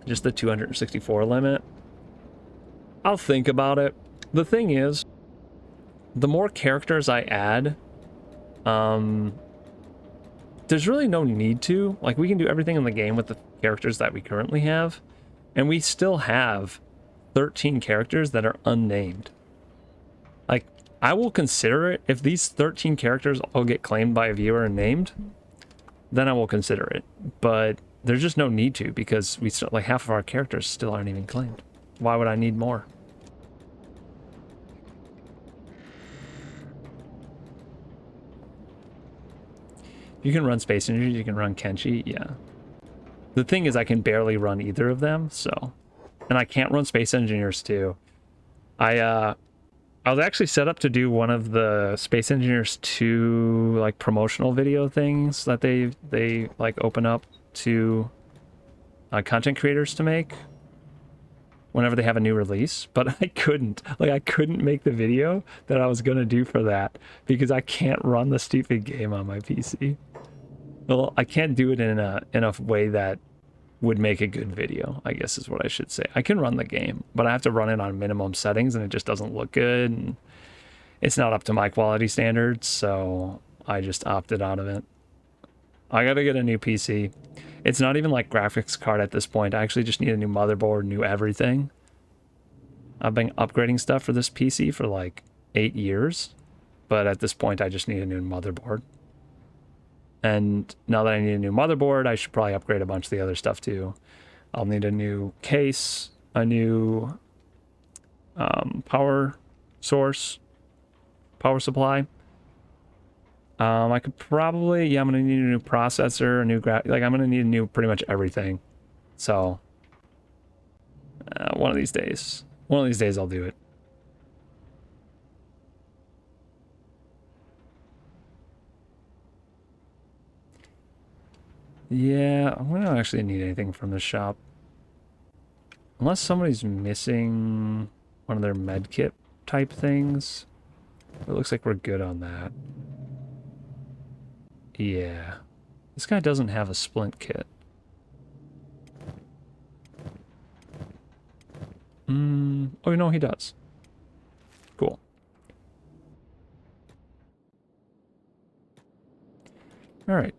Just the 264 limit. I'll think about it. The thing is, the more characters I add, there's really no need to. Like, we can do everything in the game with the characters that we currently have, and we still have 13 characters that are unnamed. Like, I will consider it. If these 13 characters all get claimed by a viewer and named, then I will consider it. But there's just no need to, because we still, like, half of our characters still aren't even claimed. Why would I need more? You can run Space Engineers, you can run Kenshi, yeah. The thing is, I can barely run either of them, so... And I can't run Space Engineers, too. I was actually set up to do one of the Space Engineers 2, like, promotional video things that they like, open up to content creators to make whenever they have a new release, but I couldn't. Like, I couldn't make the video that I was going to do for that because I can't run the stupid game on my PC. Well, I can't do it in a way that would make a good video, I guess is what I should say. I can run the game, but I have to run it on minimum settings and it just doesn't look good. And it's not up to my quality standards, so I just opted out of it. I gotta get a new PC. It's not even like graphics card at this point. I actually just need a new motherboard, new everything. I've been upgrading stuff for this PC for like 8 years, but at this point I just need a new motherboard. And now that I need a new motherboard, I should probably upgrade a bunch of the other stuff too. I'll need a new case, a new power source, power supply. I could probably, yeah, I'm gonna need a new processor, a new like I'm gonna need a new pretty much everything. So one of these days I'll do it. Yeah, we don't actually need anything from the shop. Unless somebody's missing one of their med kit type things. It looks like we're good on that. Yeah. This guy doesn't have a splint kit. Oh, no, he does. Cool. All right.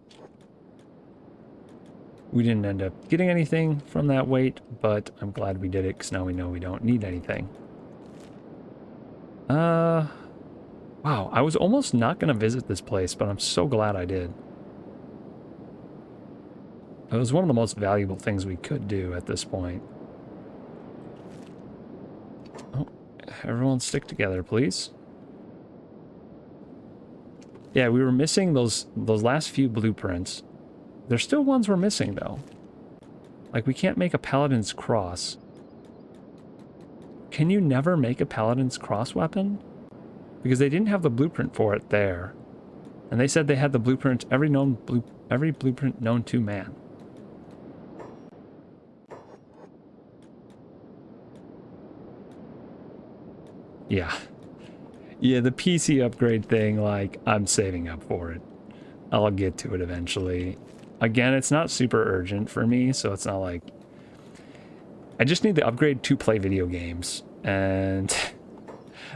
We didn't end up getting anything from that wait, but I'm glad we did it because now we know we don't need anything. Wow, I was almost not going to visit this place, but I'm so glad I did. It was one of the most valuable things we could do at this point. Oh, everyone stick together, please. Yeah, we were missing those last few blueprints. There's still ones we're missing, though. Like, we can't make a Paladin's Cross. Can you never make a Paladin's Cross weapon? Because they didn't have the blueprint for it there. And they said they had the blueprint, every blueprint known to man. Yeah. Yeah, the PC upgrade thing, like, I'm saving up for it. I'll get to it eventually. Again, it's not super urgent for me, so it's not like... I just need the upgrade to play video games, and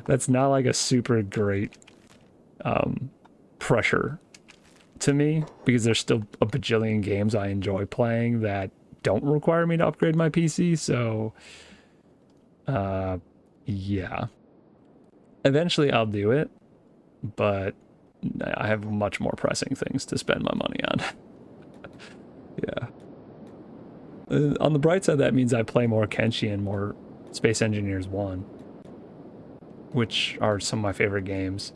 that's not like a super great pressure to me, because there's still a bajillion games I enjoy playing that don't require me to upgrade my PC, so... yeah. Eventually I'll do it, but I have much more pressing things to spend my money on. Yeah. On the bright side, that means I play more Kenshi and more Space Engineers 1, which are some of my favorite games.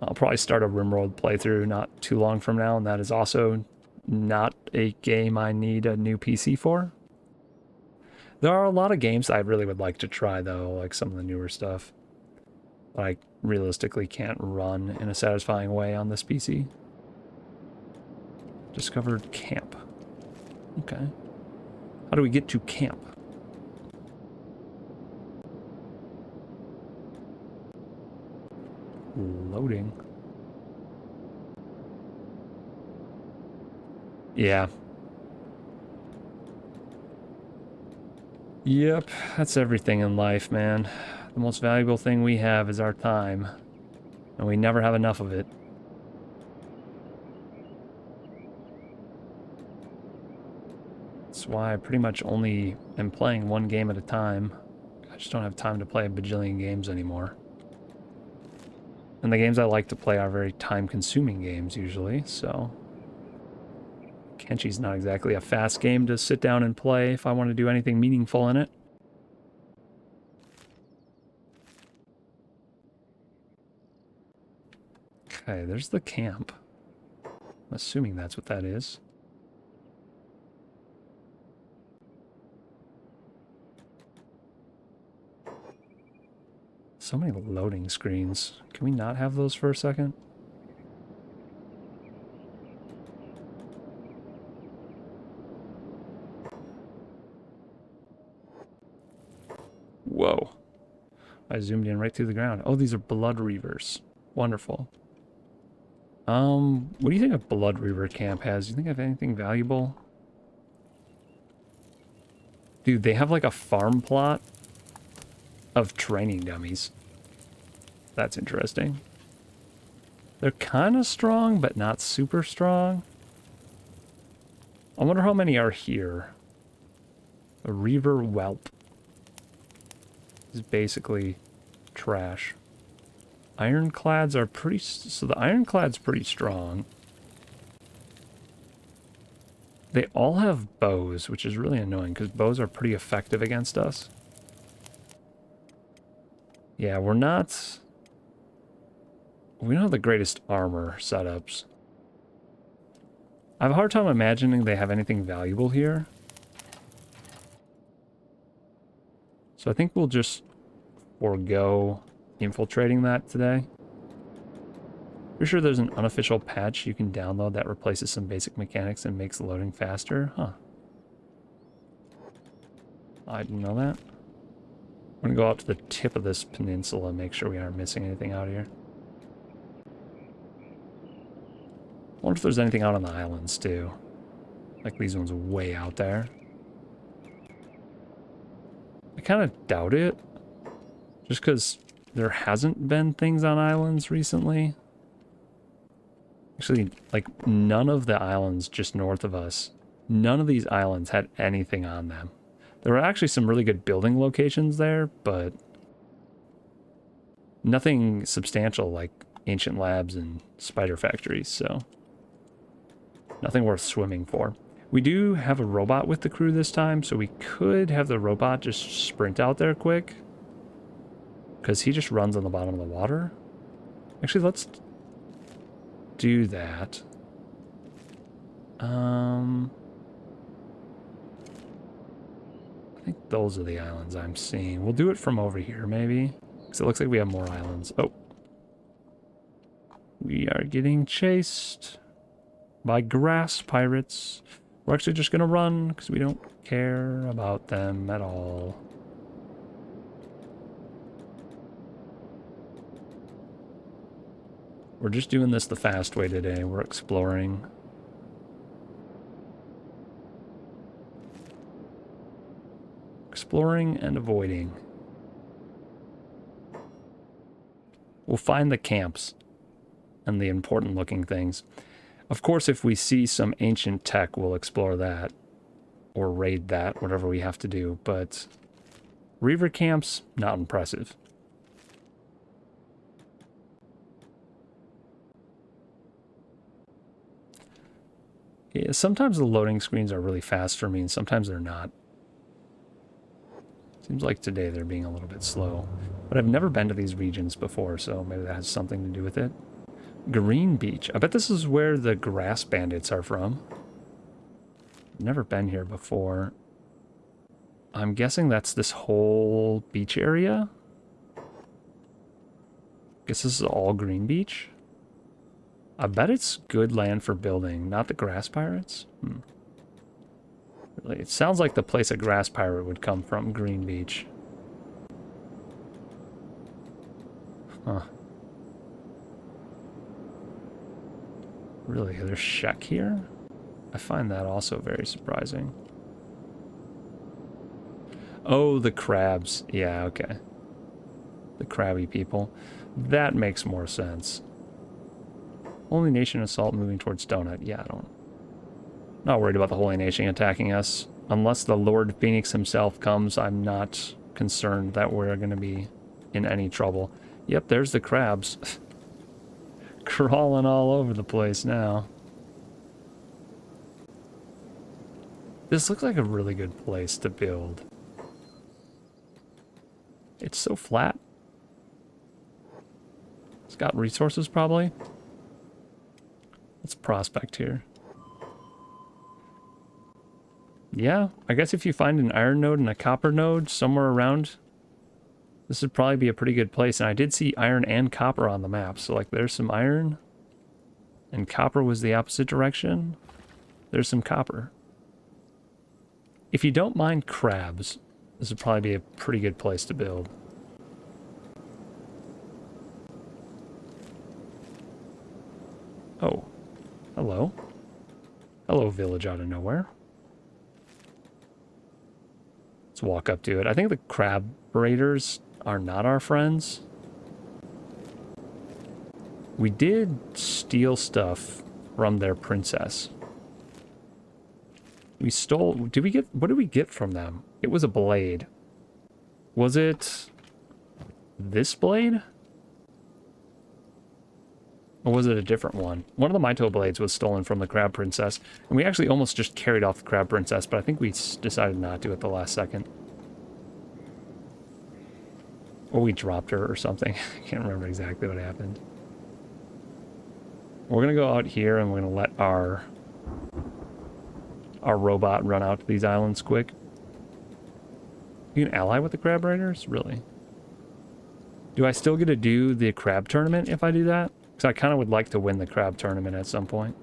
I'll probably start a RimWorld playthrough not too long from now, and that is also not a game I need a new PC for. There are a lot of games I really would like to try, though, like some of the newer stuff. But I realistically can't run in a satisfying way on this PC. Discovered camp. Okay. How do we get to camp? Loading. Yeah. Yep, that's everything in life, man. The most valuable thing we have is our time, and we never have enough of it. That's why I pretty much only am playing one game at a time. I just don't have time to play a bajillion games anymore. And the games I like to play are very time-consuming games, usually, so... Kenshi's not exactly a fast game to sit down and play if I want to do anything meaningful in it. Okay, there's the camp. I'm assuming that's what that is. So many loading screens. Can we not have those for a second? Whoa. I zoomed in right through the ground. Oh, these are Blood Reavers. Wonderful. What do you think a Blood Reaver camp has? Do you think I have anything valuable? Dude, they have like a farm plot of training dummies. That's interesting. They're kind of strong, but not super strong. I wonder how many are here. A Reaver Whelp is basically trash. Ironclads are pretty... So the Ironclad's pretty strong. They all have bows, which is really annoying because bows are pretty effective against us. Yeah, we're not... We don't have the greatest armor setups. I have a hard time imagining they have anything valuable here. So I think we'll just forego infiltrating that today. Pretty sure there's an unofficial patch you can download that replaces some basic mechanics and makes loading faster. Huh. I didn't know that. I'm gonna go out to the tip of this peninsula and make sure we aren't missing anything out here. I wonder if there's anything out on the islands too. Like these ones way out there. I kind of doubt it. Just because there hasn't been things on islands recently. Actually, like none of the islands just north of us, none of these islands had anything on them. There were actually some really good building locations there, but nothing substantial like ancient labs and spider factories, so nothing worth swimming for. We do have a robot with the crew this time, so we could have the robot just sprint out there quick. Because he just runs on the bottom of the water. Actually, let's do that. I think those are the islands I'm seeing. We'll do it from over here, maybe. Because it looks like we have more islands. Oh. We are getting chased by grass pirates. We're actually just going to run because we don't care about them at all. We're just doing this the fast way today. We're exploring. Exploring and avoiding. We'll find the camps and the important looking things. Of course, if we see some ancient tech, we'll explore that. Or raid that, whatever we have to do. But Reaver camps, not impressive. Yeah, sometimes the loading screens are really fast for me, and sometimes they're not. Seems like today they're being a little bit slow. But I've never been to these regions before, so maybe that has something to do with it. Green Beach. I bet this is where the grass bandits are from. Never been here before. I'm guessing that's this whole beach area. Guess this is all Green Beach. I bet it's good land for building, not the grass pirates. Really, it sounds like the place a grass pirate would come from, Green Beach. Huh. Really, there's Shek here? I find that also very surprising. Oh, the crabs. Yeah, okay. The crabby people. That makes more sense. Holy Nation assault moving towards Donut. Yeah, not worried about the Holy Nation attacking us. Unless the Lord Phoenix himself comes, I'm not concerned that we're going to be in any trouble. Yep, there's the crabs. Crawling all over the place now. This looks like a really good place to build. It's so flat. It's got resources, probably. Let's prospect here. Yeah, I guess if you find an iron node and a copper node somewhere around, this would probably be a pretty good place. And I did see iron and copper on the map. So, like, there's some iron. And copper was the opposite direction. There's some copper. If you don't mind crabs, this would probably be a pretty good place to build. Oh. Hello. Hello, village out of nowhere. Let's walk up to it. I think the crab raiders are not our friends. We did steal stuff from their princess. We stole... Did we get... What did we get from them? It was a blade. Was it this blade? Or was it a different one? One of the Maito blades was stolen from the crab princess. And we actually almost just carried off the crab princess, but I think we decided not to at the last second. Or we dropped her or something. I can't remember exactly what happened. We're going to go out here and we're going to let our robot run out to these islands quick. You can ally with the crab raiders? Really? Do I still get to do the crab tournament if I do that? Because I kind of would like to win the crab tournament at some point.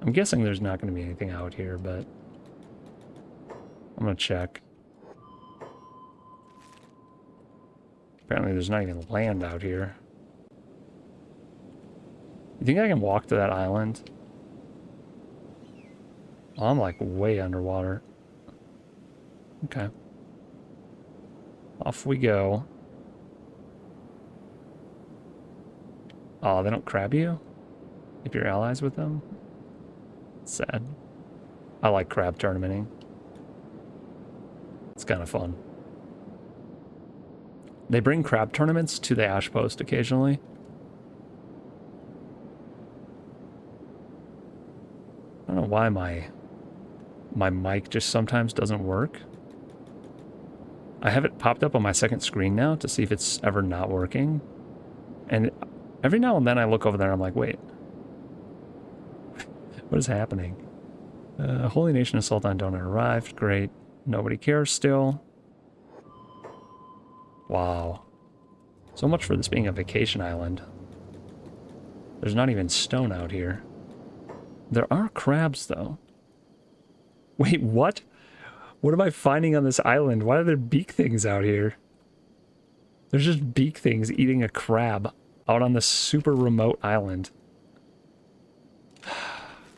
I'm guessing there's not going to be anything out here, but I'm going to check. Apparently there's not even land out here. You think I can walk to that island? Oh, I'm like way underwater. Okay. Off we go. Oh, they don't crab you? If you're allies with them? Sad. I like crab tournamenting. It's kind of fun. They bring crab tournaments to the Ash Post occasionally. I don't know why my mic just sometimes doesn't work. I have it popped up on my second screen now to see if it's ever not working. And every now and then I look over there and I'm like, wait. What is happening? Holy Nation Assault on Donut arrived. Great. Nobody cares still. Wow. So much for this being a vacation island. There's not even stone out here. There are crabs, though. Wait, what? What am I finding on this island? Why are there beak things out here? There's just beak things eating a crab out on this super remote island.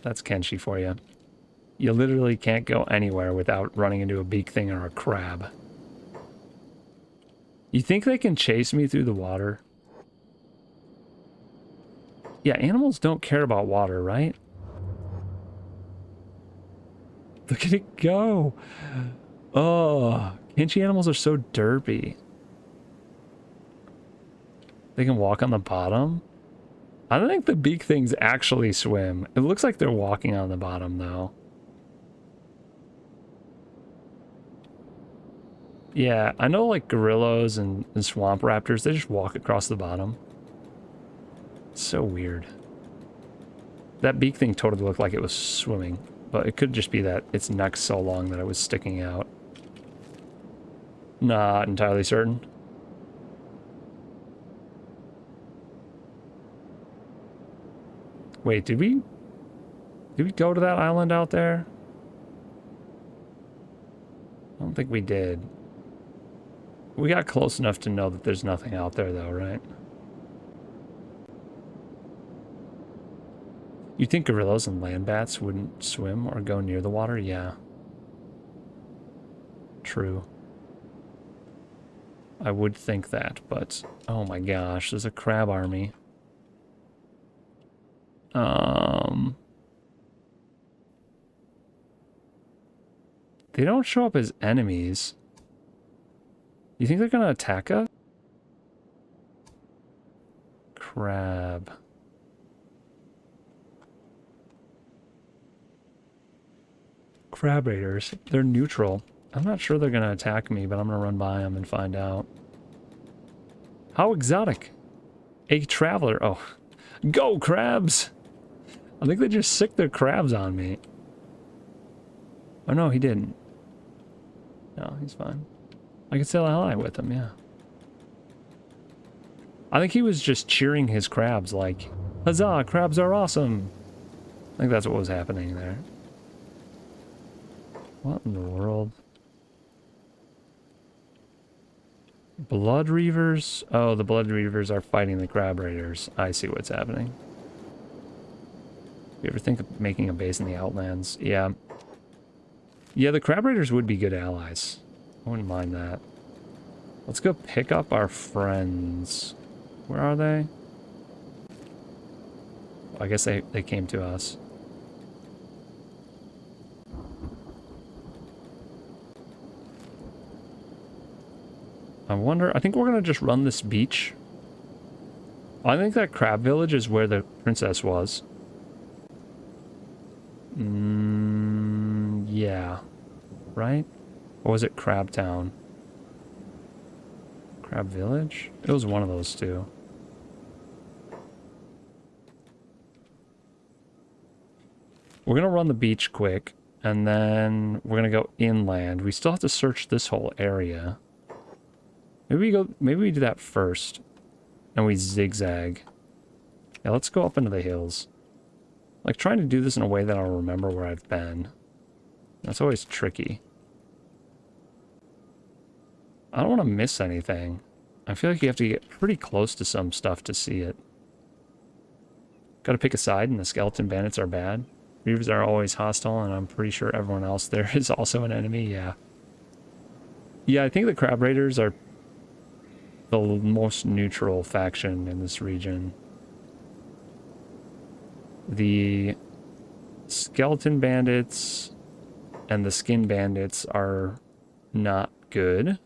That's Kenshi for you. You literally can't go anywhere without running into a beak thing or a crab. You think they can chase me through the water? Yeah, animals don't care about water, right? Look at it go. Oh, Kenshi animals are so derpy. They can walk on the bottom. I don't think the beak things actually swim. It looks like they're walking on the bottom, though. Yeah, I know like gorillas and swamp raptors, they just walk across the bottom. It's so weird. That beak thing totally looked like it was swimming, but it could just be that its neck's so long that it was sticking out. Not entirely certain. Wait, did we go to that island out there? I don't think we did. We got close enough to know that there's nothing out there, though, right? You think gorillas and land bats wouldn't swim or go near the water? Yeah. True. I would think that, but oh my gosh, there's a crab army. They don't show up as enemies. You think they're gonna attack us? Crab. Crab raiders. They're neutral. I'm not sure they're gonna attack me, but I'm gonna run by them and find out. How exotic. A traveler. Oh. Go, crabs! I think they just sicked their crabs on me. Oh no, he didn't. No, he's fine. I could still ally with him, yeah. I think he was just cheering his crabs like, huzzah, crabs are awesome! I think that's what was happening there. What in the world? Blood Reavers? Oh, the Blood Reavers are fighting the Crab Raiders. I see what's happening. You ever think of making a base in the Outlands? Yeah. Yeah, the Crab Raiders would be good allies. I wouldn't mind that. Let's go pick up our friends. Where are they? I guess they came to us. I wonder, I think we're gonna just run this beach. I think that crab village is where the princess was. Yeah. Right? Or was it Crab Town? Crab Village? It was one of those two. We're gonna run the beach quick, and then we're gonna go inland. We still have to search this whole area. Maybe we do that first, and we zigzag. Yeah, let's go up into the hills. Like, trying to do this in a way that I'll remember where I've been. That's always tricky. I don't want to miss anything. I feel like you have to get pretty close to some stuff to see it. Gotta pick a side, and the skeleton bandits are bad. Reavers are always hostile, and I'm pretty sure everyone else there is also an enemy, yeah. Yeah, I think the Crab Raiders are the most neutral faction in this region. The skeleton bandits and the skin bandits are not good.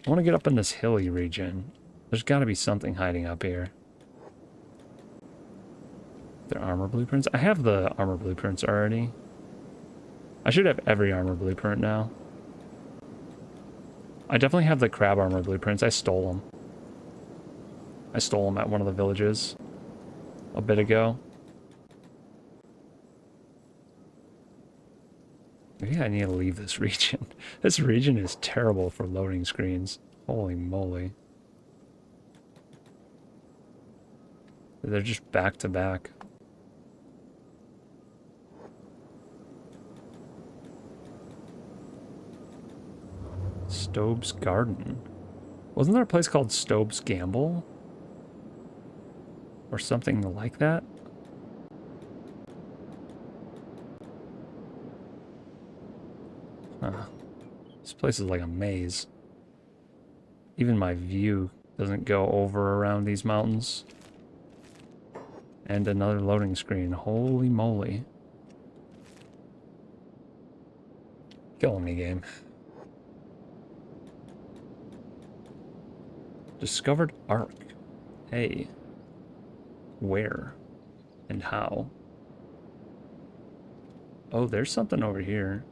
I want to get up in this hilly region. There's got to be something hiding up here. Their armor blueprints? I have the armor blueprints already. I should have every armor blueprint now. I definitely have the crab armor blueprints. I stole them. I stole them at one of the villages a bit ago. Maybe I need to leave this region. This region is terrible for loading screens. Holy moly. They're just back to back. Stobe's Garden. Wasn't there a place called Stobe's Gamble? Or something like that? Huh. This place is like a maze. Even my view doesn't go over around these mountains. And another loading screen. Holy moly. Killing me, game. Discovered Ark. Hey. Where? And how? Oh, there's something over here.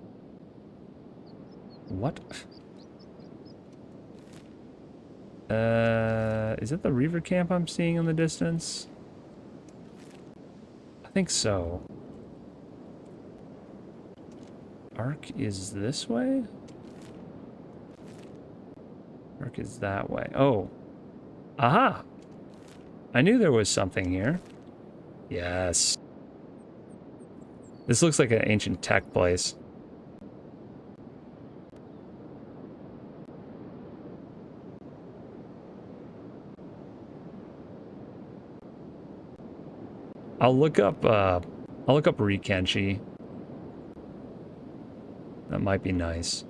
What? Is it the Reaver camp I'm seeing in the distance? I think so. Ark is this way? Ark is that way. Oh. Aha! I knew there was something here. Yes. This looks like an ancient tech place. I'll look up Kenshi. That might be nice.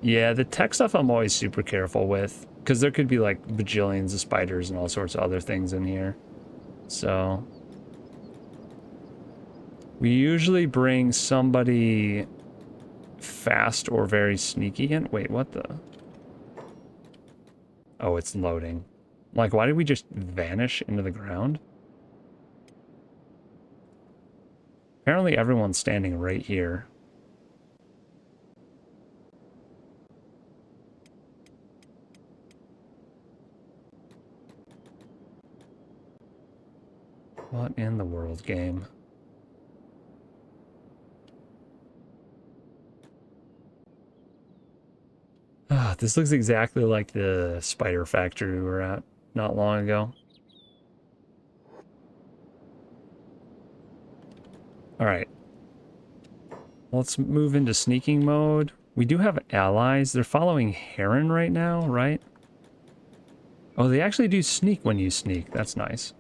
Yeah, the tech stuff I'm always super careful with, because there could be like bajillions of spiders and all sorts of other things in here. So we usually bring somebody fast or very sneaky in. Wait, what the? Oh, it's loading. Like, why did we just vanish into the ground? Apparently everyone's standing right here. What in the world, game? Ah, this looks exactly like the spider factory we were at not long ago. All right. Let's move into sneaking mode. We do have allies. They're following Heron right now, right? Oh, they actually do sneak when you sneak. That's nice.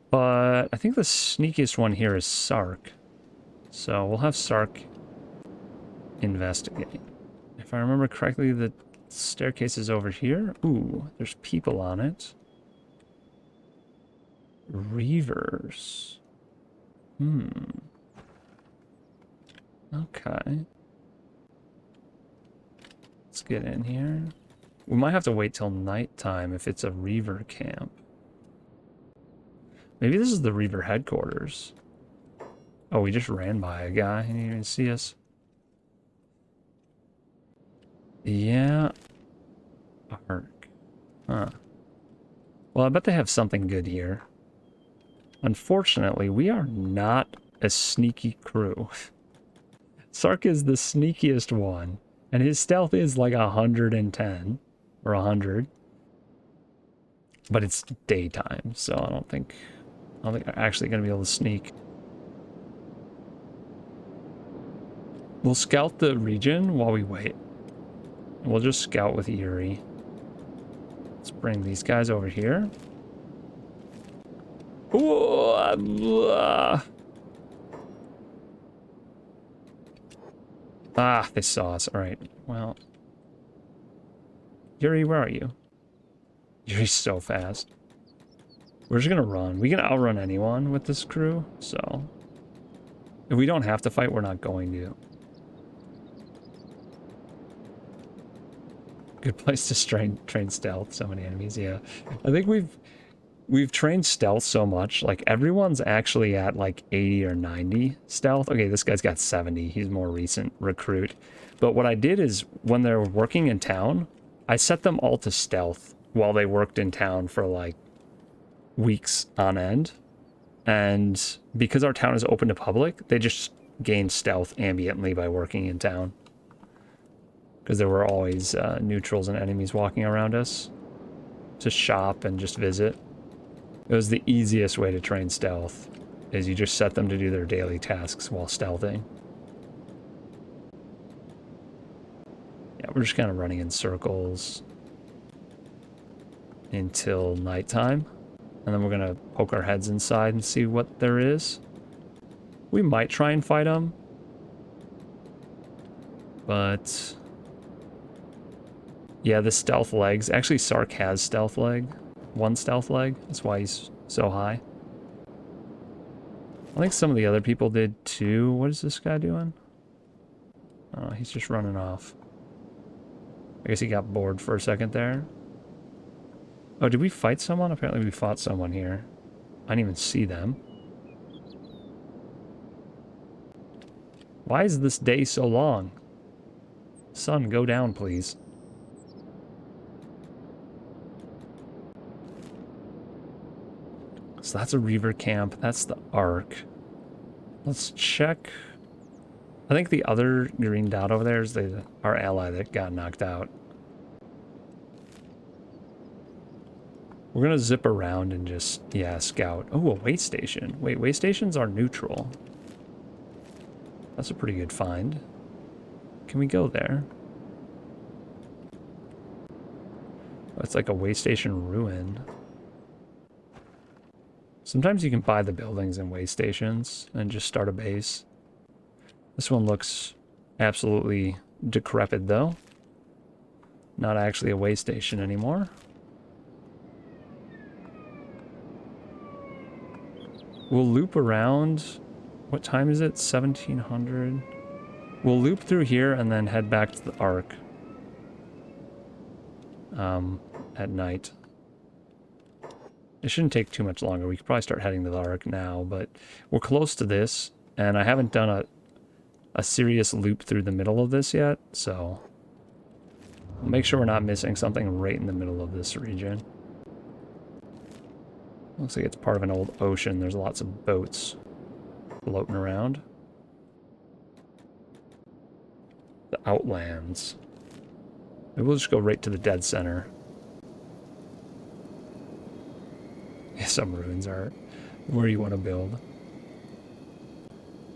But I think the sneakiest one here is Sark. So we'll have Sark investigate. If I remember correctly, the staircase is over here. Ooh, there's people on it. Reavers. Okay. Let's get in here. We might have to wait till nighttime if it's a Reaver camp. Maybe this is the Reaver headquarters. Oh, we just ran by a guy. He didn't even see us. Yeah. Arc. Huh. Well, I bet they have something good here. Unfortunately, we are not a sneaky crew. Sark is the sneakiest one, and his stealth is like 110 or 100. But it's daytime, so I don't think I'm actually going to be able to sneak. We'll scout the region while we wait. We'll just scout with Yuri. Let's bring these guys over here. Ah, they saw us. All right. Well, Yuri, where are you? Yuri's so fast. We're just gonna run. We can outrun anyone with this crew, so if we don't have to fight, we're not going to. Good place to train stealth. So many enemies. Yeah, I think we've trained stealth so much. Like everyone's actually at like 80 or 90 stealth. Okay, this guy's got 70. He's more recent recruit. But what I did is when they're working in town, I set them all to stealth while they worked in town for like weeks on end. And because our town is open to public, they just gained stealth ambiently by working in town. Because there were always neutrals and enemies walking around us to shop and just visit. It was the easiest way to train stealth, is you just set them to do their daily tasks while stealthing. Yeah, we're just kind of running in circles until nighttime. And then we're going to poke our heads inside and see what there is. We might try and fight them. But yeah, the stealth legs. Actually, Sark has stealth leg. One stealth leg. That's why he's so high. I think some of the other people did too. What is this guy doing? Oh, he's just running off. I guess he got bored for a second there. Oh, did we fight someone? Apparently we fought someone here. I didn't even see them. Why is this day so long? Sun, go down, please. So that's a Reaver camp. That's the Ark. Let's check. I think the other green dot over there is our ally that got knocked out. We're going to zip around and just, yeah, scout. Oh, a way station. Wait, way stations are neutral. That's a pretty good find. Can we go there? Oh, it's like a way station ruin. Sometimes you can buy the buildings in way stations and just start a base. This one looks absolutely decrepit, though. Not actually a way station anymore. We'll loop around. What time is it? 1700. We'll loop through here and then head back to the Ark. At night. It shouldn't take too much longer. We could probably start heading to the Ark now, but we're close to this, and I haven't done a serious loop through the middle of this yet, so we'll make sure we're not missing something right in the middle of this region. Looks like it's part of an old ocean. There's lots of boats floating around. The Outlands. Maybe we'll just go right to the dead center. Yeah, some ruins are where you want to build.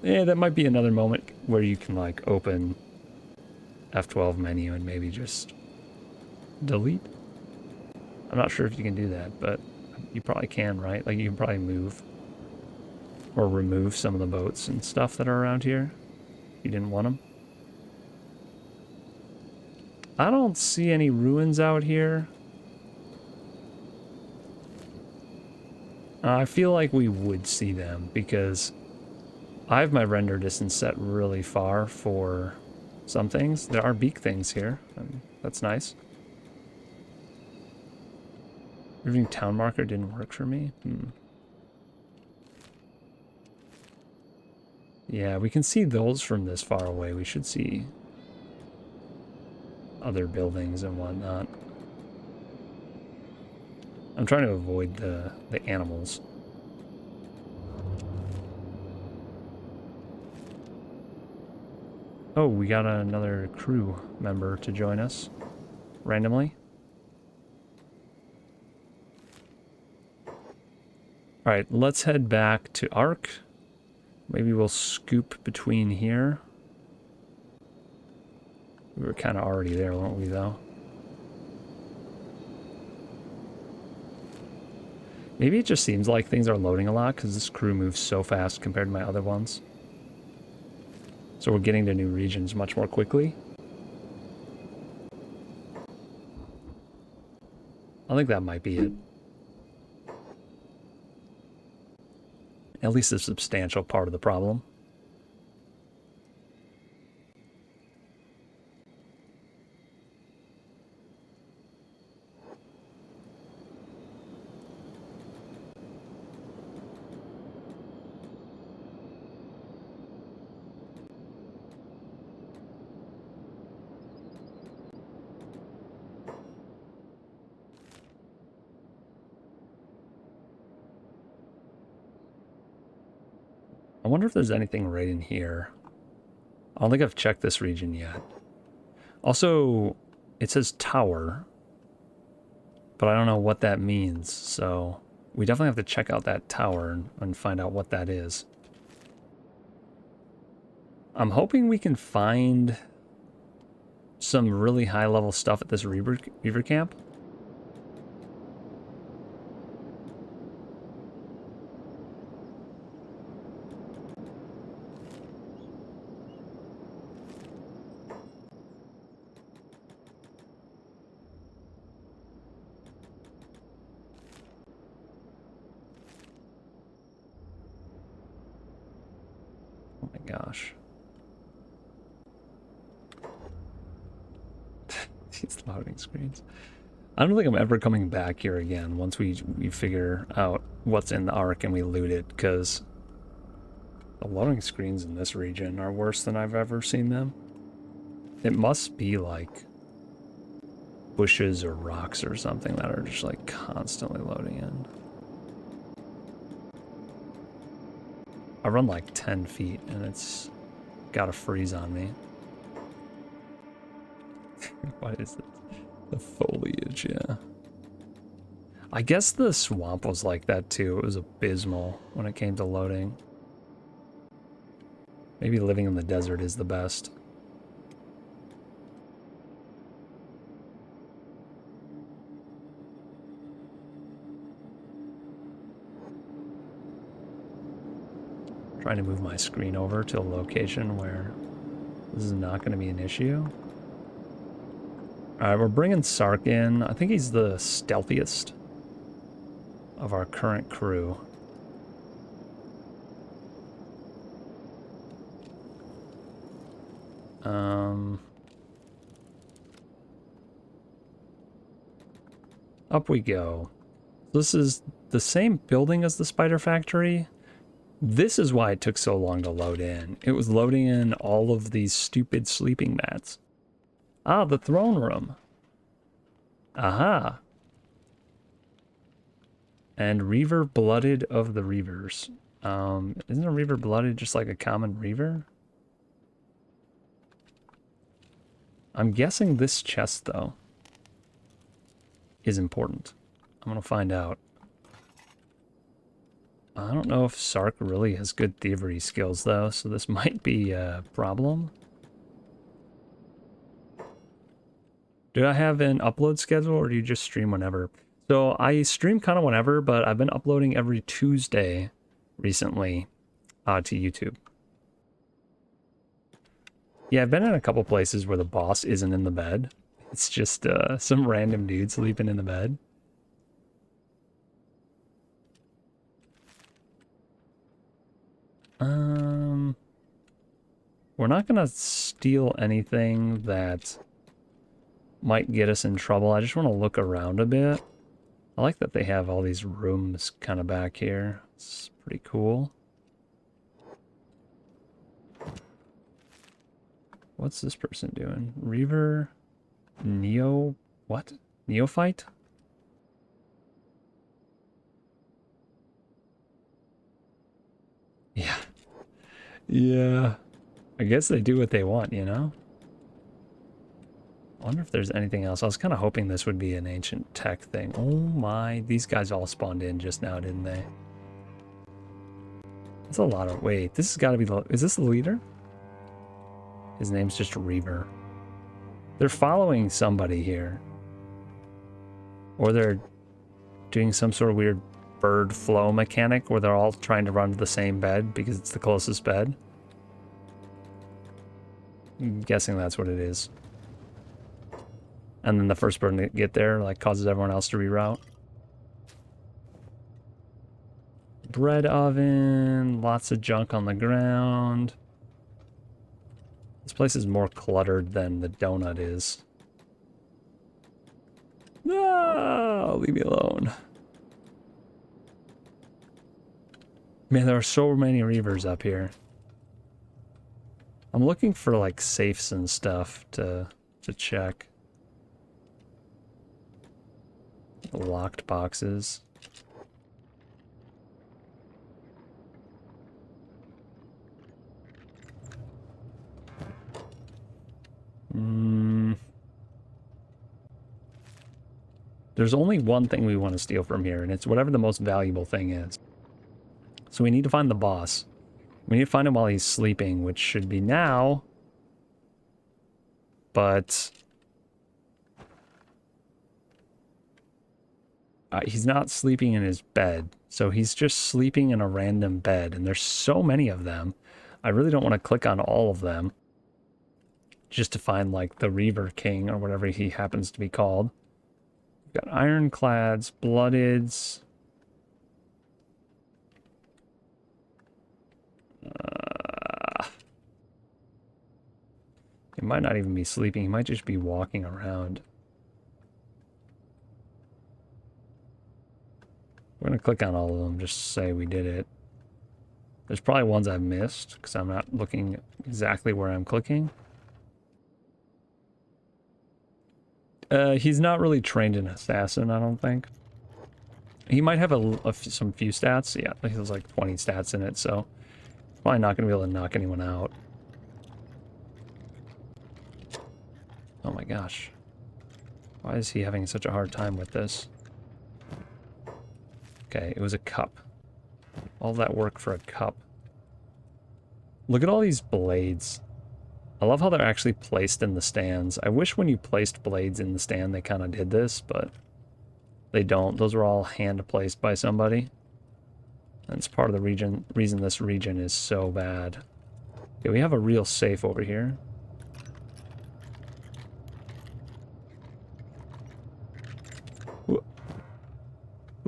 Yeah, that might be another moment where you can, like, open F12 menu and maybe just delete. I'm not sure if you can do that, but you probably can, right? Like, you can probably move or remove some of the boats and stuff that are around here if you didn't want them. I don't see any ruins out here. I feel like we would see them because I have my render distance set really far for some things. There are beak things here, and that's nice. Moving town marker didn't work for me. Yeah, we can see those from this far away. We should see other buildings and whatnot. I'm trying to avoid the animals. Oh, we got another crew member to join us randomly. All right, let's head back to Ark. Maybe we'll scoop between here. We were kind of already there, weren't we, though? Maybe it just seems like things are loading a lot because this crew moves so fast compared to my other ones. So we're getting to new regions much more quickly. I think that might be it. At least a substantial part of the problem. I wonder if there's anything right in here. I don't think I've checked this region yet. Also, it says tower, but I don't know what that means, so we definitely have to check out that tower and find out what that is. I'm hoping we can find some really high-level stuff at this Reaver camp. Oh my gosh. These loading screens. I don't think I'm ever coming back here again once we figure out what's in the Ark and we loot it, because the loading screens in this region are worse than I've ever seen them. It must be like bushes or rocks or something that are just like constantly loading in. I run like 10 feet and it's got a freeze on me. What is this? The foliage, yeah. I guess the swamp was like that too. It was abysmal when it came to loading. Maybe living in the desert is the best. Trying to move my screen over to a location where this is not going to be an issue. Alright, we're bringing Sark in. I think he's the stealthiest of our current crew. Up we go. This is the same building as the spider factory. This is why it took so long to load in. It was loading in all of these stupid sleeping mats. Ah, the throne room. Aha. And Reaver Blooded of the Reavers. Isn't a Reaver Blooded just like a common Reaver? I'm guessing this chest, though, is important. I'm gonna find out. I don't know if Sark really has good thievery skills, though, so this might be a problem. Do I have an upload schedule or do you just stream whenever? So I stream kind of whenever, but I've been uploading every Tuesday recently to YouTube. Yeah, I've been in a couple places where the boss isn't in the bed. It's just some random dude sleeping in the bed. We're not gonna steal anything that might get us in trouble. I just want to look around a bit. I like that they have all these rooms kind of back here. It's pretty cool. What's this person doing? Reaver? What? Neophyte? Yeah. Yeah. I guess they do what they want, you know? I wonder if there's anything else. I was kind of hoping this would be an ancient tech thing. Oh my, these guys all spawned in just now, didn't they? That's a lot of... Wait, this has got to be the... Is this the leader? His name's just Reaver. They're following somebody here. Or they're doing some sort of weird bird flow mechanic where they're all trying to run to the same bed because it's the closest bed. I'm guessing that's what it is. And then the first person to get there, like, causes everyone else to reroute. Bread oven, lots of junk on the ground. This place is more cluttered than the donut is. No, leave me alone. Man, there are so many reavers up here. I'm looking for, like, safes and stuff to check. Locked boxes. There's only one thing we want to steal from here, and it's whatever the most valuable thing is. So we need to find the boss. We need to find him while he's sleeping, which should be now. But... he's not sleeping in his bed. So he's just sleeping in a random bed. And there's so many of them. I really don't want to click on all of them. Just to find, like, the Reaver King, or whatever he happens to be called. We've got Ironclads, Bloodeds... He might not even be sleeping. He might just be walking around. We're going to click on all of them just to say we did it. There's probably ones I've missed because I'm not looking exactly where I'm clicking. He's not really trained in assassin, I don't think. He might have some few stats. Yeah, he has like 20 stats in it, so probably not going to be able to knock anyone out. Oh my gosh. Why is he having such a hard time with this? Okay, it was a cup. All that work for a cup. Look at all these blades. I love how they're actually placed in the stands. I wish when you placed blades in the stand they kind of did this, but they don't. Those are all hand placed by somebody. And it's part of the reason this region is so bad. Okay, we have a real safe over here.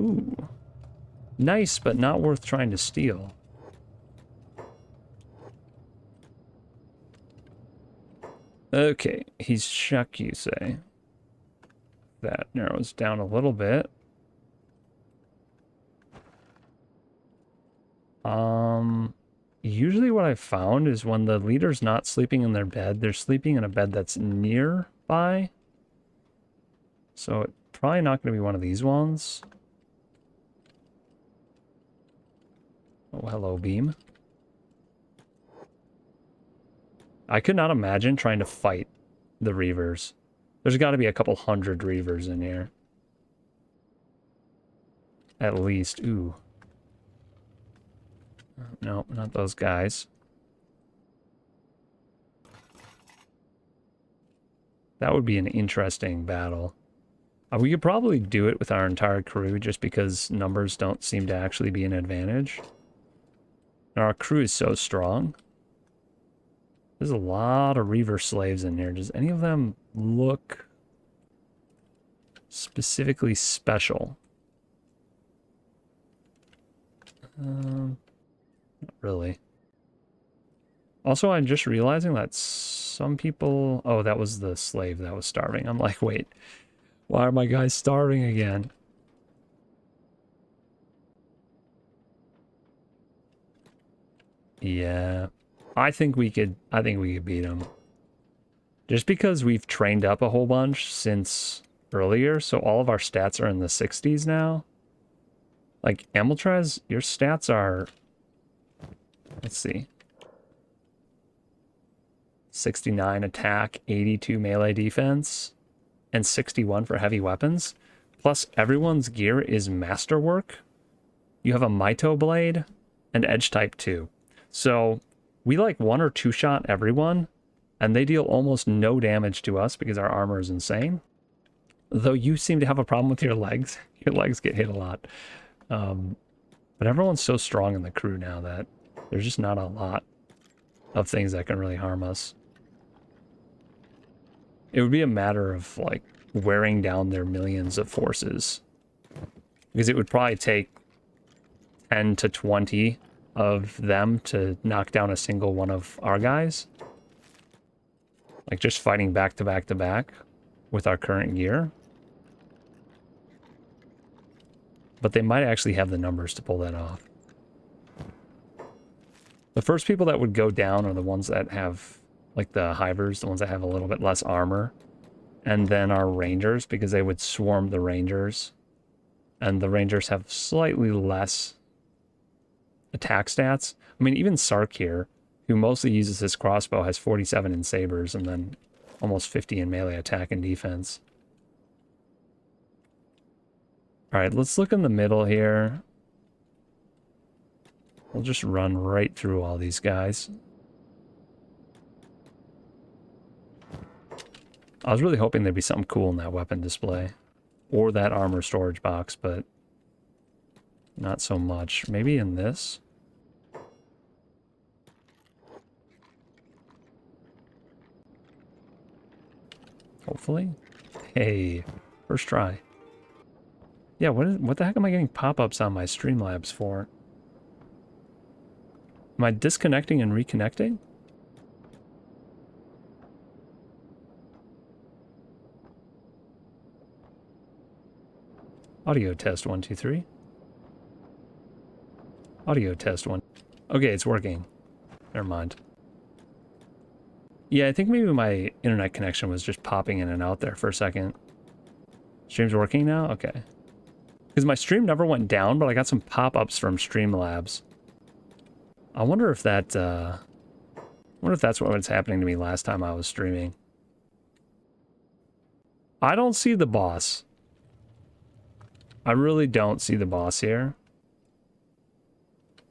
Ooh. Nice, but not worth trying to steal. Okay, he's Shuck, you say. That narrows down a little bit. Usually what I've found is when the leader's not sleeping in their bed, they're sleeping in a bed that's nearby. So it's probably not going to be one of these ones. Oh, hello, Beam. I could not imagine trying to fight the Reavers. There's got to be a couple hundred Reavers in here. At least. Ooh. No, not those guys. That would be an interesting battle. We could probably do it with our entire crew just because numbers don't seem to actually be an advantage. And our crew is so strong. There's a lot of Reaver slaves in here. Does any of them look specifically special? Not really. Also, I'm just realizing that some people... Oh, that was the slave that was starving. I'm like, wait, why are my guys starving again? Yeah, I think we could beat them. Just because we've trained up a whole bunch since earlier, so all of our stats are in the 60s now. Like, Amiltrez, your stats are... Let's see. 69 attack, 82 melee defense, and 61 for heavy weapons. Plus, everyone's gear is masterwork. You have a Mito blade and edge type 2. So, we like 1 or 2 shot everyone, and they deal almost no damage to us because our armor is insane. Though you seem to have a problem with your legs. Your legs get hit a lot. But everyone's so strong in the crew now that there's just not a lot of things that can really harm us. It would be a matter of, like, wearing down their millions of forces. Because it would probably take 10 to 20 of them to knock down a single one of our guys. Like, just fighting back to back to back with our current gear. But they might actually have the numbers to pull that off. The first people that would go down are the ones that have, like, the hivers, the ones that have a little bit less armor. And then our rangers, because they would swarm the rangers. And the rangers have slightly less attack stats. I mean, even Sark here, who mostly uses his crossbow, has 47 in sabers and then almost 50 in melee attack and defense. Alright, let's look in the middle here. We'll just run right through all these guys. I was really hoping there'd be something cool in that weapon display. Or that armor storage box, but not so much. Maybe in this? Hopefully. Hey, first try. Yeah, what the heck am I getting pop-ups on my Streamlabs for? Am I disconnecting and reconnecting? Audio test 1, 2, 3. Audio test 1. Okay, it's working. Never mind. Yeah, I think maybe my internet connection was just popping in and out there for a second. Stream's working now? Okay. Because my stream never went down, but I got some pop-ups from Streamlabs. I wonder if that, I wonder if that's what was happening to me last time I was streaming. I don't see the boss. I really don't see the boss here.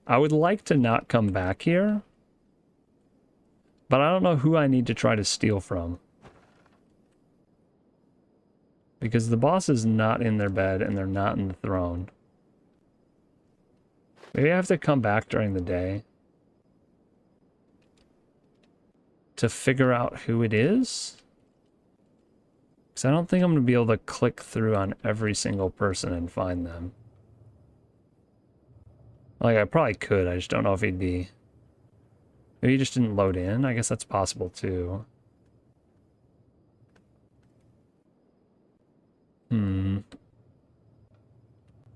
I would like to not come back here. But I don't know who I need to try to steal from. Because the boss is not in their bed and they're not in the throne. Maybe I have to come back during the day to figure out who it is. Because I don't think I'm going to be able to click through on every single person and find them. Like, I probably could, I just don't know if he'd be... Maybe he just didn't load in? I guess that's possible too.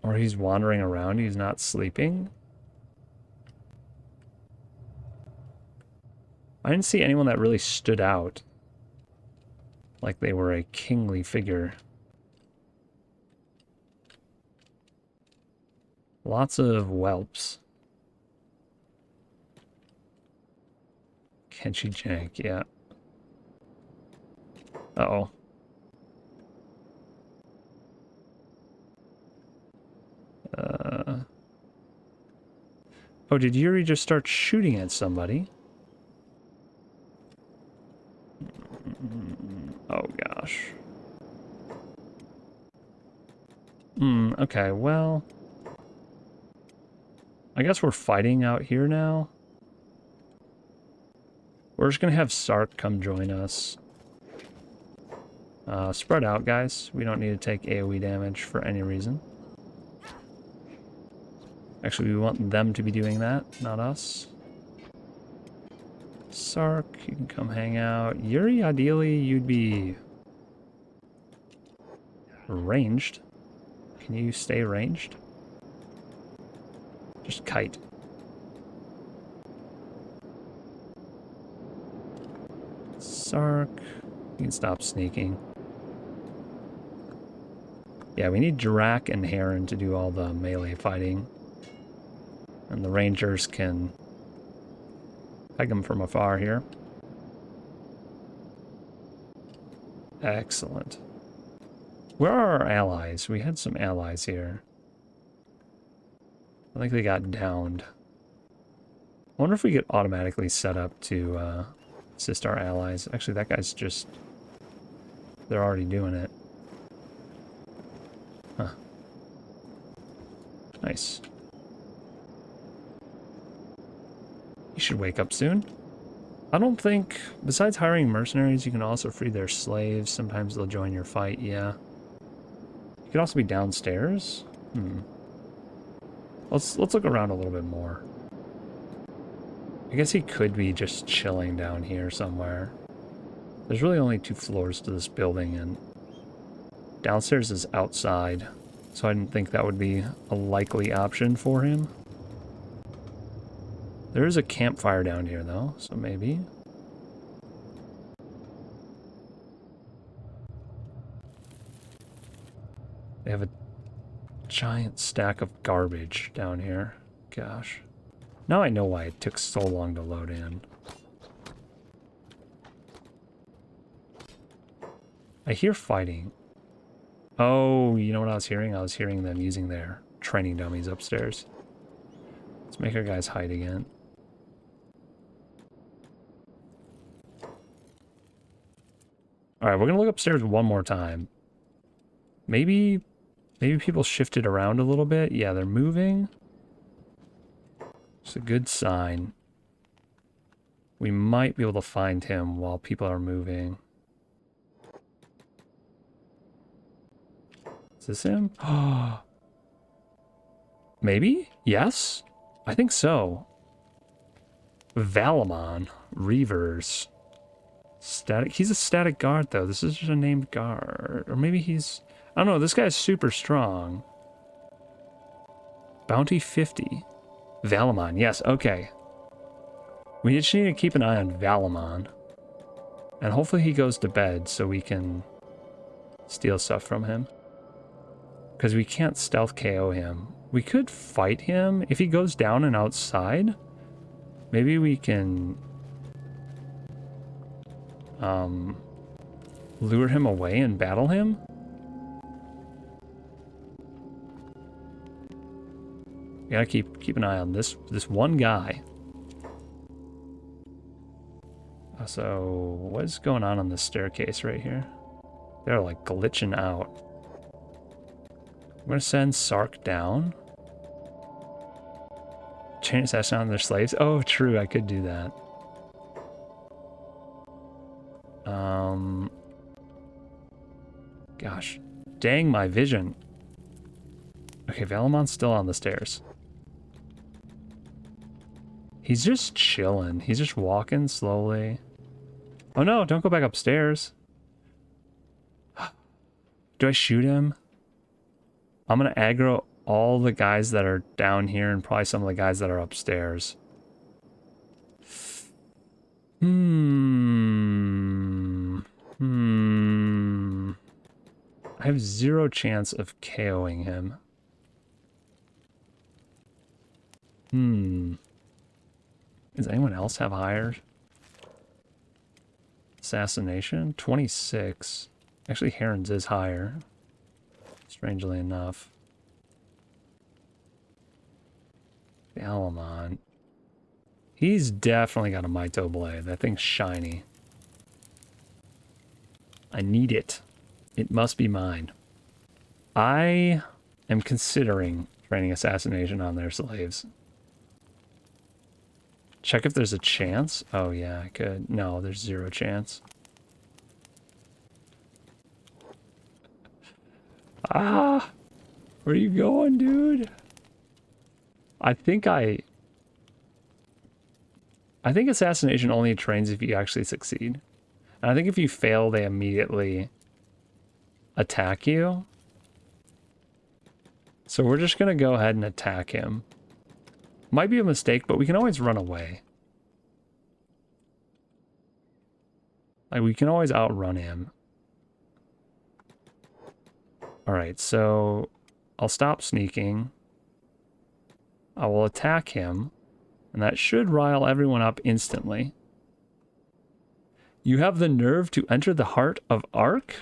Or he's wandering around, he's not sleeping? I didn't see anyone that really stood out. Like they were a kingly figure. Lots of whelps. Kenshi jank, yeah. Uh-oh. Oh, did Yuri just start shooting at somebody? Oh, God. Okay, well... I guess we're fighting out here now. We're just gonna have Sark come join us. Spread out, guys. We don't need to take AoE damage for any reason. Actually, we want them to be doing that, not us. Sark, you can come hang out. Yuri, ideally, you'd be... ranged. Can you stay ranged? Just kite. Sark, you can stop sneaking. Yeah, we need Drak and Heron to do all the melee fighting. And the rangers can peg them from afar here. Excellent. Where are our allies? We had some allies here. I think they got downed. I wonder if we get automatically set up to assist our allies. Actually, that guy's just... they're already doing it. Huh. Nice. You should wake up soon. I don't think... besides hiring mercenaries, you can also free their slaves. Sometimes they'll join your fight, yeah. You could also be downstairs? Let's look around a little bit more. I guess he could be just chilling down here somewhere. There's really only 2 floors to this building, and downstairs is outside, so I didn't think that would be a likely option for him. There is a campfire down here, though, so maybe. They have a giant stack of garbage down here. Gosh. Now I know why it took so long to load in. I hear fighting. Oh, you know what I was hearing? I was hearing them using their training dummies upstairs. Let's make our guys hide again. Alright, we're gonna look upstairs one more time. Maybe people shifted around a little bit. Yeah, they're moving. It's a good sign. We might be able to find him while people are moving. Is this him? Maybe? Yes? I think so. Valamon. Reavers. Static. He's a static guard, though. This is just a named guard. Or maybe he's... I don't know. This guy's super strong. Bounty 50. Valamon. Yes, okay. We just need to keep an eye on Valamon. And hopefully he goes to bed so we can steal stuff from him. Because we can't stealth KO him. We could fight him. If he goes down and outside, maybe we can... lure him away and battle him? We gotta keep an eye on this one guy. So, what is going on this staircase right here? They're like glitching out. I'm gonna send Sark down. Chain assassin on their slaves. Oh, true, I could do that. Gosh, dang my vision. Okay, Valamon's still on the stairs. He's just chilling. He's just walking slowly. Oh no, don't go back upstairs. Do I shoot him? I'm gonna aggro all the guys that are down here and probably some of the guys that are upstairs. I have 0 chance of KOing him. Does anyone else have higher? Assassination? 26. Actually, Heron's is higher. Strangely enough. Valamon. He's definitely got a Mito blade. That thing's shiny. I need it. It must be mine. I am considering training assassination on their slaves. Check if there's a chance. Oh yeah, I could. No, there's 0 chance. Ah! Where are you going, dude? I think assassination only trains if you actually succeed. And I think if you fail, they immediately attack you. So we're just gonna go ahead and attack him. Might be a mistake, but we can always run away. Like, we can always outrun him. Alright, so I'll stop sneaking. I will attack him, and that should rile everyone up instantly. You have the nerve to enter the heart of Ark?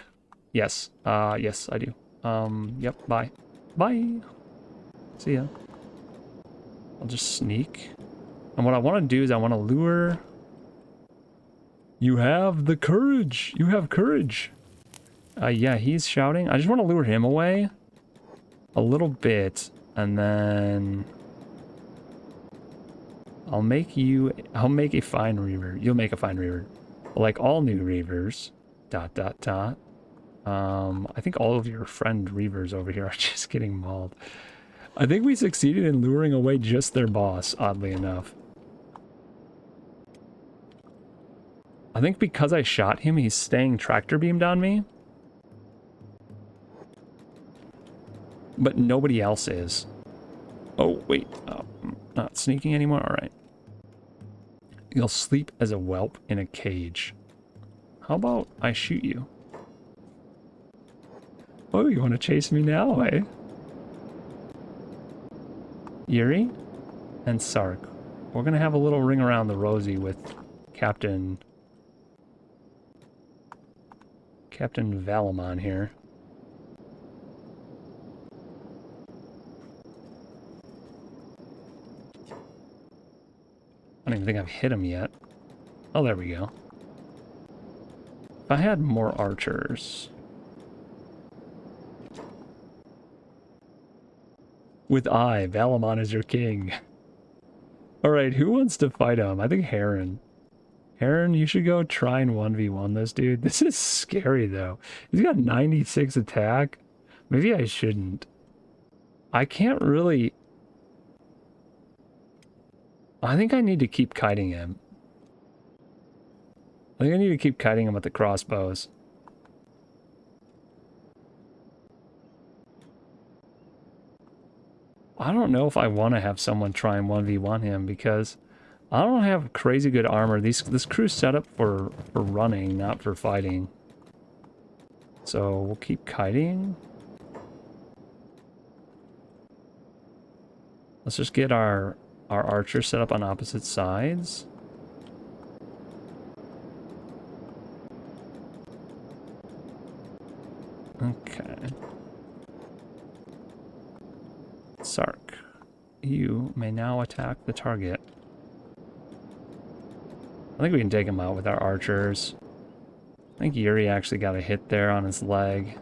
Yes. Yes, I do. Yep, bye. Bye! See ya. I'll just sneak. And what I want to do is I want to lure... You have the courage! You have courage! Yeah, he's shouting. I just want to lure him away a little bit, and then I'll make a fine reaver. You'll make a fine reaver. Like all new reavers, ... I think all of your friend reavers over here are just getting mauled. I think we succeeded in luring away just their boss, oddly enough. I think because I shot him, he's staying tractor beamed on me. But nobody else is. Oh, wait. Oh, I'm not sneaking anymore? Alright. You'll sleep as a whelp in a cage. How about I shoot you? Oh, you want to chase me now, eh? Yuri and Sark. We're going to have a little ring around the rosy with Captain Valamon here. I don't even think I've hit him yet. Oh, there we go. If I had more archers... With Valamon is your king. Alright, who wants to fight him? I think Heron. Heron, you should go try and 1v1 this dude. This is scary, though. He's got 96 attack. Maybe I shouldn't. I can't really... I think I need to keep kiting him. I think I need to keep kiting him with the crossbows. I don't know if I want to have someone try and 1v1 him because I don't have crazy good armor. This crew's set up for running, not for fighting. So we'll keep kiting. Let's just get our archers set up on opposite sides. Okay. Sark, you may now attack the target. I think we can take him out with our archers. I think Yuri actually got a hit there on his leg.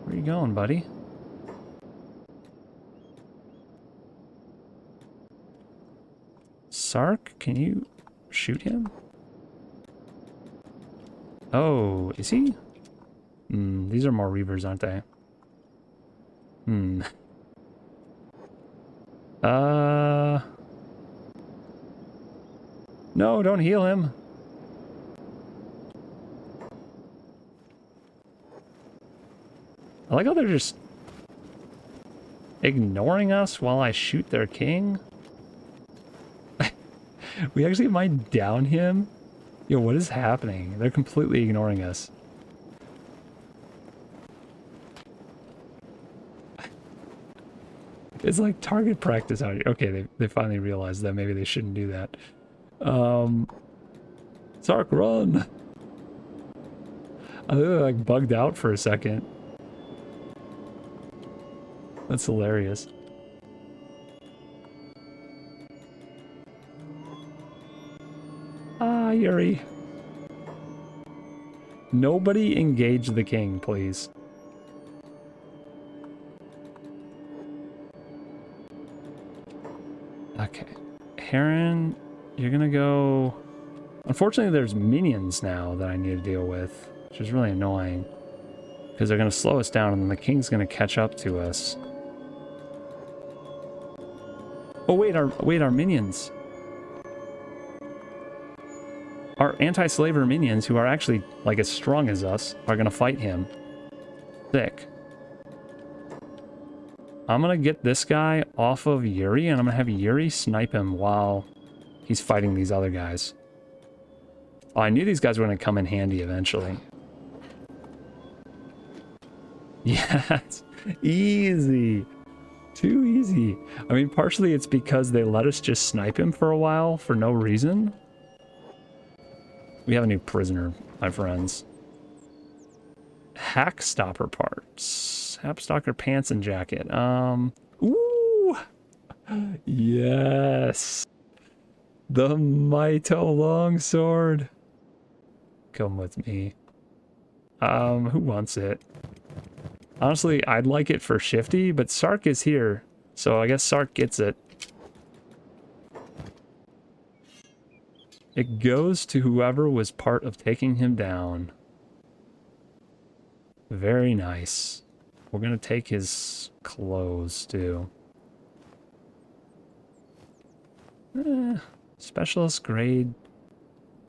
Where are you going, buddy? Sark, can you shoot him? Oh, is he? These are more reavers, aren't they? No, don't heal him. I like how they're just ignoring us while I shoot their king. We actually might down him. Yo, what is happening? They're completely ignoring us. It's like target practice out here. Okay, they finally realized that maybe they shouldn't do that. Sark, run! I think they like bugged out for a second. That's hilarious. Ah, Yuri. Nobody engage the king, please. Okay. Heron, you're gonna go... Unfortunately, there's minions now that I need to deal with, which is really annoying. Because they're gonna slow us down and then the king's gonna catch up to us. Oh wait, our minions. Our anti-slaver minions, who are actually like as strong as us, are gonna fight him. Sick. I'm gonna get this guy off of Yuri, and I'm gonna have Yuri snipe him while he's fighting these other guys. Oh, I knew these guys were gonna come in handy eventually. Yes, easy. Too easy. I mean, partially it's because they let us just snipe him for a while for no reason. We have a new prisoner, my friends. Hack stopper parts. Hack stalker pants and jacket. Ooh! Yes! The Maito longsword. Come with me. Who wants it? Honestly, I'd like it for Shifty, but Sark is here, so I guess Sark gets it. It goes to whoever was part of taking him down. Very nice. We're gonna take his clothes, too. Specialist grade.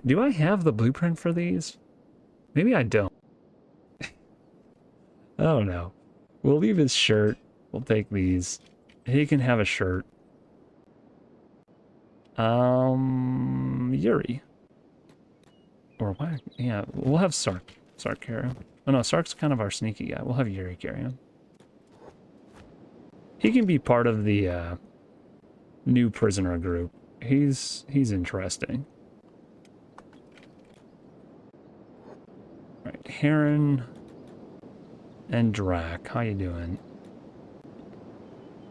Do I have the blueprint for these? Maybe I don't. I don't know. We'll leave his shirt. We'll take these. He can have a shirt. Yuri. Or what? Yeah, we'll have Sark. Sark carry him. Oh no, Sark's kind of our sneaky guy. We'll have Yuri carry him. He can be part of the new prisoner group. He's interesting. All right, Heron and Drac, how you doing?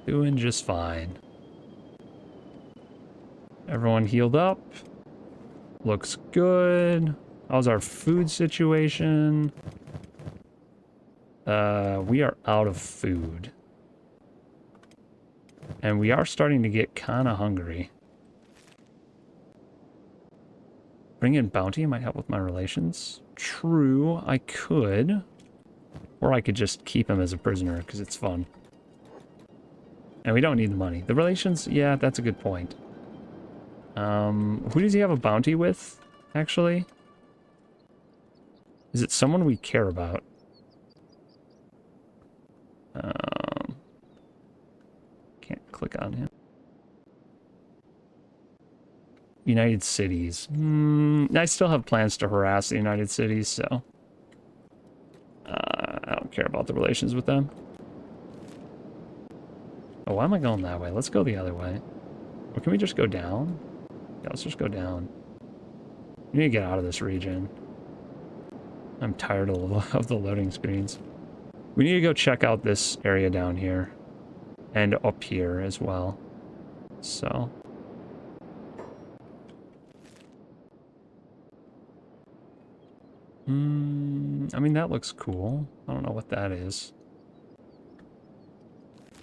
Doing just fine. Everyone healed up. Looks good. How's our food situation? We are out of food. And we are starting to get kind of hungry. Bring in bounty might help with my relations. True, I could. Or I could just keep him as a prisoner, because it's fun. And we don't need the money. The relations, yeah, that's a good point. Who does he have a bounty with, actually? Is it someone we care about? Can't click on him. United Cities. I still have plans to harass the United Cities, so... I don't care about the relations with them. Oh, why am I going that way? Let's go the other way. Or can we just go down? Yeah, let's just go down. We need to get out of this region. I'm tired of the loading screens. We need to go check out this area down here. And up here as well. So... I mean, that looks cool. I don't know what that is.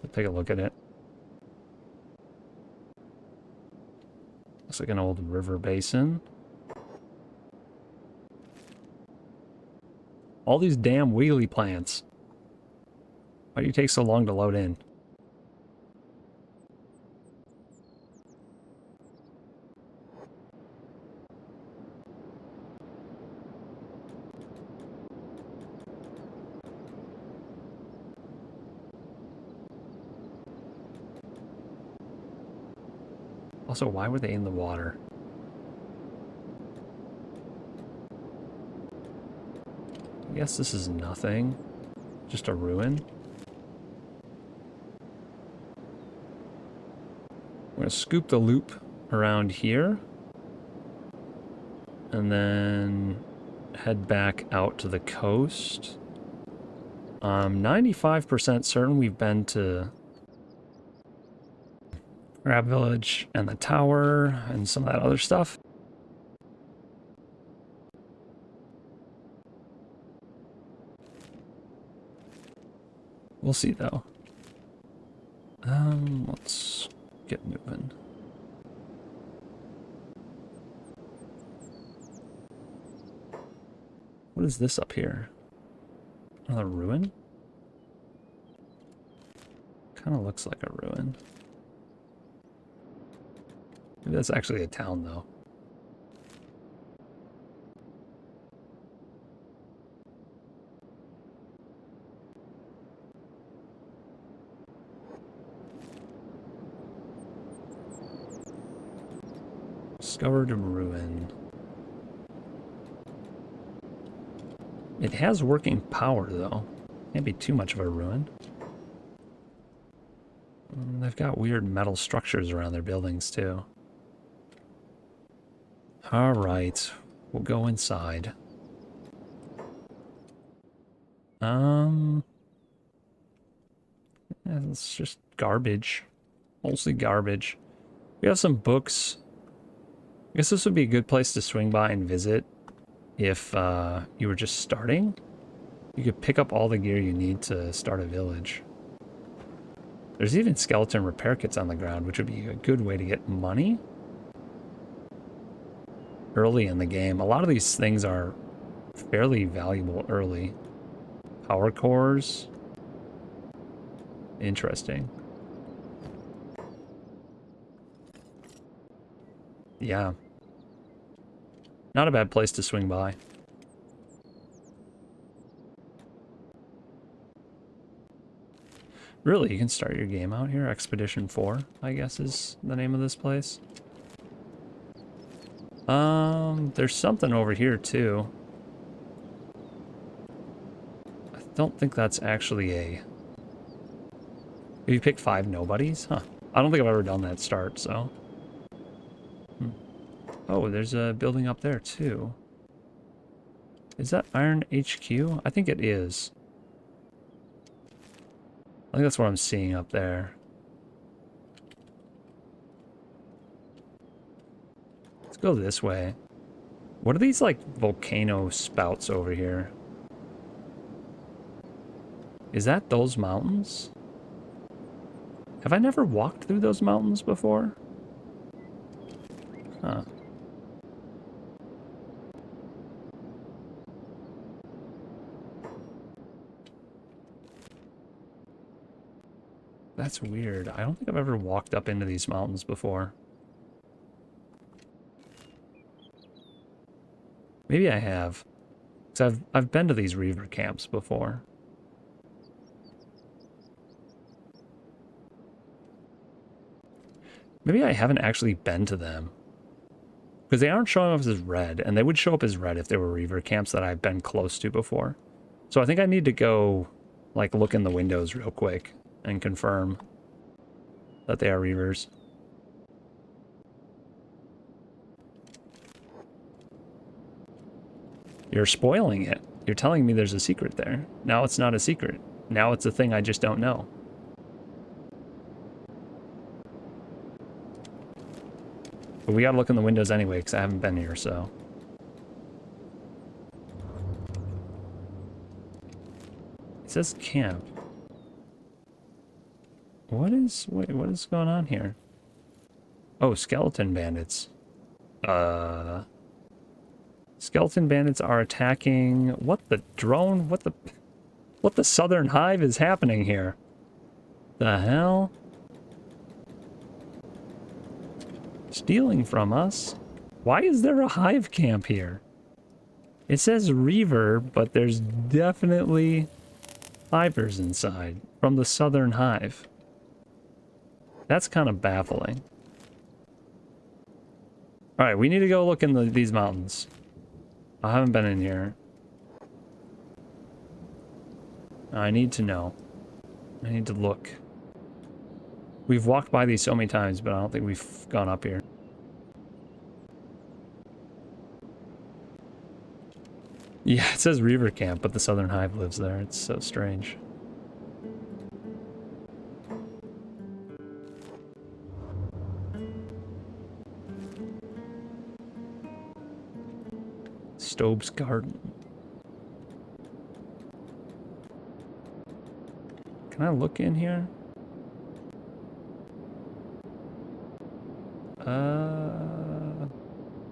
Let's take a look at it. Looks like an old river basin. All these damn wheelie plants. Why do you take so long to load in? Also, why were they in the water? I guess this is nothing. Just a ruin. I'm going to scoop the loop around here. And then head back out to the coast. I'm 95% certain we've been to Crab Village and the tower and some of that other stuff. We'll see though. Let's get moving. What is this up here? Another ruin? Kind of looks like a ruin. Maybe that's actually a town, though. Discovered a ruin. It has working power, though. Can't be too much of a ruin. They've got weird metal structures around their buildings, too. Alright, we'll go inside. Yeah, it's just garbage. Mostly garbage. We have some books. I guess this would be a good place to swing by and visit if you were just starting. You could pick up all the gear you need to start a village. There's even skeleton repair kits on the ground, which would be a good way to get money early in the game. A lot of these things are fairly valuable early. Power cores. Interesting. Yeah. Not a bad place to swing by. Really, you can start your game out here. Expedition 4, I guess, is the name of this place. There's something over here, too. I don't think that's actually a... If you pick 5 nobodies? Huh. I don't think I've ever done that start, so... Oh, there's a building up there, too. Is that Iron HQ? I think it is. I think that's what I'm seeing up there. Let's go this way. What are these, like, volcano spouts over here? Is that those mountains? Have I never walked through those mountains before? Huh. That's weird. I don't think I've ever walked up into these mountains before. Maybe I have. Because I've been to these Reaver camps before. Maybe I haven't actually been to them. Because they aren't showing up as red, and they would show up as red if they were Reaver camps that I've been close to before. So I think I need to go, like, look in the windows real quick and confirm that they are Reavers. You're spoiling it. You're telling me there's a secret there. Now it's not a secret. Now it's a thing I just don't know. But we gotta look in the windows anyway, because I haven't been here, so... It says camp. What is going on here? Oh, skeleton bandits. Skeleton bandits are attacking... What the drone? What the Southern Hive is happening here? The hell? Stealing from us? Why is there a hive camp here? It says Reaver, but there's definitely hivers inside from the Southern Hive. That's kind of baffling. Alright, we need to go look in these mountains. I haven't been in here. I need to know. I need to look. We've walked by these so many times, but I don't think we've gone up here. Yeah, it says Reaver Camp, but the Southern Hive lives there. It's so strange. Stobe's Garden. Can I look in here?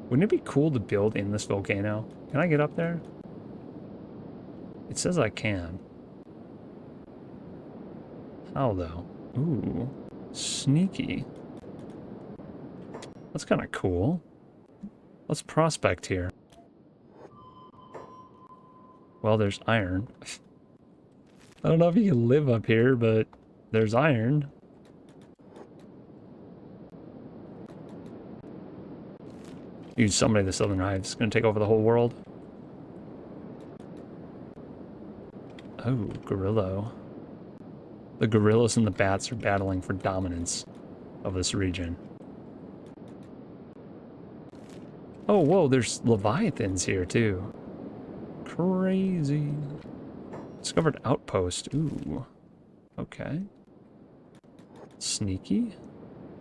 Wouldn't it be cool to build in this volcano? Can I get up there? It says I can. How though? Ooh, sneaky. That's kind of cool. Let's prospect here. Well, there's iron. I don't know if you can live up here, but there's iron. Use somebody the Southern Hive's gonna take over the whole world. Oh, Gorillo. The gorillas and the bats are battling for dominance of this region. Oh, whoa, there's leviathans here too. Crazy. Discovered outpost. Ooh. Okay. Sneaky.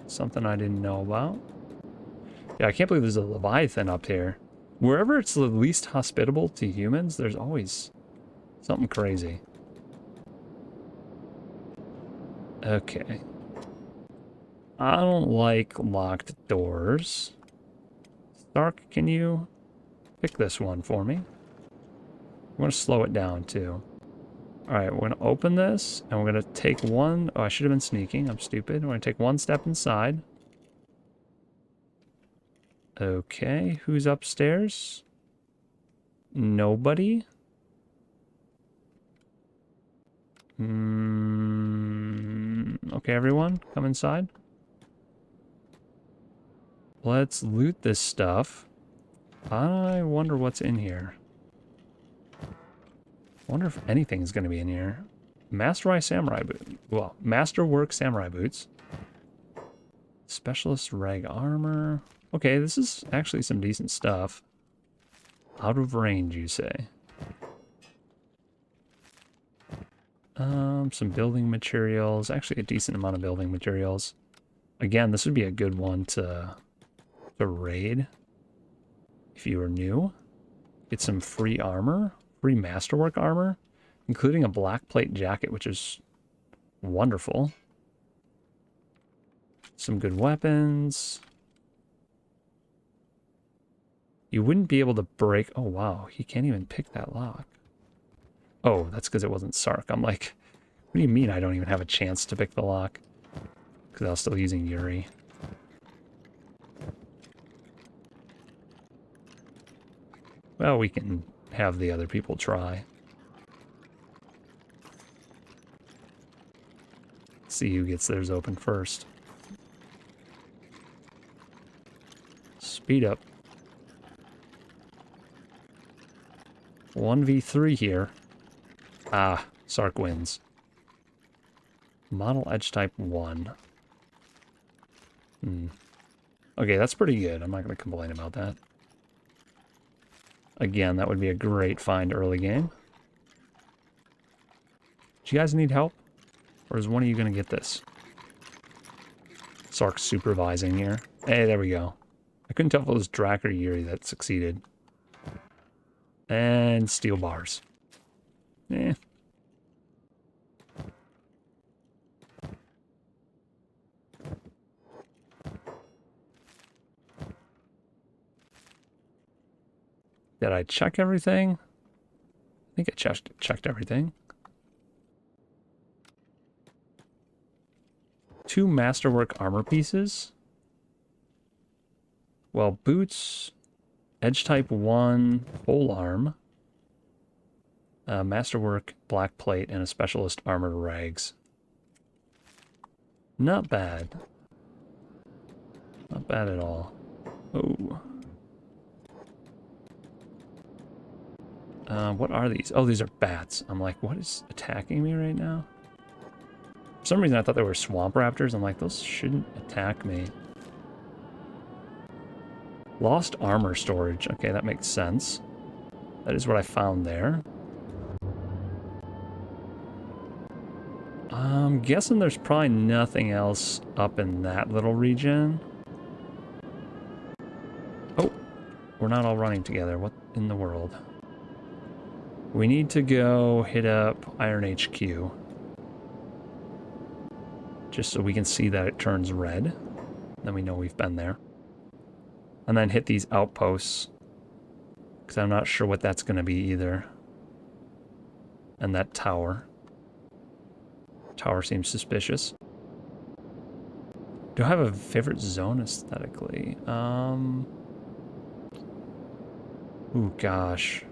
Something I didn't know about. Yeah, I can't believe there's a leviathan up here. Wherever it's the least hospitable to humans, there's always something crazy. Okay. I don't like locked doors. Stark, can you pick this one for me? I'm going to slow it down too. Alright, we're going to open this, and we're going to take one... Oh, I should have been sneaking. I'm stupid. We're going to take one step inside. Okay, who's upstairs? Nobody? Okay, everyone, come inside. Let's loot this stuff. I wonder what's in here. Wonder if anything's going to be in here. Masterwork samurai boot. Well, masterwork samurai boots. Specialist rag armor. Okay, this is actually some decent stuff. Out of range, you say? Some building materials. Actually, a decent amount of building materials. Again, this would be a good one to raid if you were new. Get some free armor, free masterwork armor, including a black plate jacket, which is wonderful. Some good weapons. You wouldn't be able to break... Oh, wow. He can't even pick that lock. Oh, that's because it wasn't Sark. I'm like, what do you mean I don't even have a chance to pick the lock? Because I was still using Yuri. Well, we can have the other people try. See who gets theirs open first. Speed up. 1v3 here. Ah, Sark wins. Model edge type 1. Okay, that's pretty good. I'm not going to complain about that. Again, that would be a great find early game. Do you guys need help? Or is one of you going to get this? Sark's supervising here. Hey, there we go. I couldn't tell if it was Drac or Yuri that succeeded. And steel bars. Eh. Did I check everything? I think I checked everything. 2 masterwork armor pieces. Well, boots, edge type 1, pole arm, masterwork black plate, and a specialist armored rags. Not bad. Not bad at all. Oh. What are these? Oh, these are bats. I'm like, what is attacking me right now? For some reason, I thought they were swamp raptors. I'm like, those shouldn't attack me. Lost armor storage. Okay, that makes sense. That is what I found there. I'm guessing there's probably nothing else up in that little region. Oh, we're not all running together. What in the world? We need to go hit up Iron HQ. Just so we can see that it turns red. Then we know we've been there. And then hit these outposts. Because I'm not sure what that's going to be either. And that tower. Tower seems suspicious. Do I have a favorite zone aesthetically? Ooh, gosh.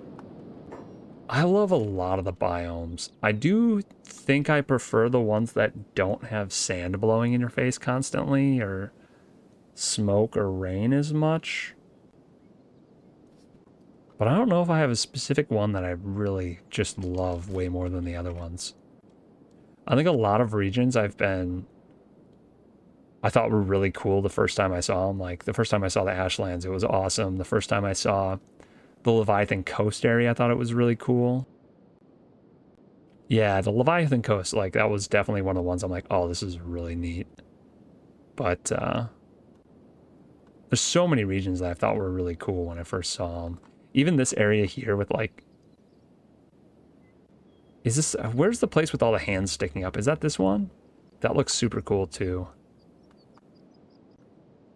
I love a lot of the biomes. I do think I prefer the ones that don't have sand blowing in your face constantly, or smoke or rain as much. But I don't know if I have a specific one that I really just love way more than the other ones. I think a lot of regions I thought were really cool the first time I saw them. Like, the first time I saw the Ashlands, it was awesome. The first time I saw the Leviathan Coast area, I thought it was really cool. Yeah, the Leviathan Coast, like, that was definitely one of the ones I'm like, oh, this is really neat. But, there's so many regions that I thought were really cool when I first saw them. Even this area here with, like... Is this... Where's the place with all the hands sticking up? Is that this one? That looks super cool, too.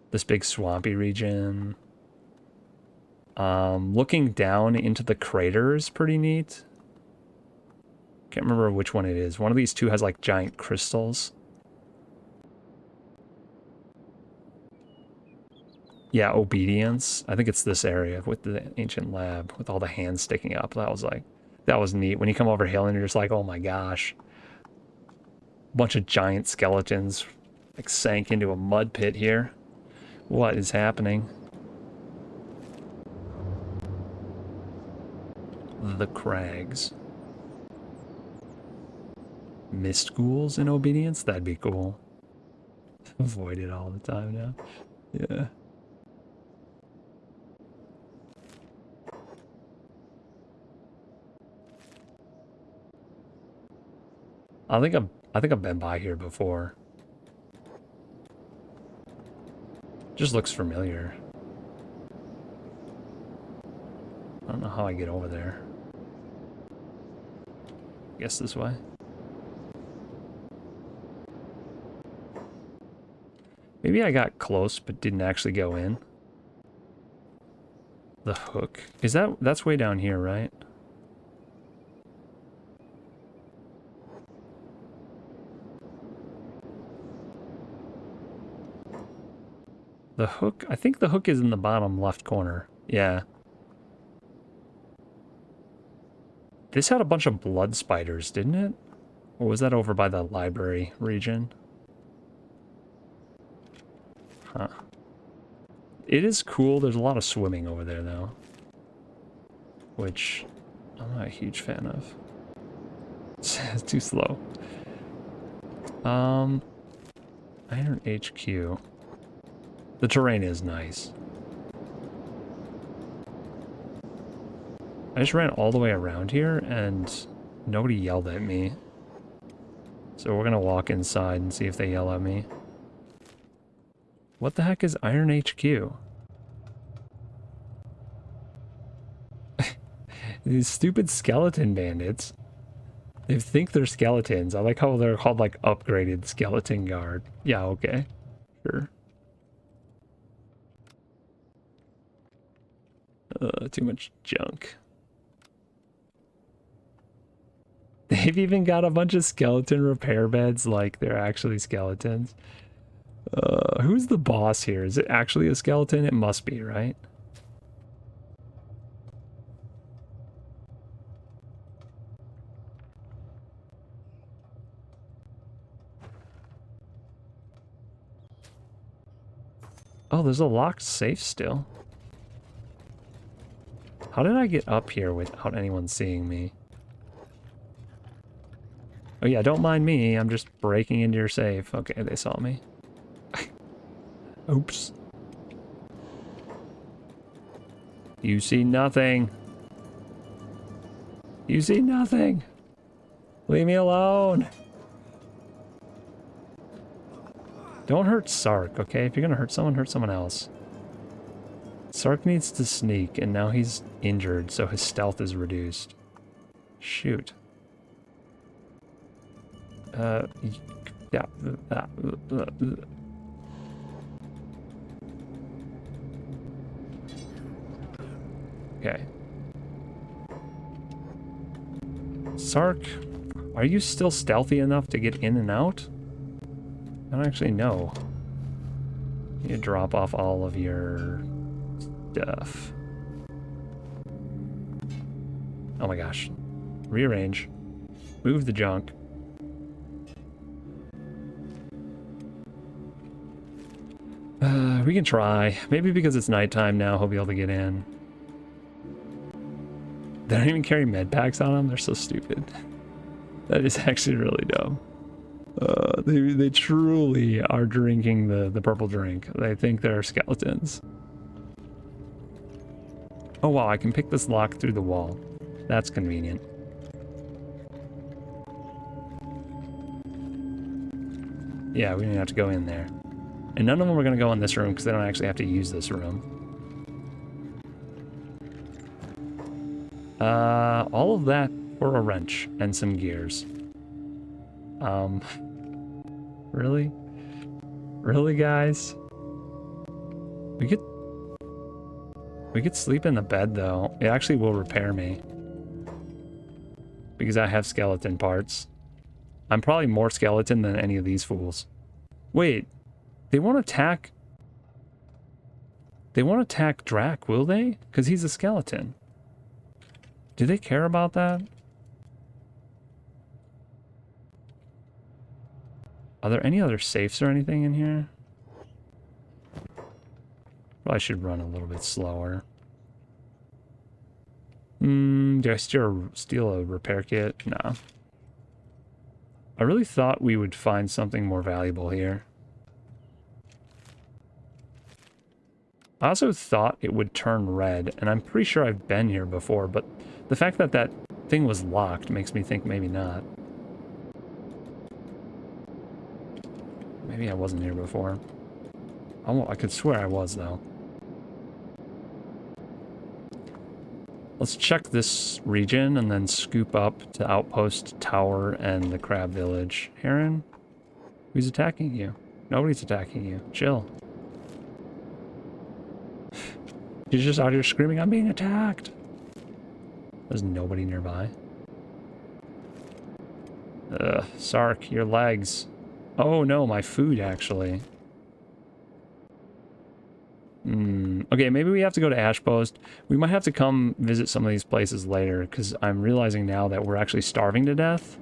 This big swampy region. Looking down into the crater is pretty neat. Can't remember which one it is. One of these two has, like, giant crystals. Yeah, obedience. I think it's this area with the ancient lab with all the hands sticking up. That was neat. When you come over hill and you're just like, oh my gosh. Bunch of giant skeletons like sank into a mud pit here. What is happening? The crags. Mist ghouls in obedience? That'd be cool. Avoid it all the time now. Yeah. I think I've been by here before. Just looks familiar. I don't know how I get over there. I guess this way. Maybe I got close but didn't actually go in. The hook. That's way down here, right? The hook? I think the hook is in the bottom left corner. Yeah. This had a bunch of blood spiders, didn't it? Or was that over by the library region? Huh. It is cool. There's a lot of swimming over there, though. Which I'm not a huge fan of. It's too slow. Iron HQ. The terrain is nice. I just ran all the way around here and nobody yelled at me. So we're gonna walk inside and see if they yell at me. What the heck is Iron HQ? These stupid skeleton bandits. They think they're skeletons. I like how they're called like upgraded skeleton guard. Yeah, okay. Sure. Too much junk. They've even got a bunch of skeleton repair beds like they're actually skeletons. Who's the boss here? Is it actually a skeleton? It must be, right? Oh, there's a locked safe still. How did I get up here without anyone seeing me? Oh yeah, don't mind me. I'm just breaking into your safe. Okay, they saw me. Oops. You see nothing. You see nothing. Leave me alone. Don't hurt Sark, okay? If you're gonna hurt someone else. Sark needs to sneak, and now he's injured, so his stealth is reduced. Shoot. Yeah. Okay. Sark, are you still stealthy enough to get in and out? I don't actually know. You drop off all of your stuff. Oh my gosh. Rearrange. Move the junk. We can try. Maybe because it's nighttime now, he'll be able to get in. They don't even carry med packs on them. They're so stupid. That is actually really dumb. They truly are drinking the purple drink. They think they're skeletons. Oh wow, I can pick this lock through the wall. That's convenient. Yeah, we didn't have to go in there. And none of them are going to go in this room because they don't actually have to use this room. All of that for a wrench and some gears. Really? Really, guys? We could sleep in the bed, though. It actually will repair me. Because I have skeleton parts. I'm probably more skeleton than any of these fools. Wait. They won't attack... They won't attack Drac, will they? Because he's a skeleton. Do they care about that? Are there any other safes or anything in here? Probably should run a little bit slower. Do I steal a repair kit? No. I really thought we would find something more valuable here. I also thought it would turn red, and I'm pretty sure I've been here before, but the fact that that thing was locked makes me think maybe not. Maybe I wasn't here before. Oh, I could swear I was, though. Let's check this region and then scoop up to Outpost Tower and the Crab Village. Heron? Who's attacking you? Nobody's attacking you. Chill. She's just out here screaming, I'm being attacked! There's nobody nearby. Sark, your legs. Oh no, my food, actually. Okay, maybe we have to go to Ashpost. We might have to come visit some of these places later, because I'm realizing now that we're actually starving to death,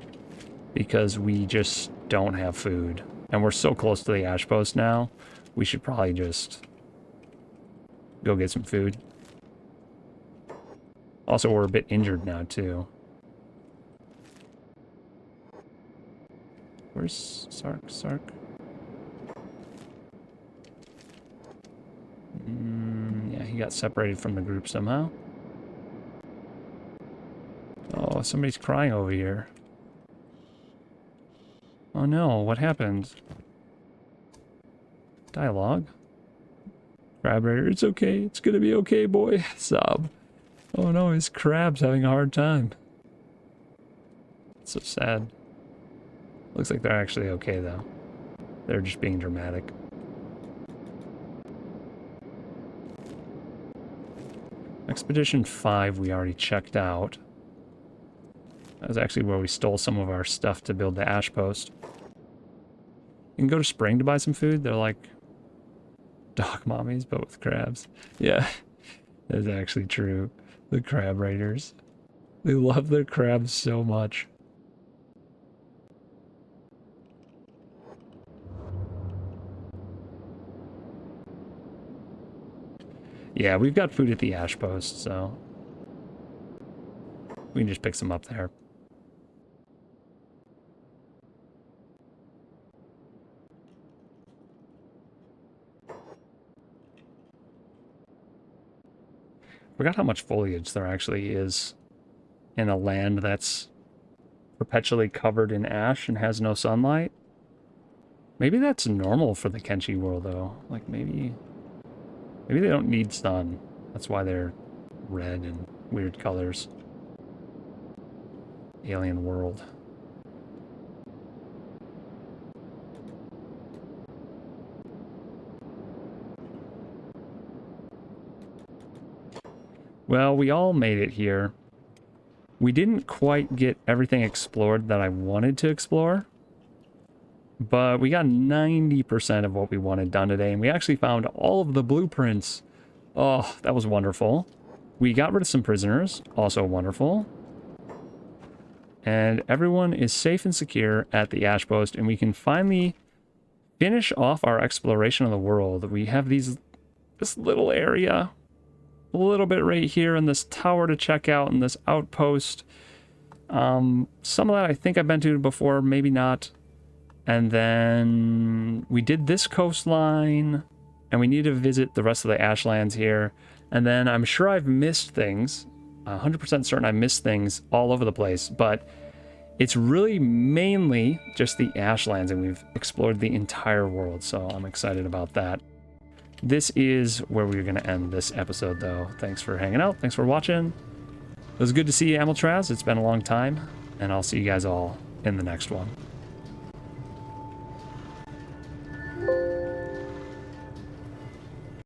because we just don't have food. And we're so close to the Ashpost now, we should probably just go get some food. Also, we're a bit injured now, too. Where's Sark? Sark? Yeah, he got separated from the group somehow. Oh, somebody's crying over here. Oh no, what happened? Dialogue? Crab Raider, it's okay. It's gonna be okay, boy. Sob. Oh no, his crab's having a hard time. It's so sad. Looks like they're actually okay, though. They're just being dramatic. Expedition 5 we already checked out. That was actually where we stole some of our stuff to build the ash post. You can go to Spring to buy some food. They're like dog mommies, but with crabs. Yeah, that's actually true. The crab raiders. They love their crabs so much. Yeah, we've got food at the ash post, so we can just pick some up there. Forgot how much foliage there actually is in a land that's perpetually covered in ash and has no sunlight. Maybe that's normal for the Kenshi world, though. Like, maybe they don't need sun. That's why they're red and weird colors. Alien world. Well, we all made it here. We didn't quite get everything explored that I wanted to explore, but we got 90% of what we wanted done today, and we actually found all of the blueprints. Oh, that was wonderful. We got rid of some prisoners, also wonderful. And everyone is safe and secure at the Ash Post, and we can finally finish off our exploration of the world. We have this little area, a little bit right here, and this tower to check out, and this outpost. Some of that I think I've been to before, maybe not. And then we did this coastline, and we need to visit the rest of the Ashlands here. And then I'm sure I've missed things. 100% certain I missed things all over the place, but it's really mainly just the Ashlands, and we've explored the entire world, so I'm excited about that. This is where we're going to end this episode, though. Thanks for hanging out. Thanks for watching. It was good to see you, Amiltraz. It's been a long time, and I'll see you guys all in the next one.